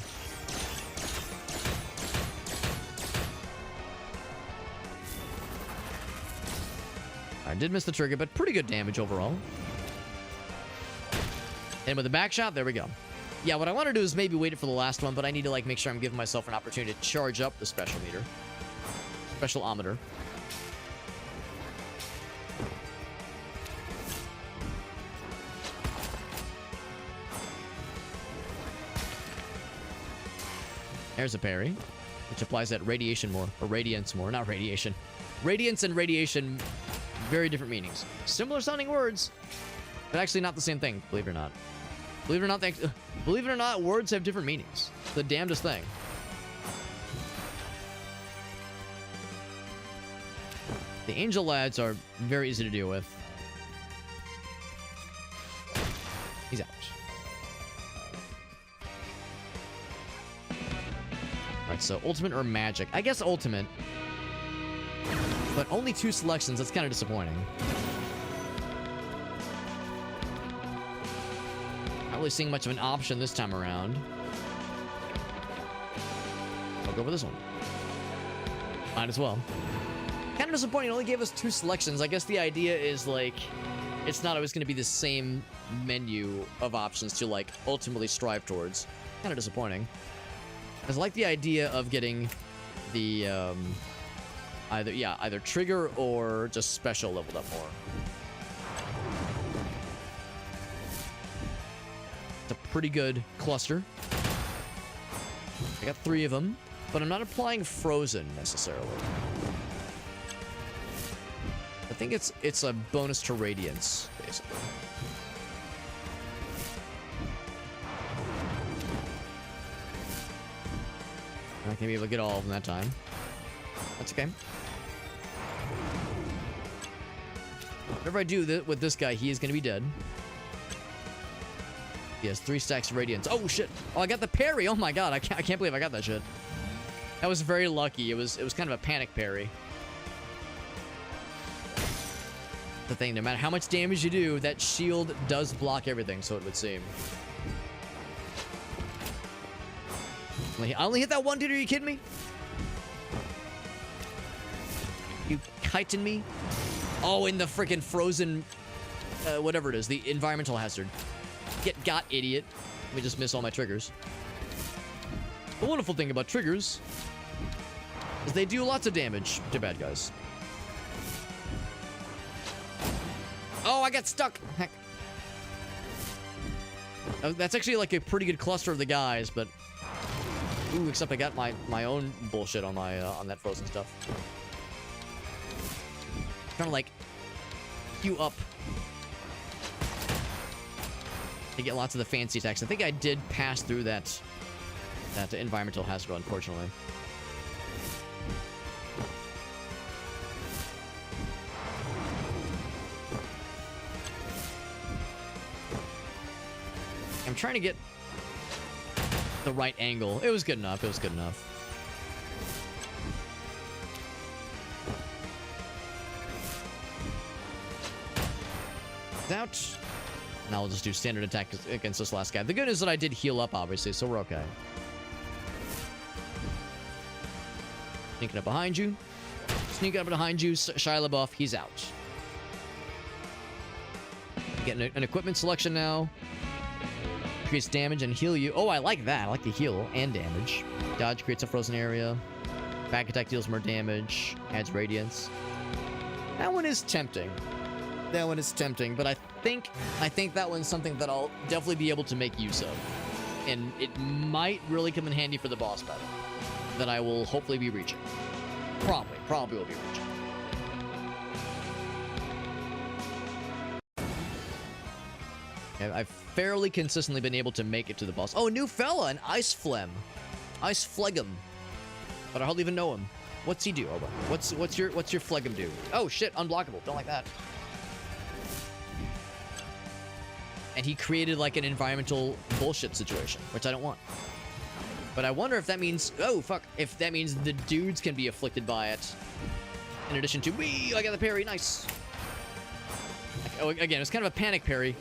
I did miss the trigger, but pretty good damage overall. And with the back shot, there we go. Yeah, what I want to do is maybe wait it for the last one, but I need to, like, make sure I'm giving myself an opportunity to charge up the special meter. Special-ometer. There's a parry, which applies that radiation more, or radiance more, not radiation. Radiance and radiation, very different meanings. Similar sounding words, but actually not the same thing, believe it or not. Believe it or not, words have different meanings. The damnedest thing. The angel lads are very easy to deal with. He's out. Alright, so ultimate or magic? I guess ultimate. But only 2 selections, that's kind of disappointing. Not really seeing much of an option this time around. I'll go for this one. Might as well. Kind of disappointing, it only gave us 2 selections. I guess the idea is, like, it's not always going to be the same menu of options to, like, ultimately strive towards. Kind of disappointing. I like the idea of getting the, either trigger or just special leveled up more. It's a pretty good cluster. I got 3 of them, but I'm not applying frozen necessarily. I think it's a bonus to radiance, basically. I'm not gonna be able to get all of them that time. That's okay. Whatever I do with this guy, he is gonna be dead. He has 3 stacks of radiance. Oh shit! Oh, I got the parry. Oh my god! I can't believe I got that shit. That was very lucky. It was kind of a panic parry. The thing, no matter how much damage you do, that shield does block everything. So it would seem. I only hit that one dude. Are you kidding me? You kiting me? Oh, in the freaking frozen, whatever it is, the environmental hazard. Got, idiot. Let me just miss all my triggers. The wonderful thing about triggers is they do lots of damage to bad guys. Oh, I got stuck. Heck. That's actually like a pretty good cluster of the guys, but ooh, except I got my own bullshit on my on that frozen stuff. Trying to like queue up to get lots of the fancy attacks. I think I did pass through that environmental hazard, unfortunately. I'm trying to get the right angle. It was good enough. It was good enough. Out. Now we'll just do standard attack against this last guy. The good news is that I did heal up, obviously, so we're okay. Sneaking up behind you. Sneaking up behind you. Shia LaBeouf, he's out. Getting an equipment selection now. Increase damage and heal you. Oh, I like that. I like the heal and damage. Dodge creates a frozen area. Back attack deals more damage. Adds radiance. That one is tempting. That one is tempting, but I think that one's something that I'll definitely be able to make use of. And it might really come in handy for the boss battle that I will hopefully be reaching. Probably will be reaching. I've fairly consistently been able to make it to the boss. Oh, a new fella, an Ice Phlegm. Ice Phlegm. But I hardly even know him. What's he do? Oh, what's your Phlegm do? Oh shit, unblockable. Don't like that. And he created like an environmental bullshit situation, which I don't want. But I wonder if that means, oh fuck, if that means the dudes can be afflicted by it. In addition to, wee, I got the parry, nice. Oh, again, it's kind of a panic parry.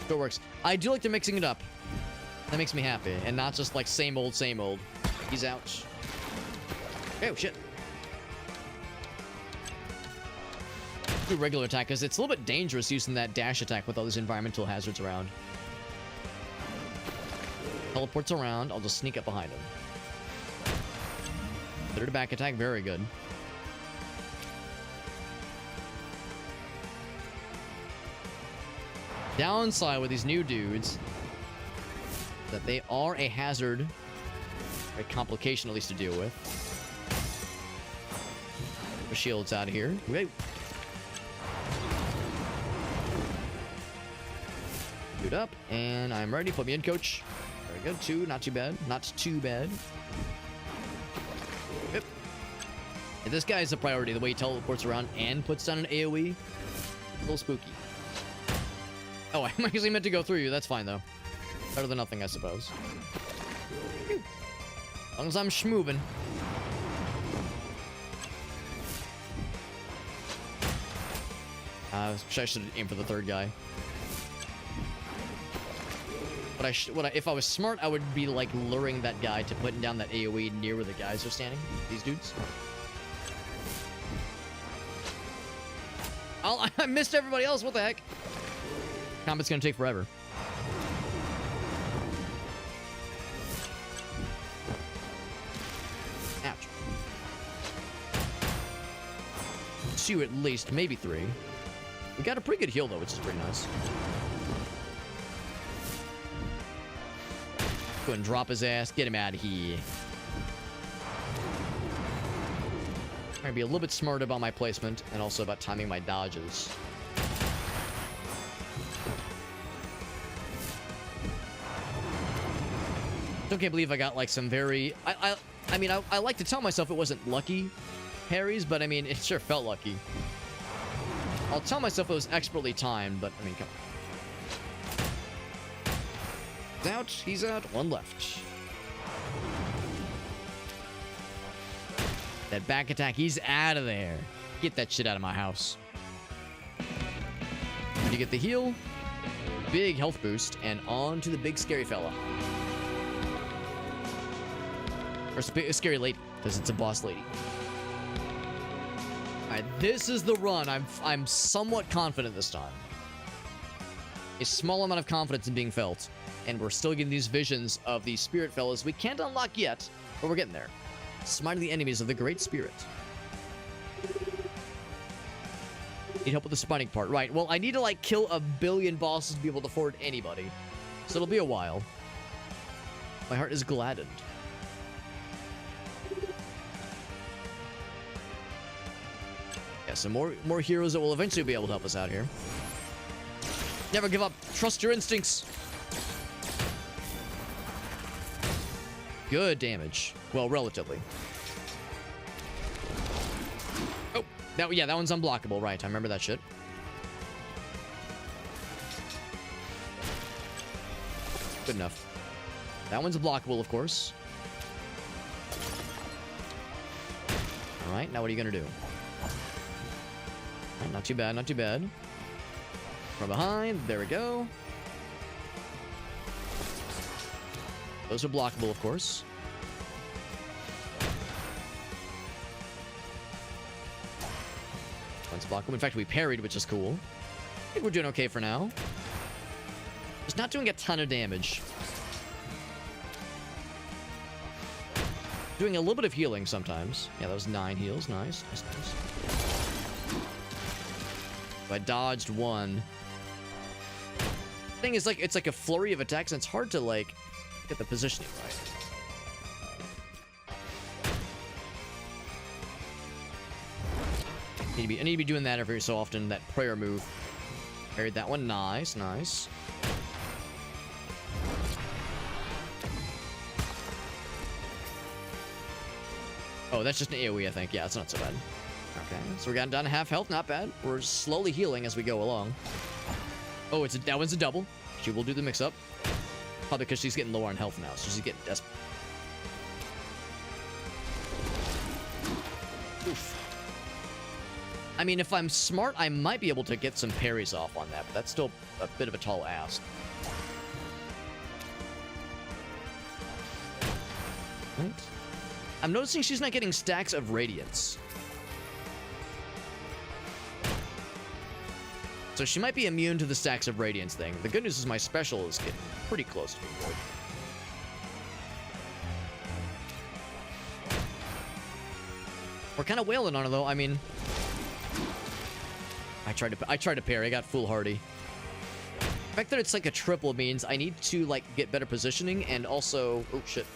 It works. I do like they're mixing it up. That makes me happy, and not just like same old, same old. He's out. Oh shit. Do regular attack because it's a little bit dangerous using that dash attack with all these environmental hazards around. Teleports around. I'll just sneak up behind him. Third back attack, very good. Downside with these new dudes that they are a hazard, a complication at least to deal with. The shield's out of here. Wait. Boot up, and I'm ready. Put me in, coach. Very good. 2, not too bad. Not too bad. Yep. Yeah, this guy is a priority. The way he teleports around and puts down an AoE. A little spooky. Oh, I actually meant to go through you. That's fine, though. Better than nothing, I suppose. As long as I'm schmoovin'. I should aim for the third guy. But if I was smart, I would be, like, luring that guy to putting down that AoE near where the guys are standing. These dudes. I missed everybody else. What the heck? Combat's gonna take forever. Ouch. 2 at least, maybe 3. We got a pretty good heal though, which is pretty nice. Go ahead and drop his ass. Get him out of here. I'm gonna be a little bit smarter about my placement and also about timing my dodges. Still can't believe I got like some very... I mean, I like to tell myself it wasn't lucky parries, but I mean, it sure felt lucky. I'll tell myself it was expertly timed, but I mean, come on. He's out. He's out. 1 left. That back attack, he's out of there. Get that shit out of my house. Did you get the heal? Big health boost, and on to the big scary fella. Or a scary lady, because it's a boss lady. Alright, this is the run. I'm somewhat confident this time. A small amount of confidence in being felt. And we're still getting these visions of these spirit fellas we can't unlock yet, but we're getting there. Smiting the enemies of the Great Spirit. Need help with the spawning part. Right, well, I need to, like, kill 1 billion bosses to be able to afford anybody. So it'll be a while. My heart is gladdened. Yeah, some more heroes that will eventually be able to help us out here. Never give up. Trust your instincts. Good damage. Well, relatively. Oh, yeah, that one's unblockable, right? I remember that shit. Good enough. That one's blockable, of course. All right, now what are you gonna do? Right, not too bad, not too bad. From behind, there we go. Those are blockable, of course. One's blockable. In fact, we parried, which is cool. I think we're doing okay for now. It's not doing a ton of damage. Doing a little bit of healing sometimes. Yeah, that was 9 heals. Nice, nice, nice. So I dodged 1. Thing is, like, it's like a flurry of attacks, and it's hard to, like, get the positioning right. I need to be doing that every so often, that prayer move. Parried that one. Nice, nice. Oh, that's just an AoE, I think. Yeah, it's not so bad. Okay, so we're getting down to half health. Not bad. We're slowly healing as we go along. Oh, that one's a double. She will do the mix-up. Probably because she's getting lower on health now, so she's getting desperate. Oof. I mean, if I'm smart, I might be able to get some parries off on that, but that's still a bit of a tall ask. Right. I'm noticing she's not getting stacks of radiance. So she might be immune to the stacks of radiance thing. The good news is my special is getting pretty close to being good. We're kind of wailing on her, though. I mean, I tried to parry. I got foolhardy. The fact that it's like a triple means I need to like get better positioning and also, oh shit.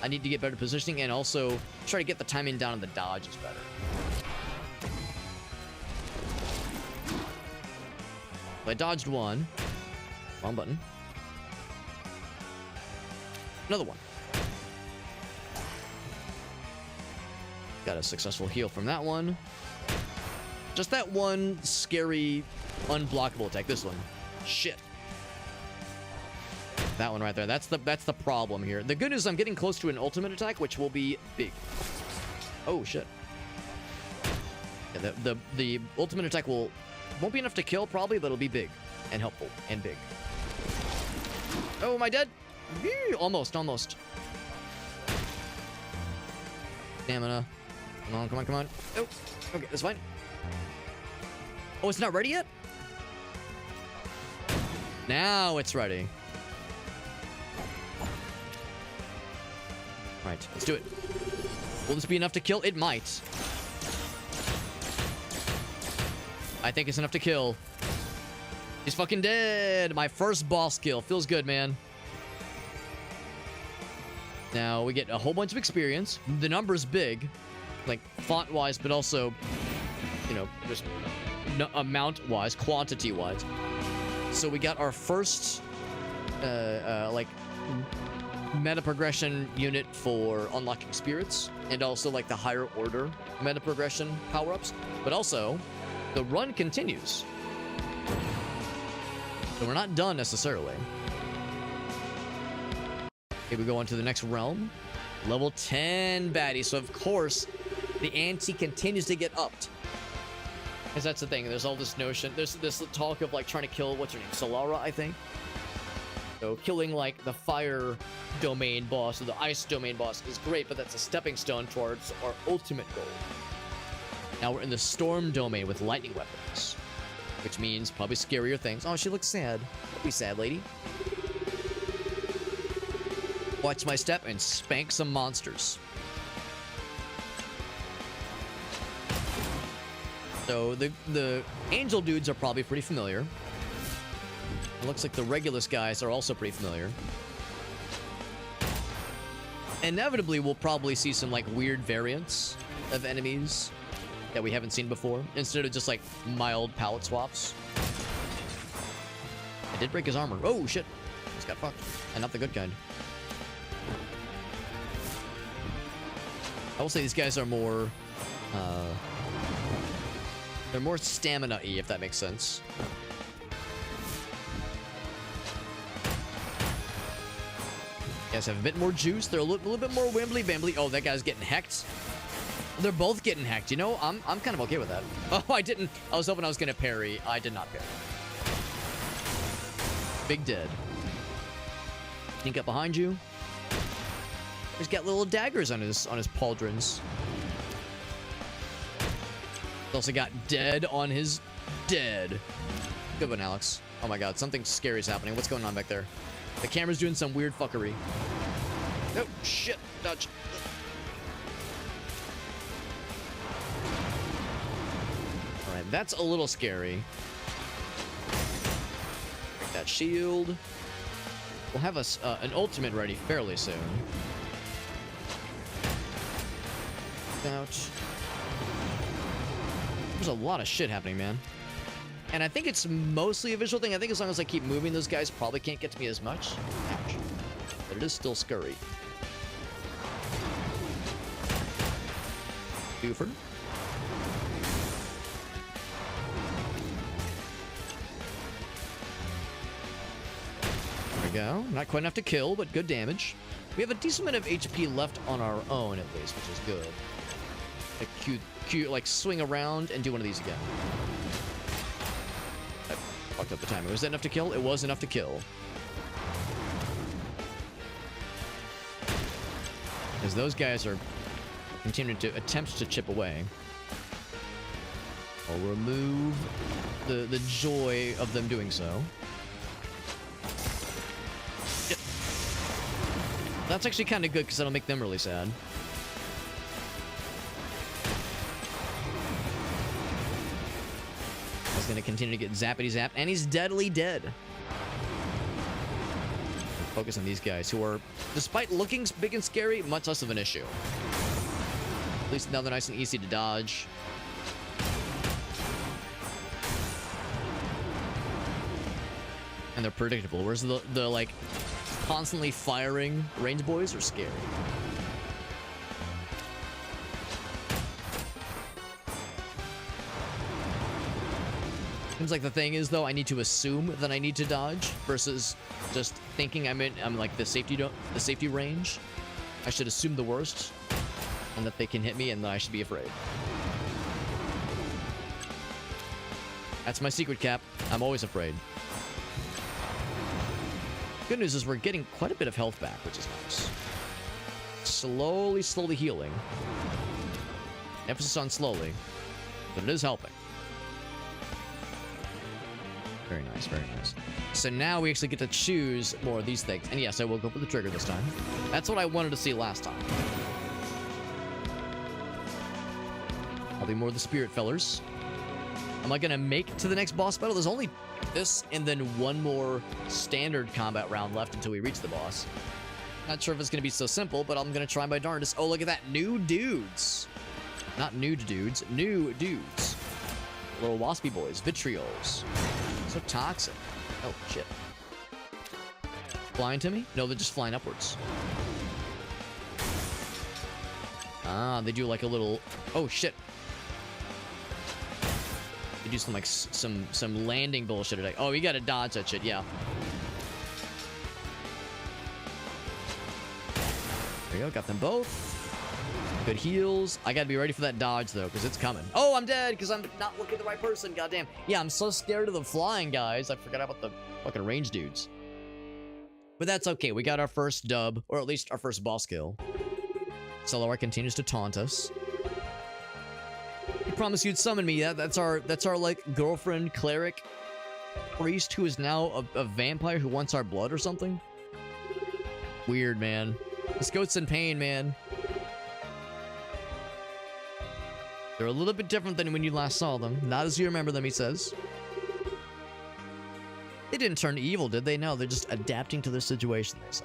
I need to get better positioning and also try to get the timing down on the dodges better. I dodged 1. Wrong button. Another one. Got a successful heal from that one. Just that one scary, unblockable attack. This one. Shit. That one right there. That's the problem here. The good news is I'm getting close to an ultimate attack, which will be big. Oh, shit. Yeah, the ultimate attack won't be enough to kill, probably, but it'll be big and helpful and big. Oh, am I dead? Almost, almost. Stamina. Come on, come on, come on. Oh, okay, that's fine. Oh, it's not ready yet? Now it's ready. All right, let's do it. Will this be enough to kill? It might. I think it's enough to kill. He's fucking dead. My first boss kill. Feels good, man. Now we get a whole bunch of experience. The number's big, like font-wise, but also, you know, just amount-wise, quantity-wise. So we got our first, like, meta progression unit for unlocking spirits, and also like the higher order meta progression power-ups. But also, the run continues. So we're not done necessarily. Okay, we go on to the next realm. Level 10 baddie. So of course, the ante continues to get upped. Because that's the thing. There's all this notion. There's this talk of like trying to kill, what's her name? Solara, I think. So killing like the fire domain boss or the ice domain boss is great, but that's a stepping stone towards our ultimate goal. Now we're in the storm domain with lightning weapons, which means probably scarier things. Oh, she looks sad. Don't be sad, lady. Watch my step and spank some monsters. So the angel dudes are probably pretty familiar. It looks like the Regulus guys are also pretty familiar. Inevitably, we'll probably see some like weird variants of enemies that we haven't seen before, instead of just like mild palette swaps. I did break his armor. Oh shit, just got fucked, and not the good kind. I will say these guys are more, they're more stamina-y, if that makes sense. Guys have a bit more juice. They're a little bit more wimbly-bambly. Oh, that guy's getting hecked. They're both getting hecked. You know, I'm kind of okay with that. Oh, I didn't. I was hoping I was gonna parry. I did not parry. Big dead. Sneak up behind you. He's got little daggers on his pauldrons. He's also got dead on his Dead. Good one, Alex. Oh my god, something scary is happening. What's going on back there? The camera's doing some weird fuckery. Oh, shit. Dodge. Alright, that's a little scary. Break that shield. We'll have us an ultimate ready fairly soon. Ouch. There's a lot of shit happening, man. And I think it's mostly a visual thing. I think as long as I keep moving, those guys probably can't get to me as much. Ouch. But it is still scurry. Doofer. There we go. Not quite enough to kill, but good damage. We have a decent amount of HP left on our own, at least, which is good. Like, cute, like, swing around and do one of these again. I fucked up the timing. Was that enough to kill? It was enough to kill. Because those guys are continuing to attempt to chip away. I'll remove the joy of them doing so. Yep. That's actually kind of good because that'll make them really sad. He's going to continue to get zappity zapped, and he's deadly dead. Focus on these guys who are, despite looking big and scary, much less of an issue. At least now they're nice and easy to dodge. And they're predictable, whereas the like constantly firing range boys are scary. Seems like the thing is, though, I need to assume that I need to dodge versus just thinking I'm like the safety range. I should assume the worst and that they can hit me and that I should be afraid. That's my secret, Cap. I'm always afraid. Good news is we're getting quite a bit of health back, which is nice. Slowly healing. Emphasis on slowly, but it is helping. Very nice, very nice. So now we actually get to choose more of these things. And yes, I will go for the trigger this time. That's what I wanted to see last time. I'll be more of the spirit fellers. Am I going to make it to the next boss battle? There's only this and then one more standard combat round left until we reach the boss. Not sure if it's going to be so simple, but I'm going to try my darndest. Oh, look at that. New dudes. Not nude dudes. New dudes. Little waspy boys. Vitriols. So toxic. Oh, shit. Flying to me? No, they're just flying upwards. Ah, they do like a little... Oh, shit. They do some, like, some landing bullshit today. Oh, you gotta dodge that shit, yeah. There you go, got them both. Good heals. I gotta be ready for that dodge, though, because it's coming. Oh, I'm dead, because I'm not looking at the right person. Goddamn. Yeah, I'm so scared of the flying guys. I forgot about the fucking range dudes. But that's okay. We got our first dub, or at least our first boss kill. Cellar continues to taunt us. You promised you'd summon me. Yeah, that's our like girlfriend cleric priest who is now a vampire who wants our blood or something. Weird, man. This goat's in pain, man. They're a little bit different than when you last saw them. Not as you remember them, he says. They didn't turn evil, did they? No, they're just adapting to their situation, they say.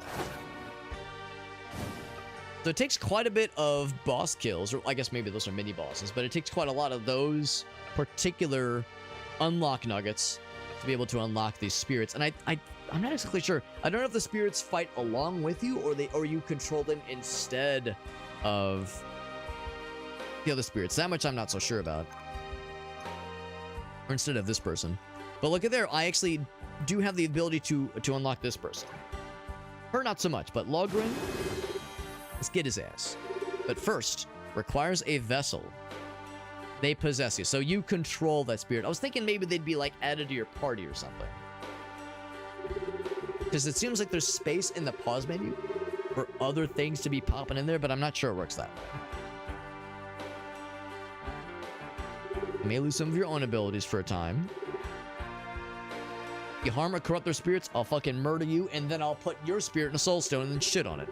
So it takes quite a bit of boss kills, or I guess maybe those are mini bosses, but it takes quite a lot of those particular unlock nuggets to be able to unlock these spirits. And I'm not exactly sure. I don't know if the spirits fight along with you or you control them instead of the other spirits. That much I'm not so sure about. Or instead of this person. But look at there, I actually do have the ability to unlock this person. Her not so much, but Logrin, let's get his ass. But first, requires a vessel. They possess you, so you control that spirit. I was thinking maybe they'd be like added to your party or something. Because it seems like there's space in the pause menu for other things to be popping in there, but I'm not sure it works that way. You may lose some of your own abilities for a time. You harm or corrupt their spirits, I'll fucking murder you, and then I'll put your spirit in a soul stone and then shit on it.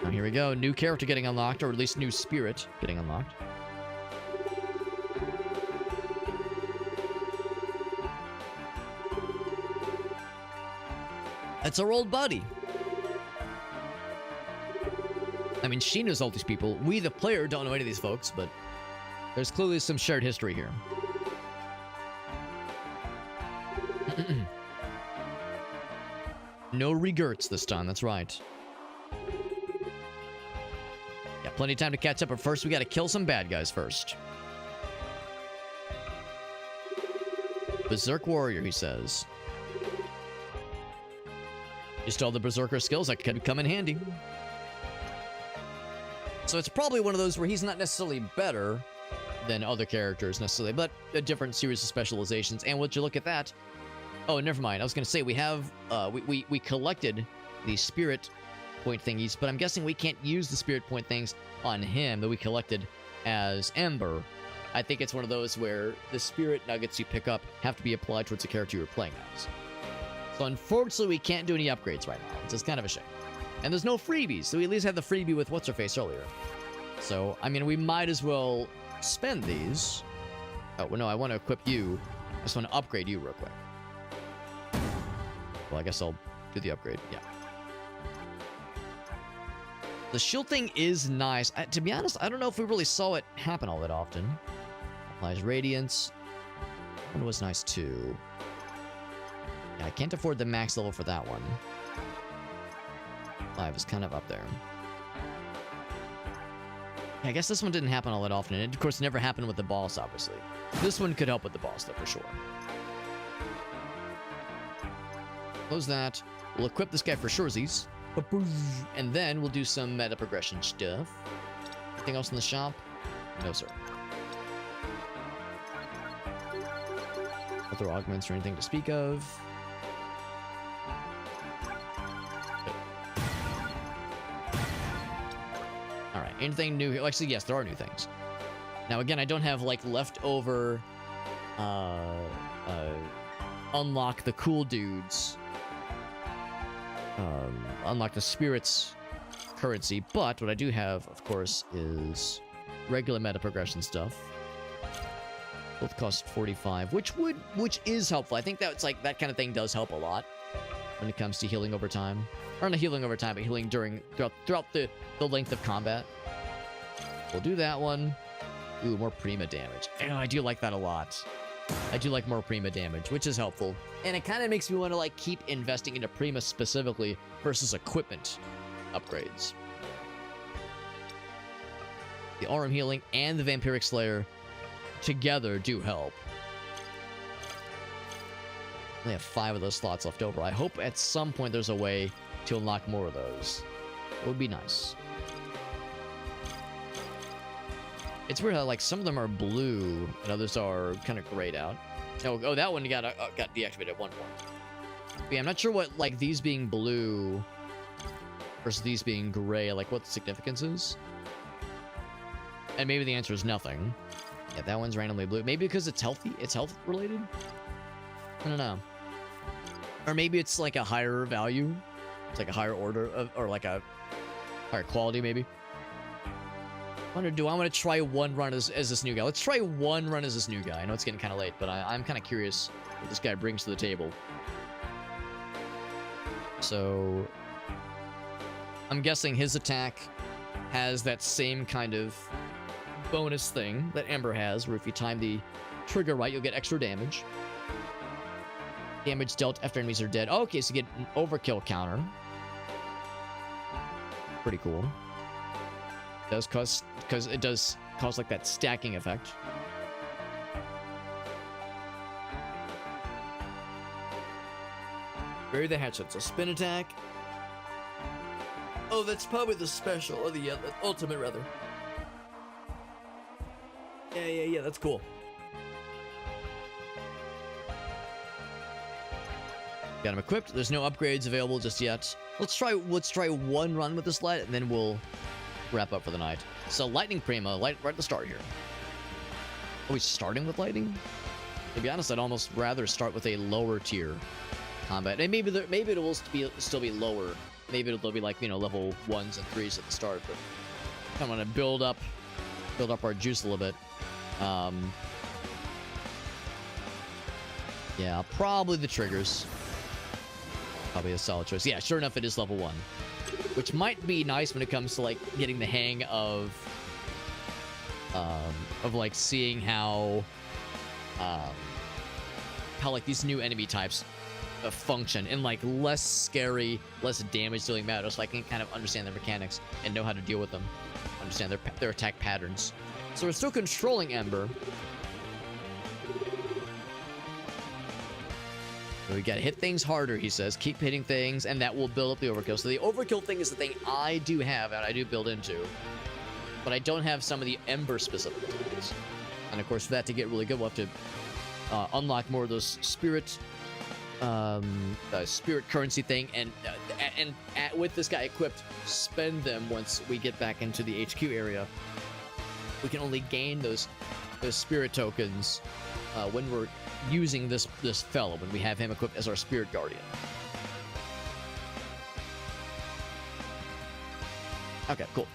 Now here we go. New character getting unlocked, or at least new spirit getting unlocked. That's our old buddy. I mean, she knows all these people. We, the player, don't know any of these folks, but there's clearly some shared history here. No regrets this time, that's right. Got plenty of time to catch up, but first we gotta kill some bad guys first. Berserk Warrior, he says. Just all the Berserker skills that could come in handy. So it's probably one of those where he's not necessarily better than other characters necessarily, but a different series of specializations. And would you look at that? Oh, never mind. I was gonna say we have we collected the spirit point thingies, but I'm guessing we can't use the spirit point things on him that we collected as Ember. I think it's one of those where the spirit nuggets you pick up have to be applied towards the character you were playing as. So unfortunately, we can't do any upgrades right now, which is kind of a shame. And there's no freebies, so we at least had the freebie with What's-Her-Face earlier. So, I mean, we might as well spend these. Oh, well, no, I want to equip you. I just want to upgrade you real quick. Well, I guess I'll do the upgrade, yeah. The shield thing is nice. To be honest, I don't know if we really saw it happen all that often. Applies Radiance. That one was nice, too. Yeah, I can't afford the max level for that one. 5 is kind of up there. Yeah, I guess this one didn't happen all that often. And it, of course, never happened with the boss, obviously. This one could help with the boss, though, for sure. Close that. We'll equip this guy for surezies. And then we'll do some meta progression stuff. Anything else in the shop? No, sir. Other augments or anything to speak of? Alright, anything new here? Actually, yes, there are new things. Now, again, I don't have, like, leftover... unlock the cool dudes. Unlock the spirits currency, but what I do have, of course, is regular meta progression stuff. Both cost 45, which is helpful. I think that's like that kind of thing does help a lot when it comes to healing over time, or not healing over time, but healing throughout the length of combat. We'll do that one. Ooh, more Prima damage. I do like that a lot. I do like more Prima damage, which is helpful. And it kind of makes me want to like keep investing into Prima specifically versus equipment upgrades. The Aurum Healing and the Vampiric Slayer together do help. I have 5 of those slots left over. I hope at some point there's a way to unlock more of those. It would be nice. It's weird how like some of them are blue and others are kind of grayed out. Oh, that one got deactivated at one point. But yeah, I'm not sure what like these being blue versus these being gray, like what the significance is. And maybe the answer is nothing. Yeah, that one's randomly blue. Maybe because it's healthy. It's health related. I don't know. Or maybe it's like a higher value. It's like a higher order of, or like a higher quality maybe. Do I want to try one run as this new guy? Let's try one run as this new guy. I know it's getting kind of late, but I'm kind of curious what this guy brings to the table. So, I'm guessing his attack has that same kind of bonus thing that Ember has, where if you time the trigger right, you'll get extra damage. Damage dealt after enemies are dead. Oh, okay, so you get an overkill counter. Pretty cool. Because it does cause like that stacking effect. Bury the hatchet. So spin attack. Oh, that's probably the special, or the ultimate rather. Yeah, that's cool. Got him equipped. There's no upgrades available just yet. Let's try one run with this light, and then we'll wrap up for the night. So Lightning Prima, right at the start here. Are we starting with Lightning? To be honest, I'd almost rather start with a lower tier combat. And maybe it will still be lower. Maybe it'll be like, you know, level 1s and 3s at the start, but I want to build up our juice a little bit. Yeah, probably the triggers. Probably a solid choice. Yeah, sure enough, it is level 1. Which might be nice when it comes to, like, getting the hang of like, seeing how, like, these new enemy types function in, like, less scary, less damage-dealing matters, so I can kind of understand their mechanics and know how to deal with them. Understand their attack patterns. So we're still controlling Ember. We gotta hit things harder, he says. Keep hitting things, and that will build up the overkill. So the overkill thing is the thing I do have, and I do build into. But I don't have some of the Ember-specific things. And of course, for that to get really good, we'll have to unlock more of those spirit currency thing, and with this guy equipped, spend them once we get back into the HQ area. We can only gain those spirit tokens when we're using this fellow, when we have him equipped as our spirit guardian. Okay, cool.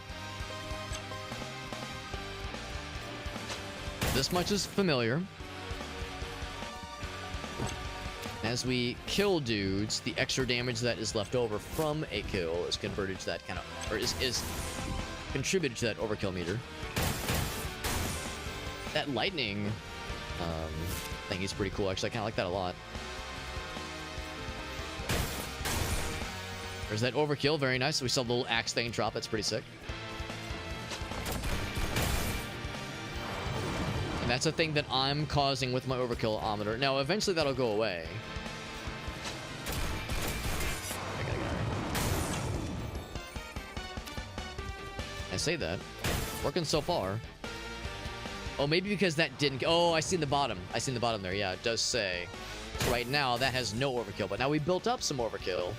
This much is familiar. As we kill dudes, the extra damage that is left over from a kill is converted to that kind of, or is contributed to that overkill meter. That lightning thing is pretty cool, actually. I kind of like that a lot. There's that overkill, very nice. We saw the little axe thing drop, that's pretty sick. And that's a thing that I'm causing with my overkill-ometer. Now, eventually that'll go away. I say that. Working so far. Oh, maybe because that didn't... Oh, I seen the bottom. I seen the bottom there. Yeah, it does say. So right now, that has no overkill. But now we built up some overkill.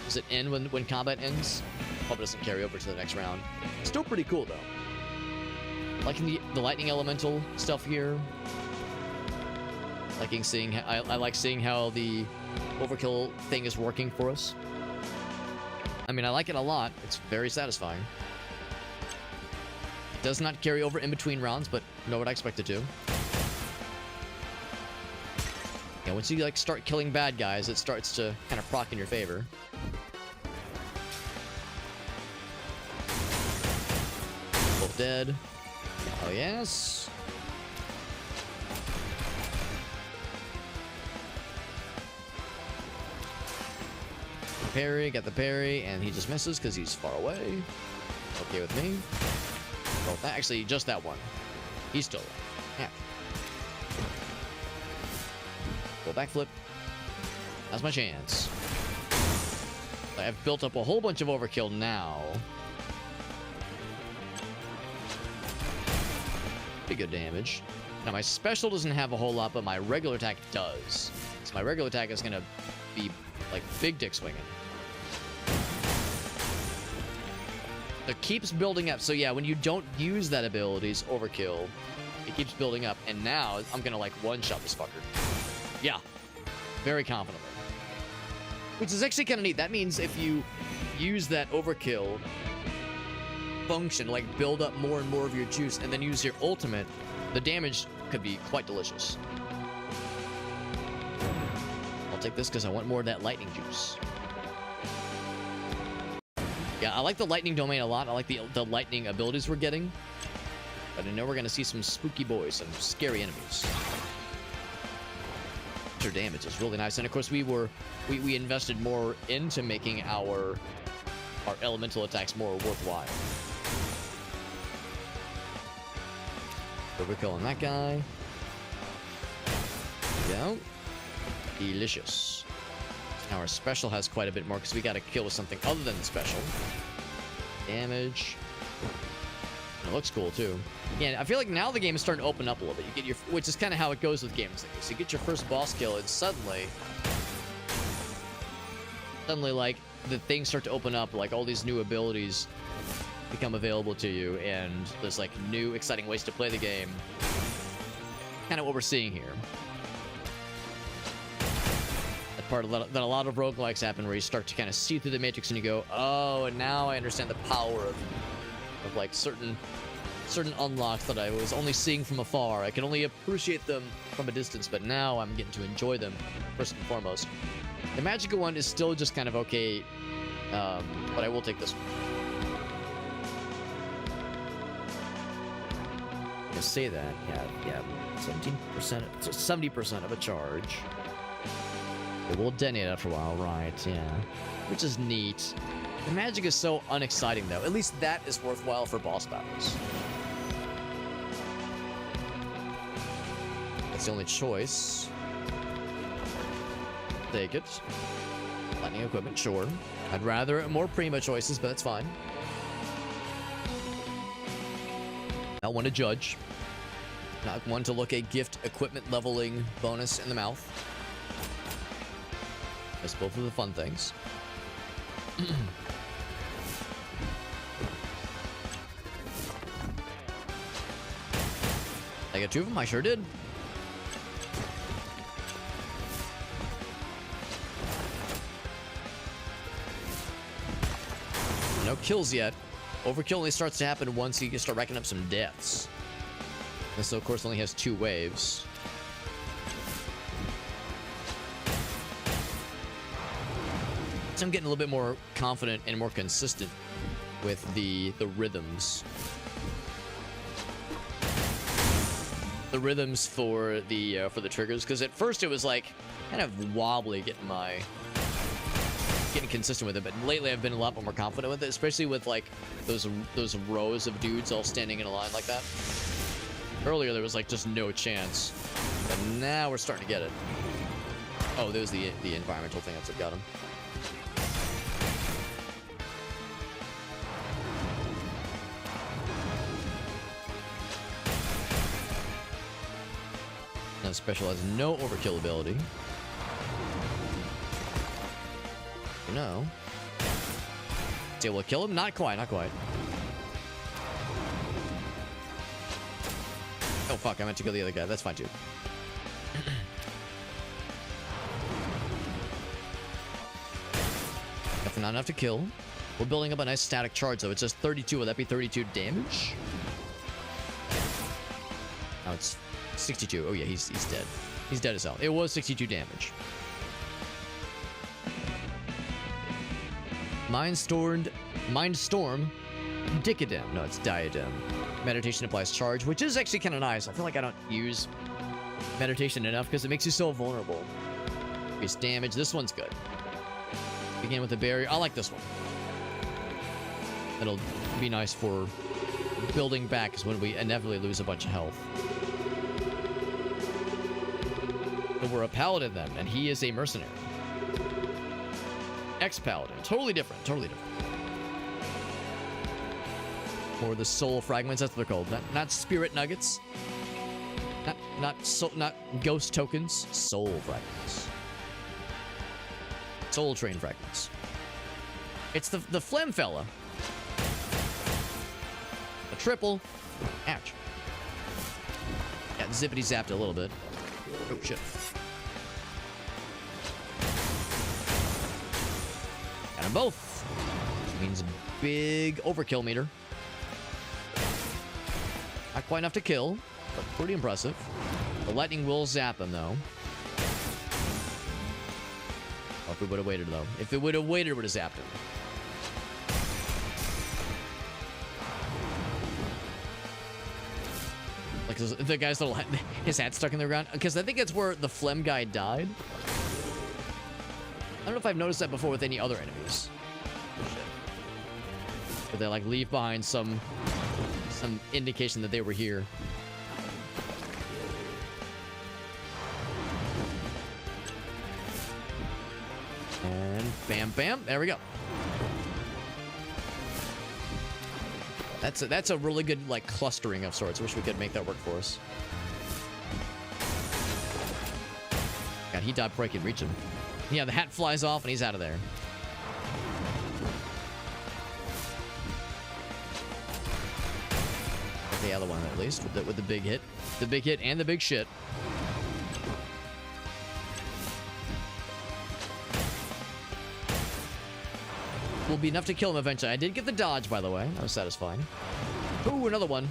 Does it end when combat ends? Hope it doesn't carry over to the next round. Still pretty cool, though. Liking the lightning elemental stuff here. I like seeing how the overkill thing is working for us. I mean, I like it a lot. It's very satisfying. It does not carry over in between rounds, but know what I expect it to. Yeah, once you like start killing bad guys, it starts to kind of proc in your favor. Both dead. Oh, yes. Parry, got the parry, and he just misses because he's far away. Okay with me. Well, actually, just that one. He's still alive. Yeah. Go backflip. That's my chance. I've built up a whole bunch of overkill now. Pretty good damage. Now, my special doesn't have a whole lot, but my regular attack does. So my regular attack is going to be, like, big dick swinging. It keeps building up. So, yeah, when you don't use that ability's overkill, it keeps building up. And now, I'm going to, like, one-shot this fucker. Yeah. Very confidently. Which is actually kind of neat. That means if you use that overkill function, like build up more and more of your juice and then use your ultimate, the damage could be quite delicious. I'll take this because I want more of that lightning juice. Yeah, I like the lightning domain a lot. I like the lightning abilities we're getting. But I know we're going to see some spooky boys, some scary enemies. Their damage is really nice. And of course we invested more into making our elemental attacks more worthwhile. Overkill on that guy. There we go. Delicious. Now our special has quite a bit more because we got to kill with something other than the special. Damage. And it looks cool too. Yeah, I feel like now the game is starting to open up a little bit. You get your, which is kind of how it goes with games like this. You get your first boss kill, and suddenly, like the things start to open up, like all these new abilities become available to you, and there's like new exciting ways to play the game. Kind of what we're seeing here. That part that a lot of roguelikes happen, where you start to kind of see through the matrix and you go, oh, and now I understand the power of like certain unlocks that I was only seeing from afar. I can only appreciate them from a distance, but now I'm getting to enjoy them first and foremost. The magical one is still just kind of okay, but I will take this one. I say that, yeah, 17%, so 70% of a charge. It will detonate after a while, right? Yeah, which is neat. The magic is so unexciting, though. At least that is worthwhile for boss battles. That's the only choice. Take it. Lightning equipment, sure. I'd rather more Prima choices, but that's fine. Not one to judge. Not one to look a gift equipment leveling bonus in the mouth. That's both of the fun things. I got 2 of them, I sure did. No kills yet. Overkill only starts to happen once you start racking up some deaths. And so, of course, only has 2 waves. So I'm getting a little bit more confident and more consistent with the rhythms. The rhythms for the triggers, because at first it was like kind of wobbly getting consistent with it, but lately I've been a lot more confident with it, especially with like those rows of dudes all standing in a line like that. Earlier there was like just no chance, but now we're starting to get it. Oh, there was the environmental thing that's what got him. Now special has no overkill ability. No. Is able to kill him? Not quite, not quite. Oh fuck, I meant to kill the other guy. That's fine too. Definitely not enough to kill. We're building up a nice static charge though. It's just 32. Would that be 32 damage? Oh, it's 62. Oh yeah, he's dead. He's dead as hell. It was 62 damage. Mindstorm Diadem. No, it's Diadem. Meditation applies charge, which is actually kind of nice. I feel like I don't use meditation enough because it makes you so vulnerable. Increase damage. This one's good. Begin with a barrier. I like this one. It'll be nice for building back, because when we inevitably lose a bunch of health. But we're a paladin then, and he is a mercenary. Ex-paladin. Totally different. Totally different. Or the soul fragments, that's what they're called. Not spirit nuggets. Not ghost tokens. Soul fragments. Soul train fragments. It's the phlegm fella. A triple. Ouch. Got zippity zapped a little bit. Oh shit. Got them both. Which means big overkill meter. Not quite enough to kill, but pretty impressive. The lightning will zap him, though. Oh, if it would have waited, though. If it would have waited, it would have zapped him. Like, the guy's little... His hat's stuck in the ground. Because I think that's where the phlegm guy died. I don't know if I've noticed that before with any other enemies. But they, like, leave behind some indication that they were here. And bam, bam. There we go. That's a really good, like, clustering of sorts. Wish we could make that work for us. God, he died before I could reach him. Yeah, the hat flies off and he's out of there. The other one, at least, with the big hit. The big hit and the big shit. Will be enough to kill him eventually. I did get the dodge, by the way. That was satisfying. Ooh, another one.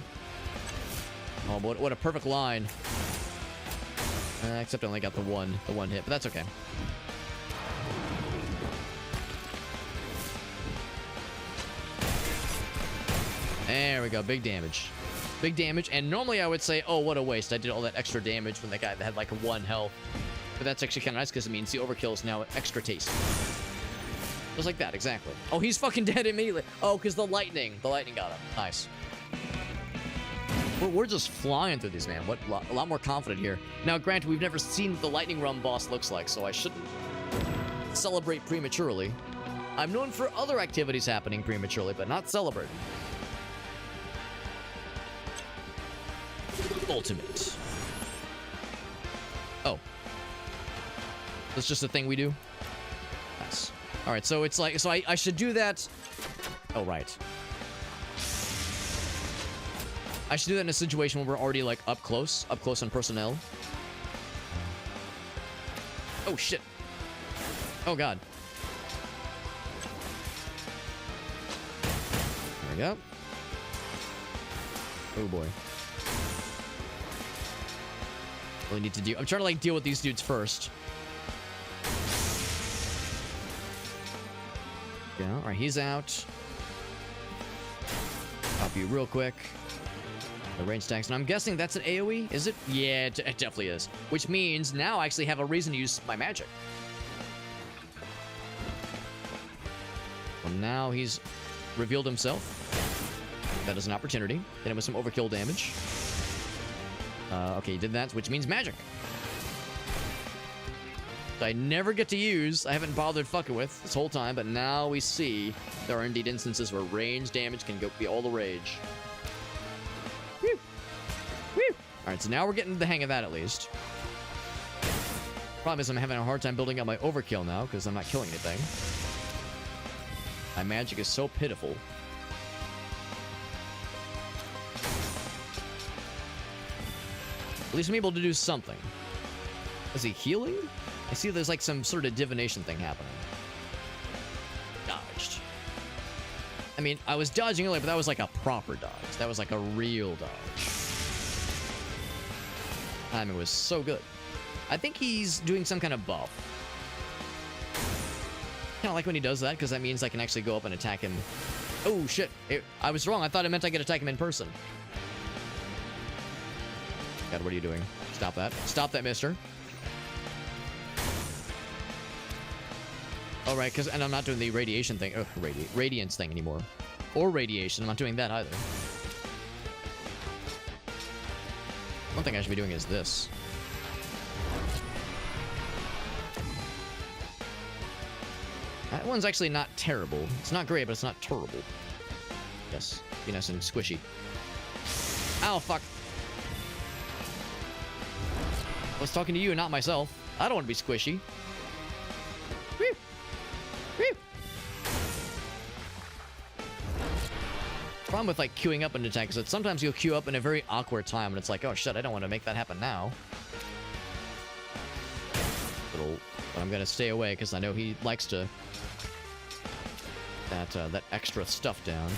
Oh, what a perfect line. Except I only got the one hit, but that's okay. There we go, big damage. Big damage, and normally I would say, oh, what a waste. I did all that extra damage when that guy that had like 1 health. But that's actually kind of nice because it means the overkill is now extra taste. Just like that, exactly. Oh, he's fucking dead immediately. Oh, because the lightning got him. Nice. We're just flying through these, man. A lot more confident here. Now, granted, we've never seen what the lightning run boss looks like, so I shouldn't celebrate prematurely. I'm known for other activities happening prematurely, but not celebrating. Ultimate. Oh. That's just a thing we do? Nice. Alright, so it's like... So I should do that... Oh, right. I should do that in a situation where we're already, like, up close on personnel. Oh, shit. Oh, God. There we go. Oh, boy. Really need to deal... I'm trying to, like, deal with these dudes first. Yeah, alright, he's out. Pop you real quick. The range stacks, and I'm guessing that's an AoE? Is it? Yeah, it definitely is. Which means now I actually have a reason to use my magic. Well, now he's revealed himself. That is an opportunity. Hit him with some overkill damage. Okay, he did that, which means magic. I never get to use, I haven't bothered fucking with this whole time, but now we see there are indeed instances where range damage can be all the rage. Woo! Woo! Alright, so now we're getting the hang of that at least. Problem is I'm having a hard time building up my overkill now because I'm not killing anything. My magic is so pitiful. At least I'm able to do something. Is he healing? I see there's like some sort of divination thing happening. Dodged. I mean, I was dodging earlier, but that was like a proper dodge. That was like a real dodge. Timing was so good. I think he's doing some kind of buff. Kind of like when he does that, because that means I can actually go up and attack him. Oh, shit. I was wrong. I thought it meant I could attack him in person. God, what are you doing? Stop that. Stop that, mister. All right, and I'm not doing the radiation thing. Radiance thing anymore. Or radiation. I'm not doing that either. One thing I should be doing is this. That one's actually not terrible. It's not great, but it's not terrible. Yes, be nice and squishy. Ow, fuck. I was talking to you, not myself. I don't want to be squishy. Woo! Woo! Problem with like queuing up an attack is that sometimes you'll queue up in a very awkward time, and it's like, oh shit, I don't want to make that happen now. But I'm gonna stay away because I know he likes to that extra stuff down.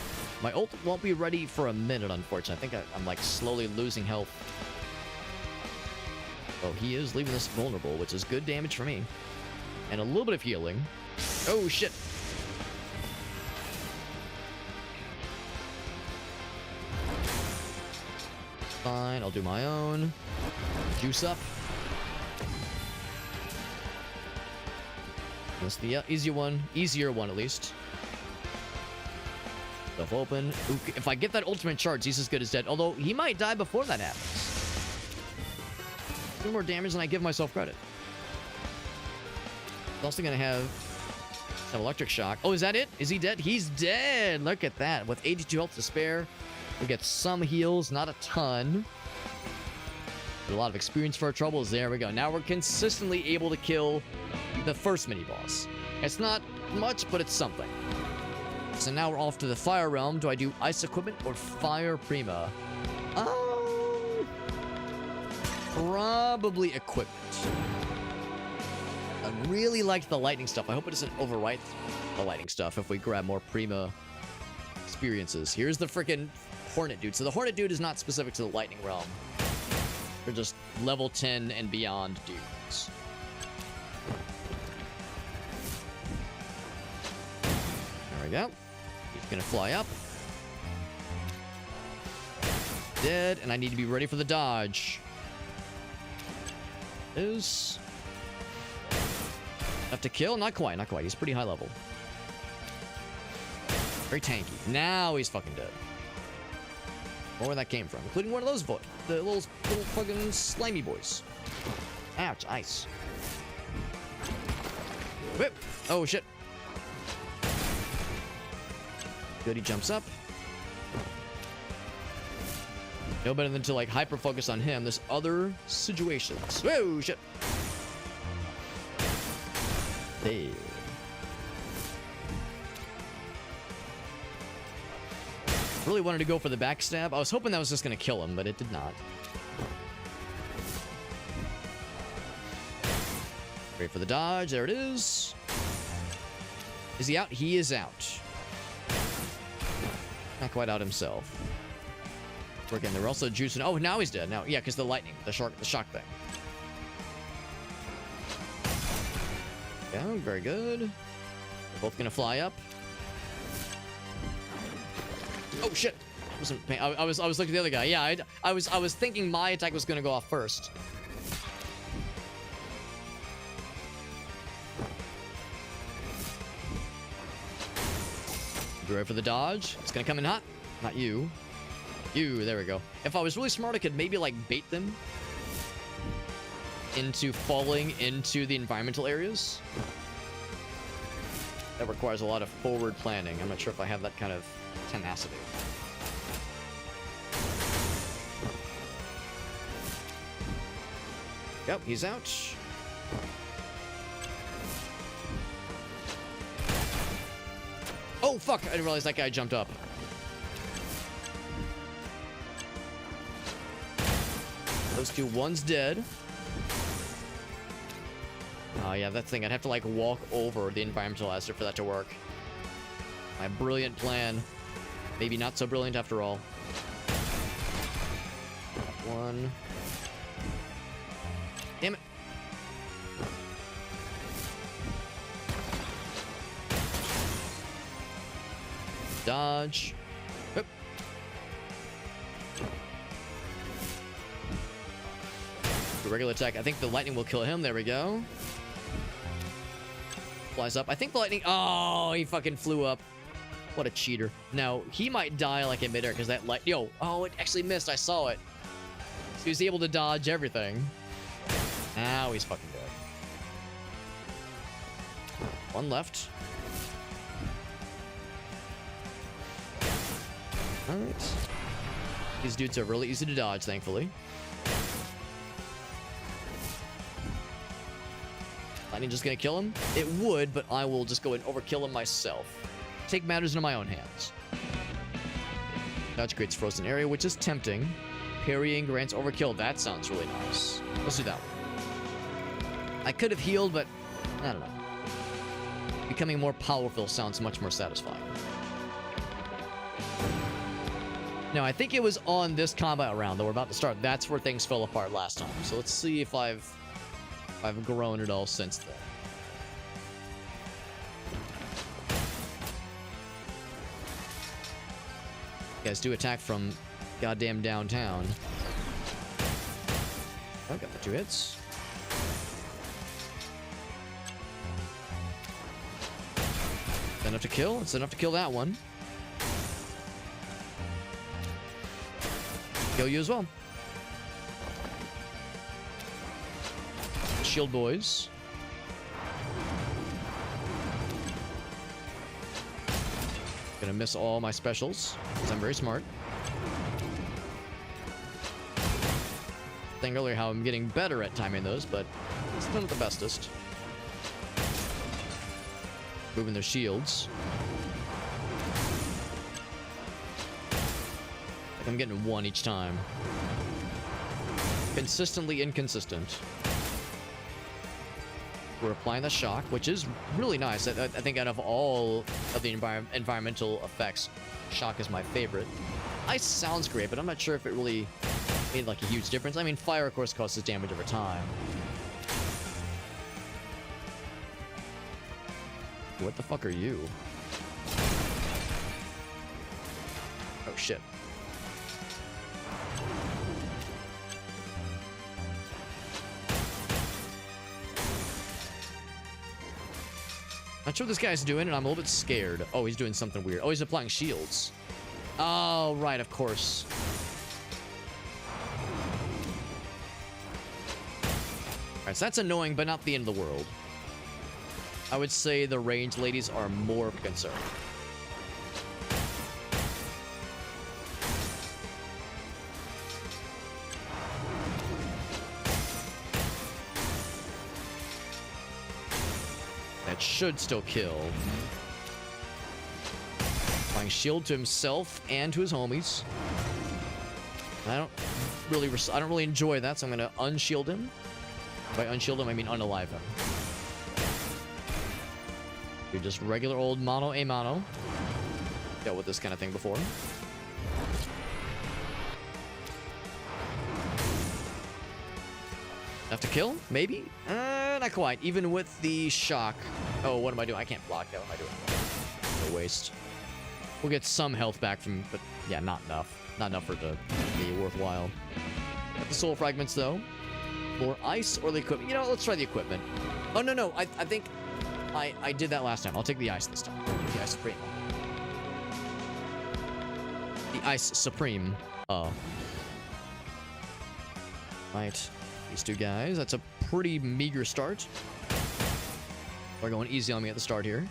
My ult won't be ready for a minute, unfortunately. I think I'm like slowly losing health. Oh, he is leaving us vulnerable, which is good damage for me. And a little bit of healing. Oh, shit. Fine, I'll do my own. Juice up. That's the easier one at least. Stuff open. Ooh, if I get that ultimate charge, he's as good as dead. Although, he might die before that happens. Do more damage than I give myself credit. I'm also gonna have an electric shock. Oh, is that it? Is he dead? He's dead! Look at that. With 82 health to spare, we get some heals, not a ton. But a lot of experience for our troubles. There we go. Now we're consistently able to kill the first mini-boss. It's not much, but it's something. So now we're off to the Fire Realm. Do I do Ice Equipment or Fire Prima? Probably equipment. I really liked the lightning stuff. I hope it doesn't overwrite the lightning stuff if we grab more Prima experiences. Here's the freaking Hornet Dude. So the Hornet Dude is not specific to the lightning realm. They're just level 10 and beyond dudes. There we go. He's gonna fly up. Dead, and I need to be ready for the dodge. Is enough to kill? Not quite, not quite. He's pretty high level. Very tanky. Now he's fucking dead. Or where that came from, including one of those the little fucking slimy boys. Ouch, ice. Whip. Oh shit. Good, he jumps up. No better than to like hyper focus on him. There's other situations. Whoa, shit. Hey. Really wanted to go for the backstab. I was hoping that was just gonna kill him, but it did not. Wait for the dodge. There it is. Is he out? He is out. Not quite out himself. Again, they're also juicing. Oh, now he's dead. Now, yeah, because the lightning, the shock thing. Yeah, very good. They're both gonna fly up. Oh shit! I was looking at the other guy. Yeah, I was thinking my attack was gonna go off first. Be ready for the dodge. It's gonna come in hot. Not you. You, there we go. If I was really smart, I could maybe like bait them into falling into the environmental areas. That requires a lot of forward planning. I'm not sure if I have that kind of tenacity. Yep, he's out. Oh fuck, I didn't realize that guy jumped up. Those two, one's dead. Oh yeah, that thing, I'd have to like walk over the environmental hazard for that to work. My brilliant plan. Maybe not so brilliant after all. One. Damn it. Dodge. Oop. The regular attack. I think the lightning will kill him. There we go. Flies up. I think the lightning... Oh, he fucking flew up. What a cheater. Now, he might die like in midair because that light... Yo. Oh, it actually missed. I saw it. So he was able to dodge everything. Now he's fucking dead. One left. Alright. These dudes are really easy to dodge, thankfully. Lightning just gonna kill him? It would, but I will just go and overkill him myself. Take matters into my own hands. Dodge creates frozen area, which is tempting. Parrying grants overkill. That sounds really nice. Let's do that one. I could have healed, but I don't know. Becoming more powerful sounds much more satisfying. Now, I think it was on this combat round that we're about to start. That's where things fell apart last time. So let's see if I've grown at all since then. You guys do attack from goddamn downtown. Oh, got the 2 hits. Is enough to kill? It's enough to kill that one. Kill you as well. Shield boys. Gonna miss all my specials because I'm very smart. Saying earlier how I'm getting better at timing those, but it's not the bestest. Moving their shields. Like I'm getting one each time. consistently inconsistent. We're applying the shock, which is really nice. I think out of all of the environmental effects, shock is my favorite. Ice sounds great, but I'm not sure if it really made like a huge difference. I mean, fire, of course, causes damage over time. What the fuck are you? Oh, shit. Not sure what this guy's doing, and I'm a little bit scared. Oh, he's doing something weird. Oh, he's applying shields. Oh, right, of course. Alright, so that's annoying, but not the end of the world. I would say the range ladies are more of a concern. That should still kill. Applying shield to himself and to his homies. I don't really enjoy that, so I'm gonna unshield him. By unshield him, I mean unalive him. You're just regular old mono a mono. Dealt with this kind of thing before. Enough to kill? Maybe? Not quite. Even with the shock. Oh, what am I doing? I can't block that. What am I doing? A waste. We'll get some health back from, but yeah, not enough. Not enough for it to be worthwhile. Got the soul fragments, though. More ice or the equipment? You know, let's try the equipment. Oh, no. I think I did that last time. I'll take the ice this time. The ice supreme. The ice supreme. Right. These two guys. That's a pretty meager start. We're going easy on me at the start here.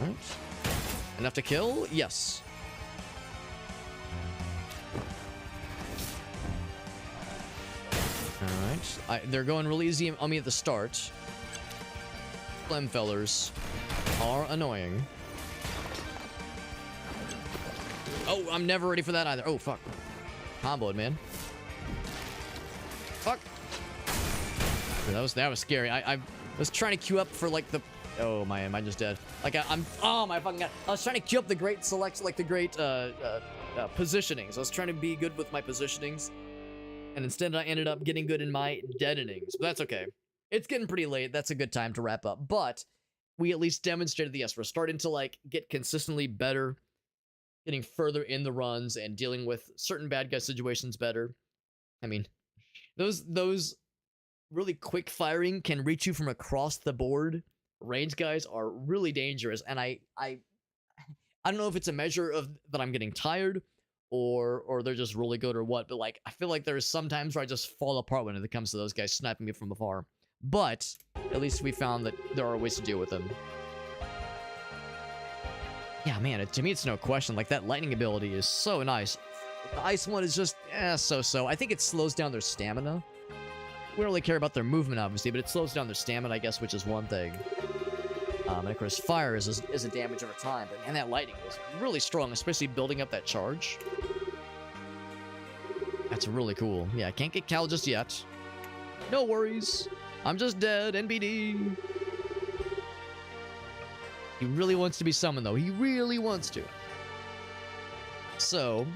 Right. Enough to kill? Yes. Alright. They're going really easy on me at the start. Flemfellers are annoying. Oh, I'm never ready for that either. Oh, fuck. Comboed, man. Fuck. That was scary. I was trying to queue up for, like, the... Oh, am I just dead? Like, oh, my fucking god. I was trying to queue up the great selects, like, the great, positionings. I was trying to be good with my positionings. And instead, I ended up getting good in my deadenings. But that's okay. It's getting pretty late. That's a good time to wrap up. But we at least demonstrated that, yes, we're starting to, like, get consistently better. Getting further in the runs and dealing with certain bad guy situations better. I mean, those really quick firing can reach you from across the board. Range guys are really dangerous, and I don't know if it's a measure of that I'm getting tired or they're just really good or what, but like I feel like there's some times where I just fall apart when it comes to those guys sniping me from afar. But at least we found that there are ways to deal with them. Yeah, man, to me, it's no question. Like, that lightning ability is so nice. The ice one is just, so-so. I think it slows down their stamina. We don't really care about their movement, obviously, but it slows down their stamina, I guess, which is one thing. And, of course, fire is a damage over time. But, man, that lightning was really strong, especially building up that charge. That's really cool. Yeah, I can't get Cal just yet. No worries. I'm just dead, NBD. He really wants to be summoned, though. He really wants to. So,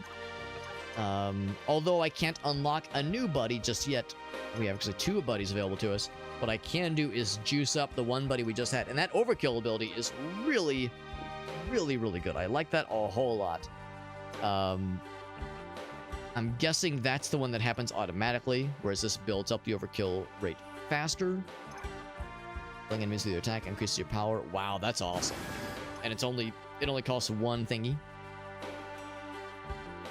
although I can't unlock a new buddy just yet, we have actually 2 buddies available to us. What I can do is juice up the one buddy we just had. And that overkill ability is really, really, really good. I like that a whole lot. I'm guessing that's the one that happens automatically, whereas this builds up the overkill rate faster. Enemies with the attack increases your power. Wow, that's awesome. And it only costs 1 thingy.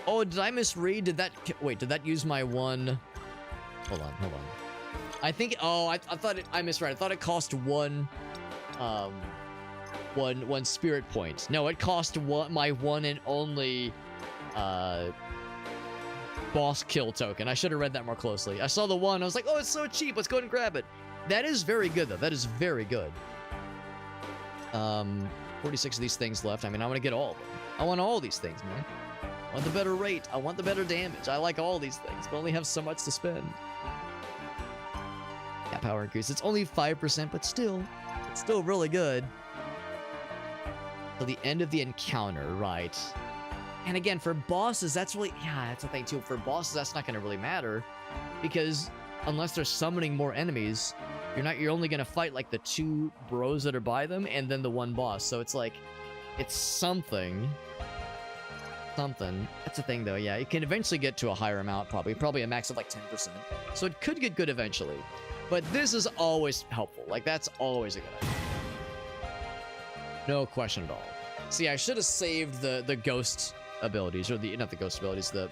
Oh, did I misread? Did that use my 1? Hold on. I think, I thought I misread. I thought it cost 1 spirit point. No, it cost my 1 and only boss kill token. I should have read that more closely. I saw the 1, I was like, oh, it's so cheap, let's go ahead and grab it. That is very good, though. That is very good. 46 of these things left. I mean, I want to get all of them. I want all these things, man. I want the better rate. I want the better damage. I like all these things, but only have so much to spend. Yeah, power increase. It's only 5%, but still, it's still really good. So the end of the encounter, right? And again, for bosses, that's really, yeah, that's the thing too. For bosses, that's not going to really matter because unless they're summoning more enemies, you're only going to fight like the 2 bros that are by them and then the 1 boss. So it's like, it's something. That's the thing though. Yeah, it can eventually get to a higher amount, probably a max of like 10%. So it could get good eventually. But this is always helpful. Like that's always a good idea. No question at all. See, I should have saved the ghost abilities, or not the ghost abilities, the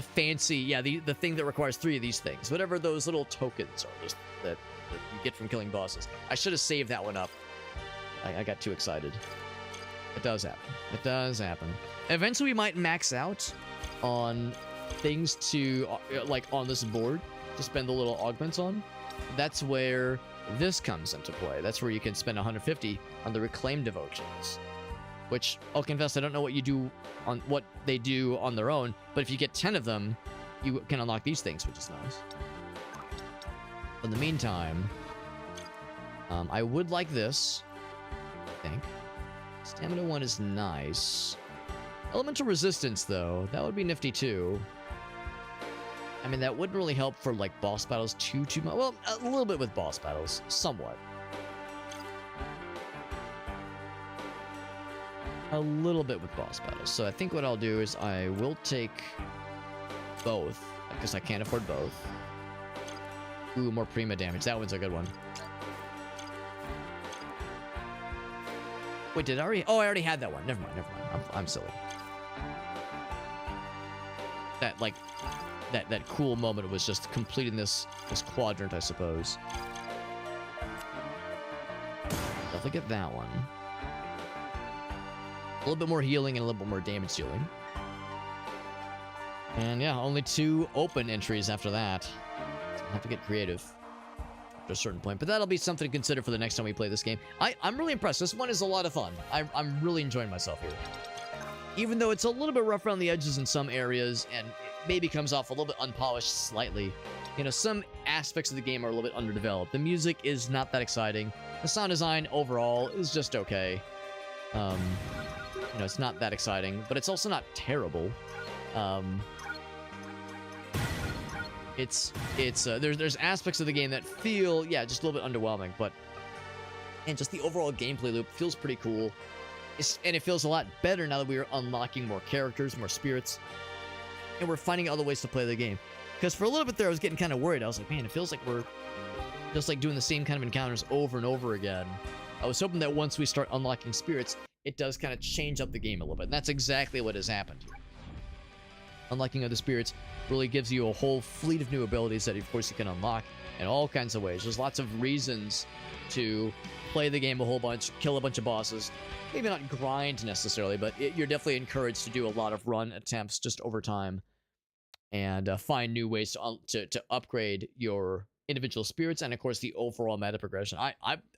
fancy, yeah, the thing that requires 3 of these things, whatever those little tokens are, just that you get from killing bosses. I should have saved that one up. I got too excited. It does happen. It does happen. Eventually, we might max out on things to like on this board to spend the little augments on. That's where this comes into play. That's where you can spend 150 on the reclaimed devotions, which I'll confess I don't know what they do on their own, but if you get 10 of them, you can unlock these things, which is nice. In the meantime, I would like this, I think. Stamina 1 is nice. Elemental resistance, though, that would be nifty too. I mean, that wouldn't really help for, like, boss battles too much. Well, a little bit with boss battles. Somewhat. A little bit with boss battles. So I think what I'll do is I will take both, because I can't afford both. Ooh, more Prima damage. That one's a good one. Wait, did I already... Oh, I already had that one. Never mind. I'm silly. That, like... That cool moment was just completing this quadrant, I suppose. Definitely get that one. A little bit more healing and a little bit more damage dealing. And yeah, only 2 open entries after that. So I'll have to get creative at a certain point. But that'll be something to consider for the next time we play this game. I'm really impressed. This one is a lot of fun. I'm really enjoying myself here. Even though it's a little bit rough around the edges in some areas, and it maybe comes off a little bit unpolished slightly. You know, some aspects of the game are a little bit underdeveloped. The music is not that exciting. The sound design overall is just okay. You know, it's not that exciting, but it's also not terrible. There's aspects of the game that feel, yeah, just a little bit underwhelming, but and just the overall gameplay loop feels pretty cool. And it feels a lot better now that we are unlocking more characters, more spirits, and we're finding other ways to play the game. Because for a little bit there, I was getting kind of worried. I was like, man, it feels like we're just like doing the same kind of encounters over and over again. I was hoping that once we start unlocking spirits, it does kind of change up the game a little bit. And that's exactly what has happened here. Unlocking other spirits really gives you a whole fleet of new abilities that, of course, you can unlock in all kinds of ways. There's lots of reasons to play the game a whole bunch, kill a bunch of bosses. Maybe not grind necessarily, but you're definitely encouraged to do a lot of run attempts just over time and find new ways to upgrade your individual spirits and, of course, the overall meta progression.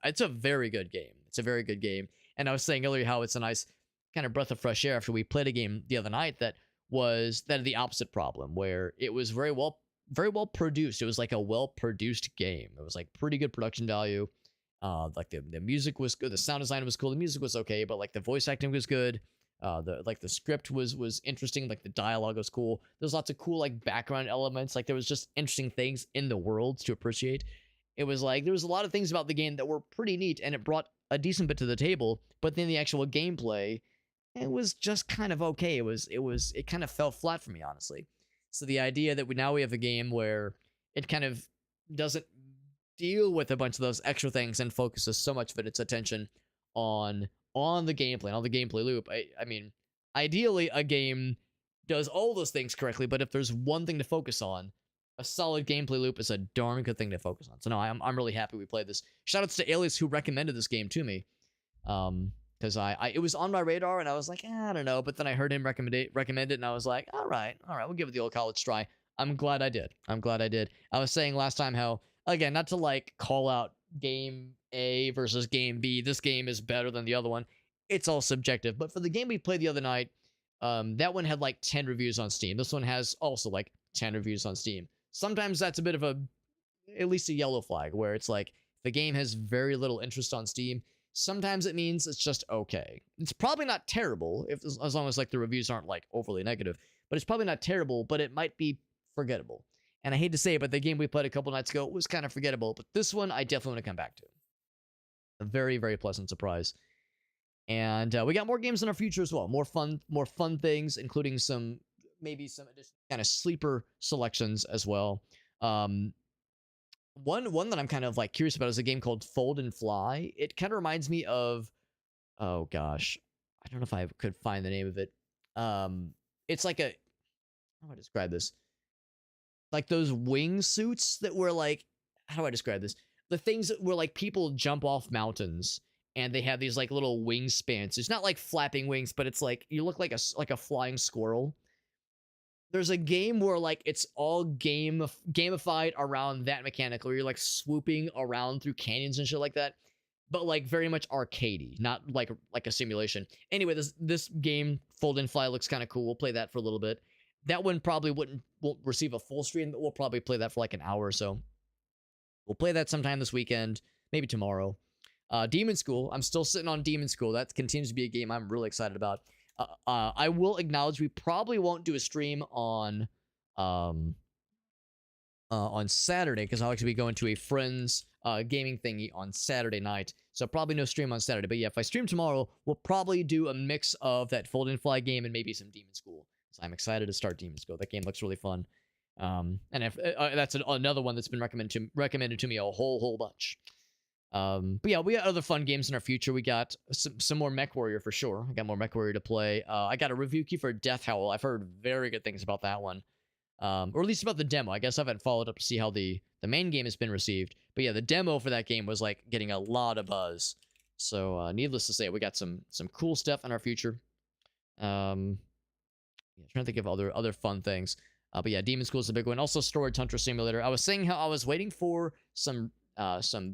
It's a very good game. It's a very good game. And I was saying earlier how it's a nice kind of breath of fresh air after we played a game the other night that had the opposite problem, where it was very well produced. It was like a well-produced game. It was like pretty good production value. Like the music was good, the sound design was cool, the music was okay, but like the voice acting was good. The script was interesting, like the dialogue was cool. There's lots of cool like background elements, like there was just interesting things in the world to appreciate. It was like there was a lot of things about the game that were pretty neat, and it brought a decent bit to the table. But then the actual gameplay, it was just kind of okay. It kind of fell flat for me, honestly. So the idea that we have a game where it kind of doesn't deal with a bunch of those extra things and focuses so much of its attention on the gameplay, on the gameplay loop. I mean, ideally a game does all those things correctly, but if there's one thing to focus on, a solid gameplay loop is a darn good thing to focus on. So no, I'm really happy we played this. Shoutouts to Alias who recommended this game to me. Because it was on my radar and I was like, I don't know, but then I heard him recommend it and I was like, all right, we'll give it the old college try. I'm glad I did. I was saying last time how again, not to like call out game A versus game B. This game is better than the other one. It's all subjective. But for the game we played the other night, that one had like 10 reviews on Steam. This one has also like 10 reviews on Steam. Sometimes that's a bit of at least a yellow flag, where it's like the game has very little interest on Steam. Sometimes it means it's just okay. It's probably not terrible, as long as like the reviews aren't like overly negative. But it's probably not terrible, but it might be forgettable. And I hate to say it, but the game we played a couple nights ago was kind of forgettable. But this one, I definitely want to come back to. A very, very pleasant surprise. And we got more games in our future as well. More fun things, including maybe some additional kind of sleeper selections as well. One that I'm kind of like curious about is a game called Fold and Fly. It kind of reminds me of, oh gosh, I don't know if I could find the name of it. It's like how do I describe this? Like those wingsuits that were like, how do I describe this? The things that were like people jump off mountains and they have these like little wingspans. It's not like flapping wings, but it's like you look like a flying squirrel. There's a game where like it's all gamified around that mechanic where you're like swooping around through canyons and shit like that, but like very much arcadey, not like a simulation. Anyway, this game Fold and Fly looks kind of cool. We'll play that for a little bit. That one probably won't receive a full stream, but we'll probably play that for like an hour or so. We'll play that sometime this weekend, maybe tomorrow. Demon School. I'm still sitting on Demon School. That continues to be a game I'm really excited about. I will acknowledge we probably won't do a stream on Saturday because I'll actually be going to a friend's gaming thingy on Saturday night. So probably no stream on Saturday. But yeah, if I stream tomorrow, we'll probably do a mix of that Fold and Fly game and maybe some Demon School. So I'm excited to start Demon School. That game looks really fun. And if that's another one that's been recommended to me a whole bunch. But yeah, we got other fun games in our future. We got some more Mech Warrior for sure. I got more Mech Warrior to play. I got a review key for Death Howl. I've heard very good things about that one. Or at least about the demo. I guess I haven't followed up to see how the main game has been received. But yeah, the demo for that game was like getting a lot of buzz. So needless to say, we got some cool stuff in our future. Yeah, trying to think of other fun things. But yeah, Demon School is a big one. Also, Storage Hunter Simulator. I was saying how I was waiting for some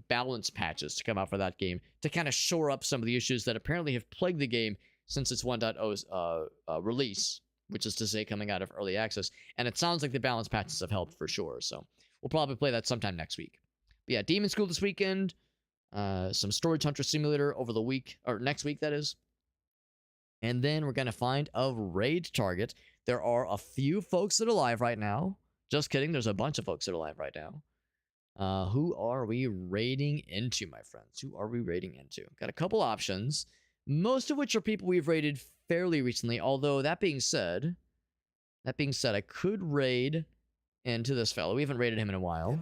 balance patches to come out for that game to kind of shore up some of the issues that apparently have plagued the game since its 1.0's release, which is to say coming out of early access. And it sounds like the balance patches have helped for sure. So we'll probably play that sometime next week. But yeah, Demon School this weekend. Some Storage Hunter Simulator over the week, or next week, that is. And then we're going to find a raid target. There are a few folks that are live right now. Just kidding. There's a bunch of folks that are live right now. Who are we raiding into, my friends? Who are we raiding into? Got a couple options. Most of which are people we've raided fairly recently. Although, that being said, I could raid into this fellow. We haven't raided him in a while.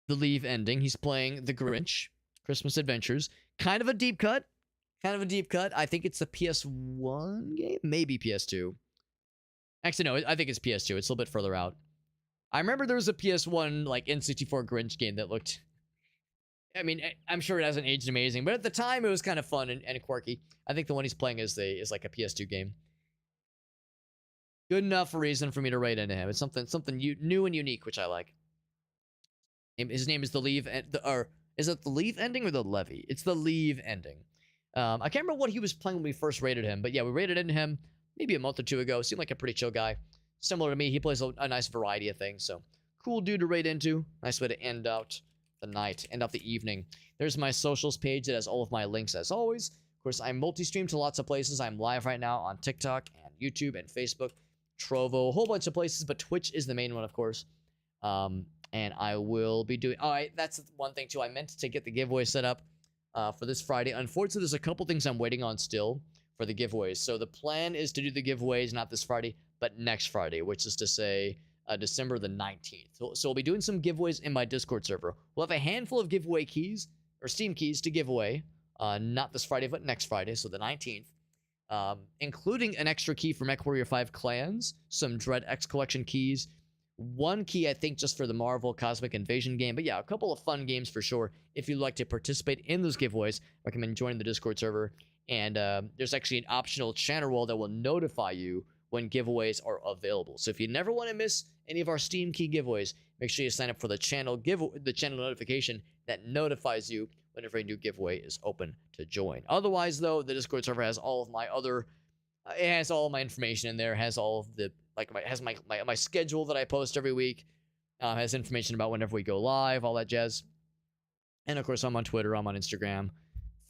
The Leave Ending. He's playing The Grinch. Christmas Adventures. Kind of a deep cut. I think it's the PS1 game? Maybe PS2. Actually, no, I think it's PS2. It's a little bit further out. I remember there was a PS1, like, N64 Grinch game that looked... I mean, I'm sure it hasn't aged amazing, but at the time, it was kind of fun and quirky. I think the one he's playing is like a PS2 game. Good enough reason for me to raid into him. It's something new and unique, which I like. His name is The Leave... or is it The Leave Ending or The Levy? It's The Leave Ending. I can't remember what he was playing when we first raided him, but yeah, we raided into him maybe a month or two ago. Seemed like a pretty chill guy. Similar to me, he plays a nice variety of things, so cool dude to raid into. Nice way to end out the night, end out the evening. There's my socials page that has all of my links as always. Of course, I'm multi-stream to lots of places. I'm live right now on TikTok and YouTube and Facebook, Trovo, a whole bunch of places, but Twitch is the main one, of course. And I will be doing... All right, that's one thing, too. I meant to get the giveaway set up for this Friday. Unfortunately, there's a couple things I'm waiting on still for the giveaways. So the plan is to do the giveaways not this Friday, but next Friday, which is to say December the 19th. So we'll be doing some giveaways in my Discord server. We'll have a handful of giveaway keys, or Steam keys to give away, not this Friday, but next Friday, so the 19th, including an extra key for MechWarrior 5 Clans, some Dread X Collection keys, one key, I think, just for the Marvel Cosmic Invasion game. But yeah, a couple of fun games for sure. If you'd like to participate in those giveaways, I recommend joining the Discord server. And there's actually an optional channel roll that will notify you when giveaways are available. So if you never want to miss any of our Steam Key giveaways, make sure you sign up for the channel notification that notifies you whenever a new giveaway is open to join. Otherwise, though, the Discord server has all of my other, it has all of my information in there, has all of the, like, has my schedule that I post every week, has information about whenever we go live, all that jazz. And of course, I'm on Twitter, I'm on Instagram,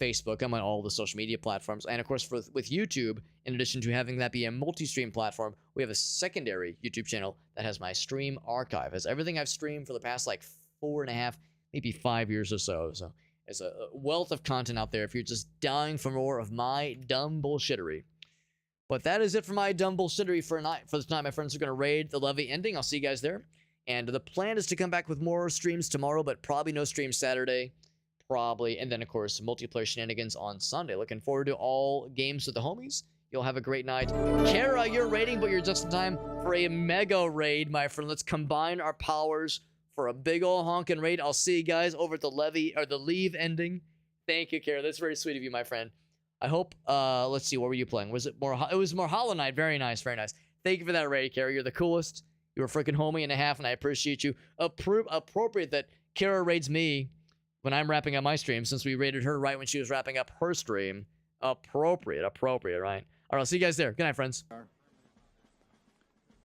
Facebook, I'm on all the social media platforms. And of course, with YouTube, in addition to having that be a multi-stream platform, we have a secondary YouTube channel that has my stream archive. Has everything I've streamed for the past like 4.5, maybe 5 years or so. So there's a wealth of content out there if you're just dying for more of my dumb bullshittery. But that is it for my dumb bullshittery for this night. My friends are going to raid the levy ending. I'll see you guys there. And the plan is to come back with more streams tomorrow, but probably no stream Saturday. Probably. And then, of course, multiplayer shenanigans on Sunday. Looking forward to all games with the homies. You'll have a great night. Kara, you're raiding, but you're just in time for a mega raid, my friend. Let's combine our powers for a big ol' honkin' raid. I'll see you guys over at the levy, or the leave ending. Thank you, Kara. That's very sweet of you, my friend. I hope, let's see, what were you playing? Was it more, it was more Hollow Knight. Very nice, very nice. Thank you for that raid, Kara. You're the coolest. You're a freaking homie and a half, and I appreciate you. Appropriate that Kara raids me when I'm wrapping up my stream, since we raided her right when she was wrapping up her stream. Appropriate, right? All right, I'll see you guys there. Good night, friends.